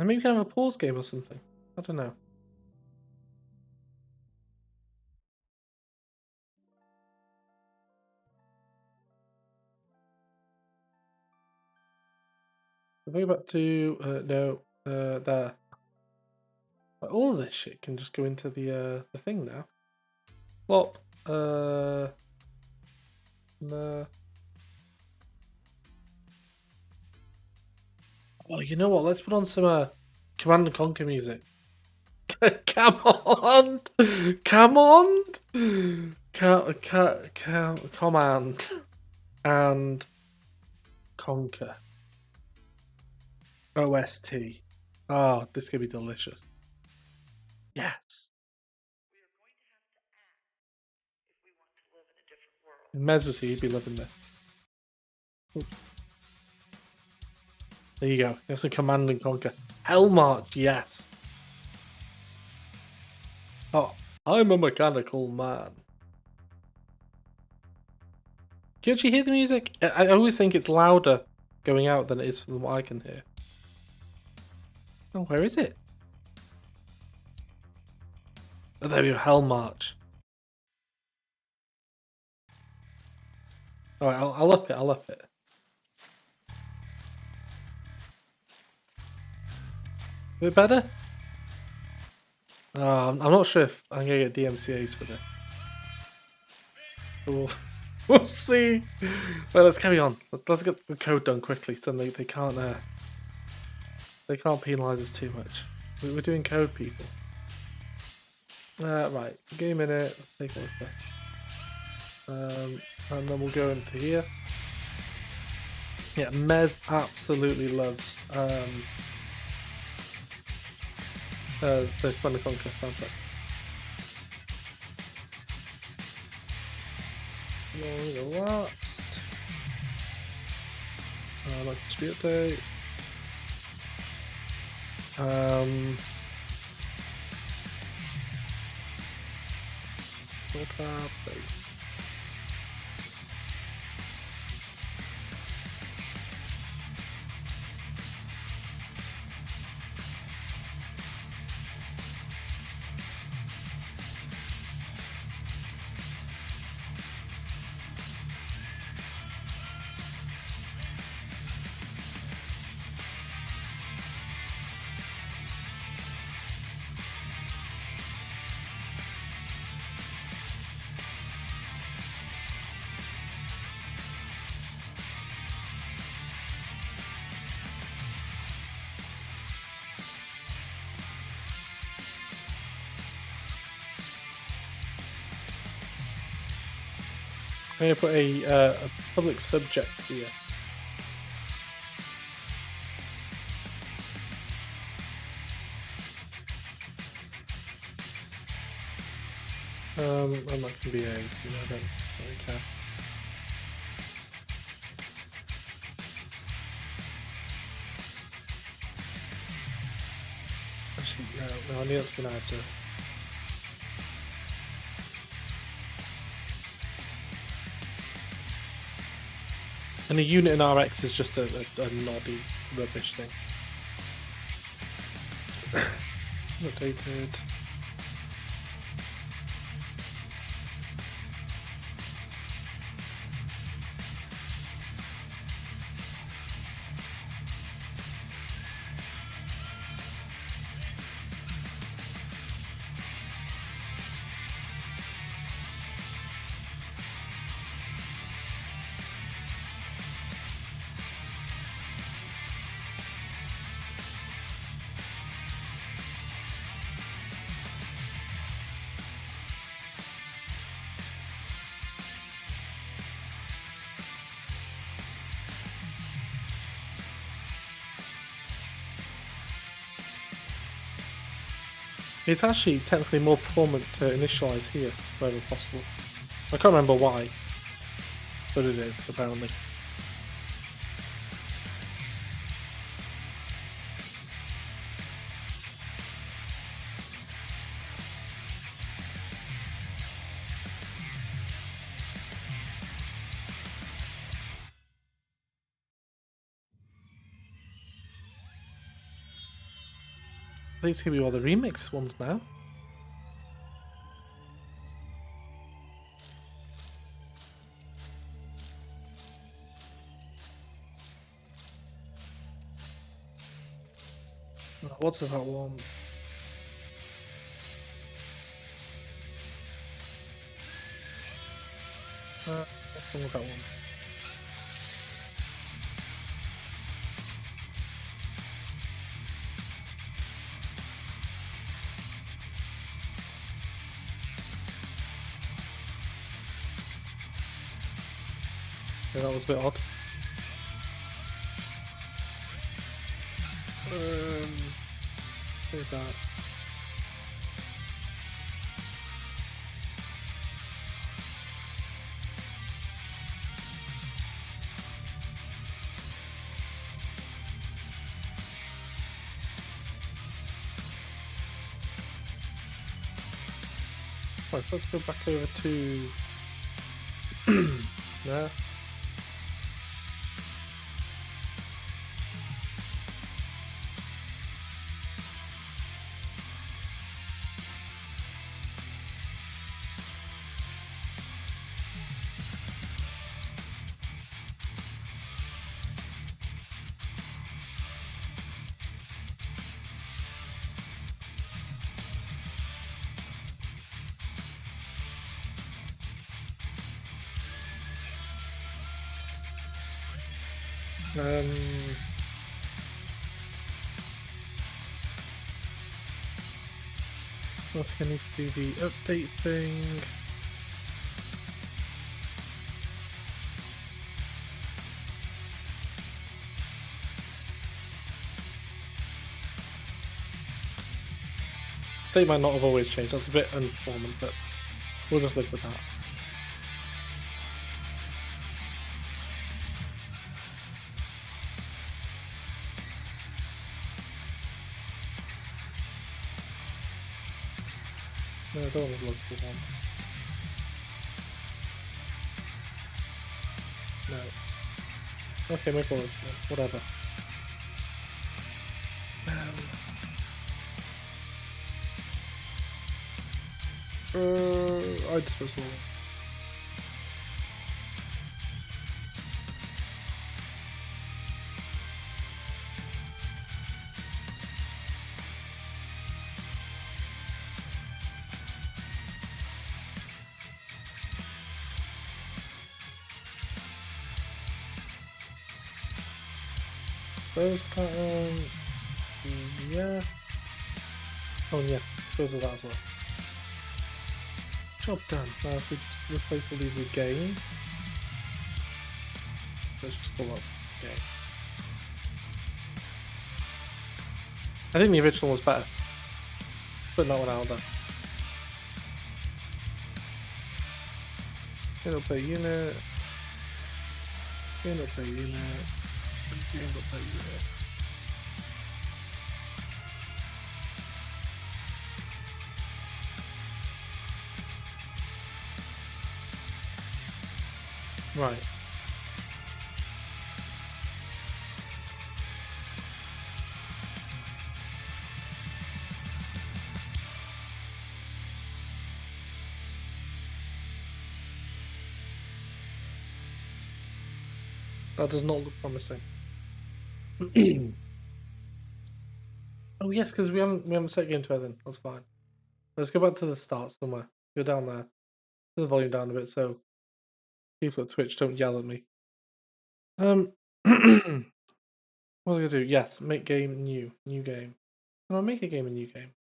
maybe we can have a pause game or something. I don't know. We'll go back to there. All of this shit can just go into the thing now. Plop. No. Oh, you know what? Let's put on some Command and Conquer music. Come on! Command and Conquer. OST. Oh, this could be delicious. Yes. Mez was here, he'd be loving this. Oops. There you go. There's a Command and Conquer. Hell March, yes. Oh, I'm a mechanical man. Can you actually hear the music? I always think it's louder going out than it is from what I can hear. Oh, where is it? Oh, there we go. Hell March. Alright, I'll up it. A bit better? I'm not sure if I'm gonna get DMCAs for this. We'll see. Well, let's carry on. Let's get the code done quickly, so they can't penalise us too much. We're doing code, people. Right, game in it. Let's take all this stuff. And then we'll go into here. Yeah, Mez absolutely loves the Command and Conquer soundtrack. Long elapsed. Like dispute update. Full tab, base. I'm going to put a public subject here. And that can be a, I don't really care. Actually, no, I knew that's going to have to. And a unit in RX is just a noddy rubbish thing. Updated. It's actually technically more performant to initialize here, wherever possible. I can't remember why, but it is, apparently. I think it's going to be all the remix ones now. What's that one? What's wrong with that one? Yeah, that was a bit odd. Here's that. Right, so let's go back over to there. What's going to need to do the update thing? State might not have always changed. That's a bit unperformant, but we'll just live with that. No, I don't want to look for one. No. Okay, make one. Whatever. I'd suppose so. Those patterns, yeah. Oh yeah, those are that as well. Job done. Now if we just replace all these with gain. Let's just pull up. Okay. I think the original was better. Putting that one out there. Gain per unit. Gain per unit. Gain per unit. Right. That does not look promising. Oh yes, because we haven't set game to anything. That's fine. Let's go back to the start somewhere. Go down there. Turn the volume down a bit so people at Twitch don't yell at me. What am I gonna do? Yes, make game new. New game. Can I make a game a new game?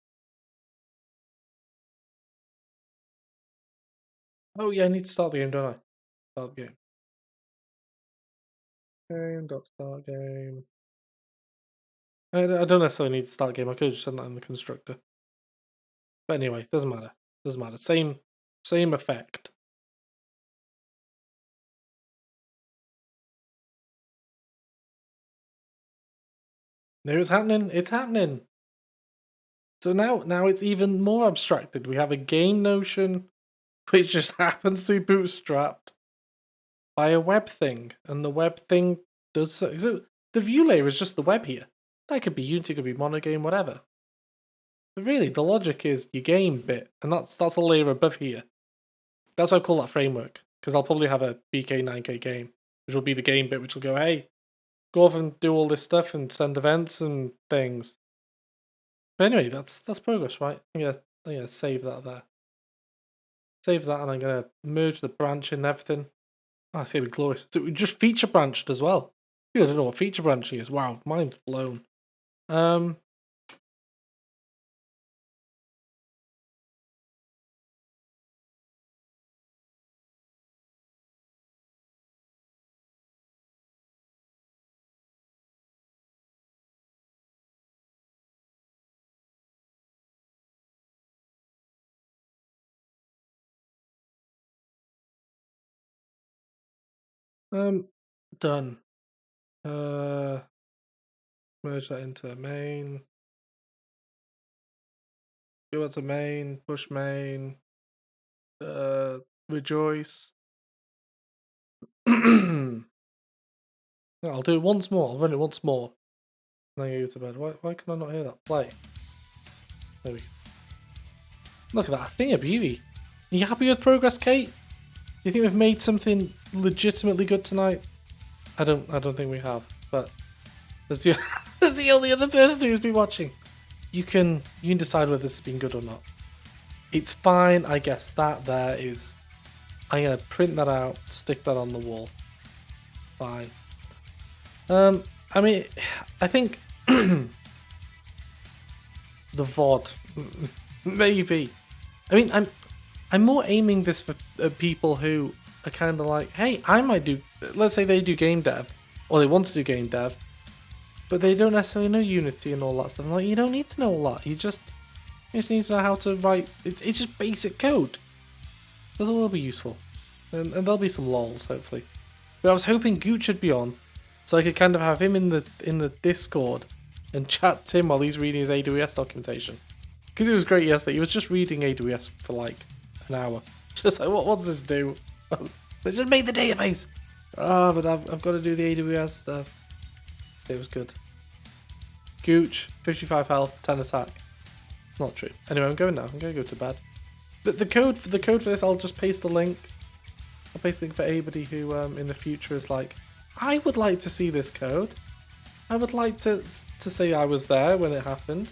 Oh yeah, I need to start the game, don't I? Start the game. Game.start game. I don't necessarily need to start game. I could have just done that in the constructor. But anyway, doesn't matter. Doesn't matter. Same effect. No, it's happening. It's happening. So now it's even more abstracted. We have a game notion, which just happens to be bootstrapped by a web thing, and the web thing does so. The view layer is just the web here. That could be Unity, could be monogame, whatever. But really, the logic is your game bit, and that's a layer above here. That's why I call that framework, because I'll probably have a BK 9K game, which will be the game bit, which will go, hey, go off and do all this stuff and send events and things. But anyway, that's progress, right? I'm gonna save that there. Save that, and I'm gonna merge the branch and everything. Oh, it's gonna be glorious. So we just feature branched as well. I don't know what feature branching is. Wow, mind's blown. Done. Merge that into main. Go out to main. Push main. Rejoice. I'll do it once more. I'll run it once more. And then go to bed. Why can I not hear that? Play. There we go. Look at that thing of beauty. Are you happy with progress, Kate? Do you think we've made something legitimately good tonight? I don't think we have, but that's the only other person who's been watching. You can decide whether this has been good or not. It's fine, I guess. That there is. I'm gonna print that out, stick that on the wall. Fine. I mean, I think the VOD maybe. I mean, I'm more aiming this for people who are kind of like, hey, I might do. Let's say they do game dev, or they want to do game dev, but they don't necessarily know Unity and all that stuff. I'm like, you don't need to know a lot. You just need to know how to write. It's just basic code. So that will be useful, and there'll be some lols hopefully. But I was hoping Gooch would be on, so I could kind of have him in the Discord and chat to him while he's reading his AWS documentation. Because it was great yesterday. He was just reading AWS for like an hour. Just like, what does this do? They just made the database. Ah, but I've got to do the AWS stuff. It was good. Gooch, 55 health, 10 attack. Not true. Anyway, I'm going now. I'm going to go to bed. But the code for this, I'll just paste the link. I'll paste the link for anybody who in the future is like, I would like to see this code. I would like to say I was there when it happened.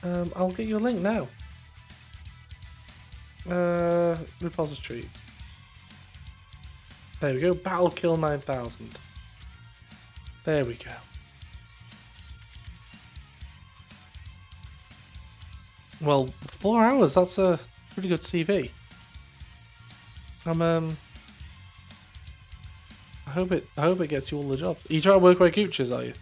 I'll get you a link now. Repositories. There we go. Battle Kill 9000. There we go. Well, 4 hours. That's a pretty good CV. I hope it gets you all the jobs. Are you trying to work where Gooch is, are you?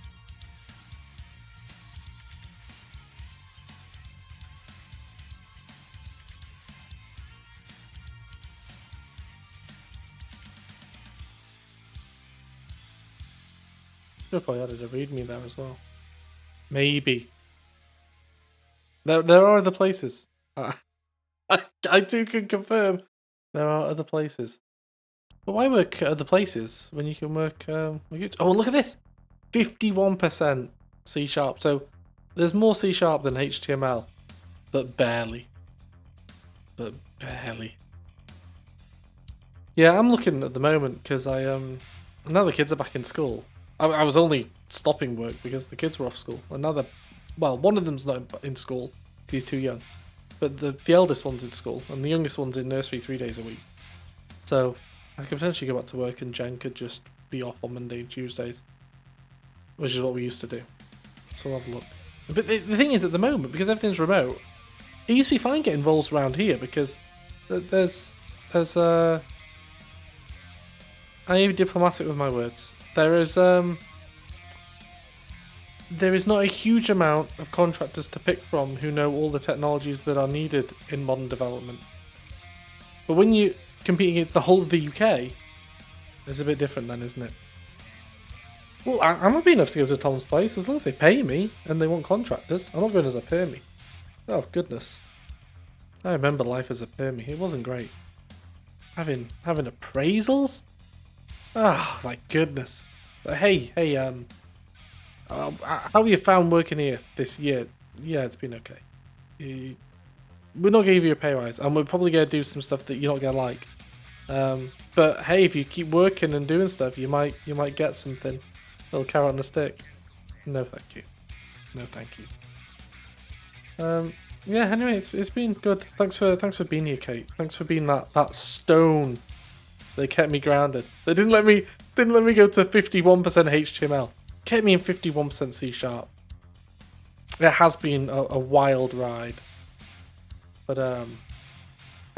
Should have probably added a readme there as well. Maybe. There are other places. I too can confirm there are other places. But why work at other places when you can work? Oh, look at this, 51% C#. So there's more C# than HTML, but barely. But barely. Yeah, I'm looking at the moment because now the kids are back in school. I was only stopping work because the kids were off school, and now they're, well, one of them's not in school. He's too young. But the eldest one's in school, and the youngest one's in nursery 3 days a week. So I could potentially go back to work, and Jen could just be off on Monday and Tuesdays, which is what we used to do. So we'll have a look. But the thing is, at the moment, because everything's remote, it used to be fine getting roles around here because there's I am diplomatic with my words. There is not a huge amount of contractors to pick from who know all the technologies that are needed in modern development. But when you compete against the whole of the UK, it's a bit different then, isn't it? Well, I'm happy enough to go to Tom's place as long as they pay me and they want contractors. I'm not going as a permie. Oh, goodness. I remember life as a permie. It wasn't great. Having appraisals? Oh, my goodness. But hey, how have you found working here this year? Yeah, it's been okay. We're not going to give you a pay rise, and we're probably going to do some stuff that you're not going to like. But hey, if you keep working and doing stuff, you might get something. A little carrot on a stick. No, thank you. No, thank you. Yeah. Anyway, it's been good. Thanks for being here, Kate. Thanks for being that stone. They kept me grounded. They didn't let me go to 51% HTML. Kept me in 51% C#. It has been a wild ride, but I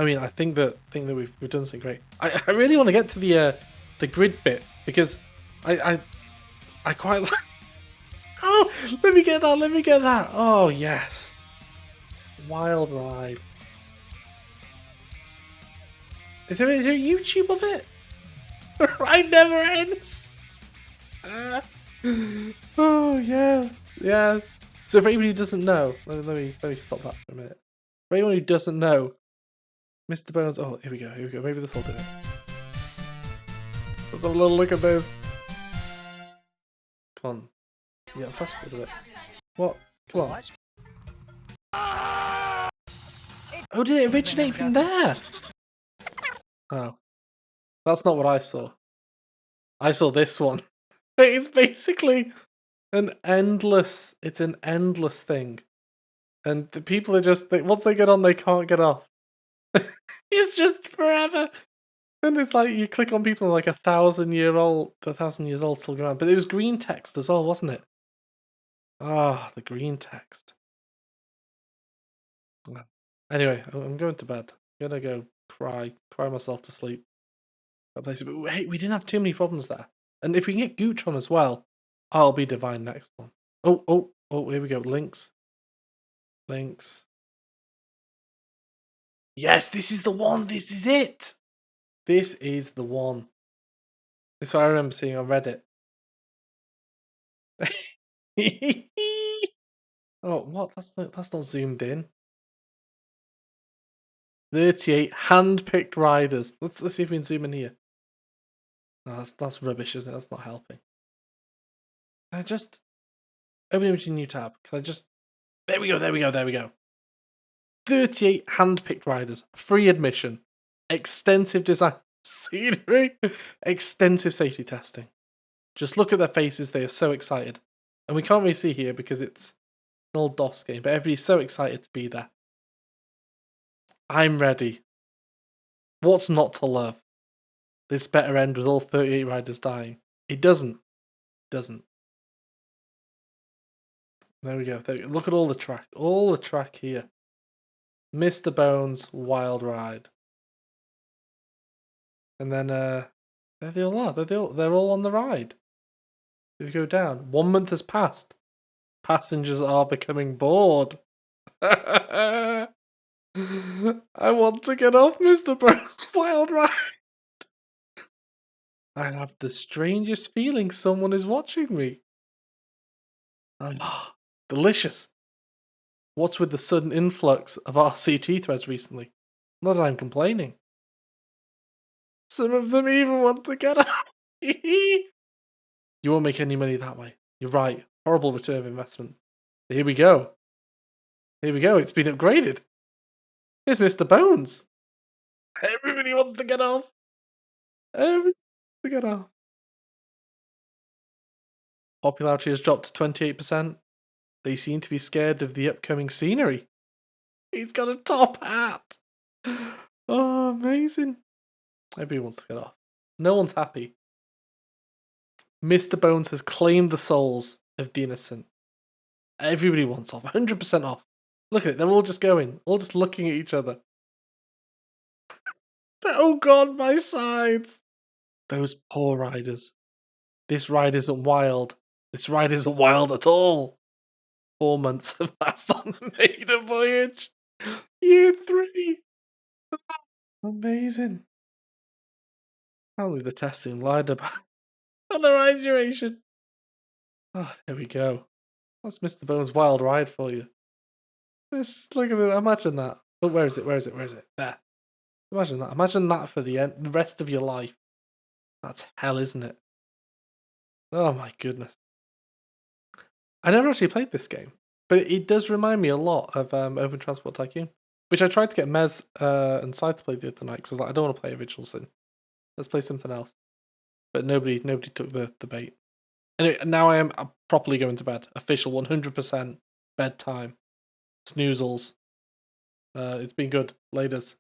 mean, I think that we've done something great. I really want to get to the grid bit because I quite like. Oh, let me get that. Oh yes, wild ride. Is there a YouTube of it? Ride never ends. Oh yes. So for anybody who doesn't know, let me stop that for a minute. For anyone who doesn't know, Mr. Bones. Oh, here we go. Maybe this will do it. Let's have a little look at this. Come on. Yeah, fast forward a bit. What? Come on. Oh, did it originate from there? Oh, that's not what I saw. I saw this one. It's basically an endless. It's an endless thing, and the people are just once they get on, they can't get off. It's just forever, and it's like you click on people like 1,000 years old still going on. But it was green text as well, wasn't it? Ah, the green text. Anyway, I'm going to bed. I'm gonna go cry myself to sleep. But hey, we didn't have too many problems there. And if we can get Gooch on as well, I'll be divine next one. Oh, here we go. Links. Yes, this is the one. This is it. This is the one. This is what I remember seeing on Reddit. Oh, what? That's not zoomed in. 38 hand-picked riders. Let's see if we can zoom in here. No, that's rubbish, isn't it? That's not helping. Can I just open a new tab? Can I just? There we go. 38 hand-picked riders, free admission, extensive design scenery, extensive safety testing. Just look at their faces; they are so excited, and we can't really see here because it's an old DOS game. But everybody's so excited to be there. I'm ready. What's not to love? This better end with all 38 riders dying. It doesn't. There we go. Look at all the track here. Mr. Bones' wild ride. And then They all are. They're all on the ride. If you go down, 1 month has passed. Passengers are becoming bored. I want to get off Mr. Brown's wild ride. I have the strangest feeling someone is watching me. Ah, delicious. What's with the sudden influx of RCT threads recently? Not that I'm complaining. Some of them even want to get out. You won't make any money that way. You're right. Horrible return of investment. Here we go. Here we go. It's been upgraded. Here's Mr. Bones. Everybody wants to get off. Everybody wants to get off. Popularity has dropped to 28%. They seem to be scared of the upcoming scenery. He's got a top hat. Oh, amazing. Everybody wants to get off. No one's happy. Mr. Bones has claimed the souls of the innocent. Everybody wants off. 100% off. Look at it. They're all just going. All just looking at each other. Oh god, my sides. Those poor riders. This ride isn't wild. This ride isn't wild at all. 4 months have passed on the maiden voyage. Year 3. Amazing. Probably the testing lied about the ride duration. Oh, there we go. That's Mr. Bones' wild ride for you. Just look at it. Imagine that. But where is it? Where is it? Where is it? There. Imagine that. Imagine that for the rest of your life. That's hell, isn't it? Oh my goodness. I never actually played this game, but it does remind me a lot of Open Transport Tycoon, which I tried to get Mez and Side to play the other night because I was like, I don't want to play Original Sin. Let's play something else. But nobody took the bait. Anyway, now I am properly going to bed. Official 100% bedtime. Snoozles. It's been good. Laters.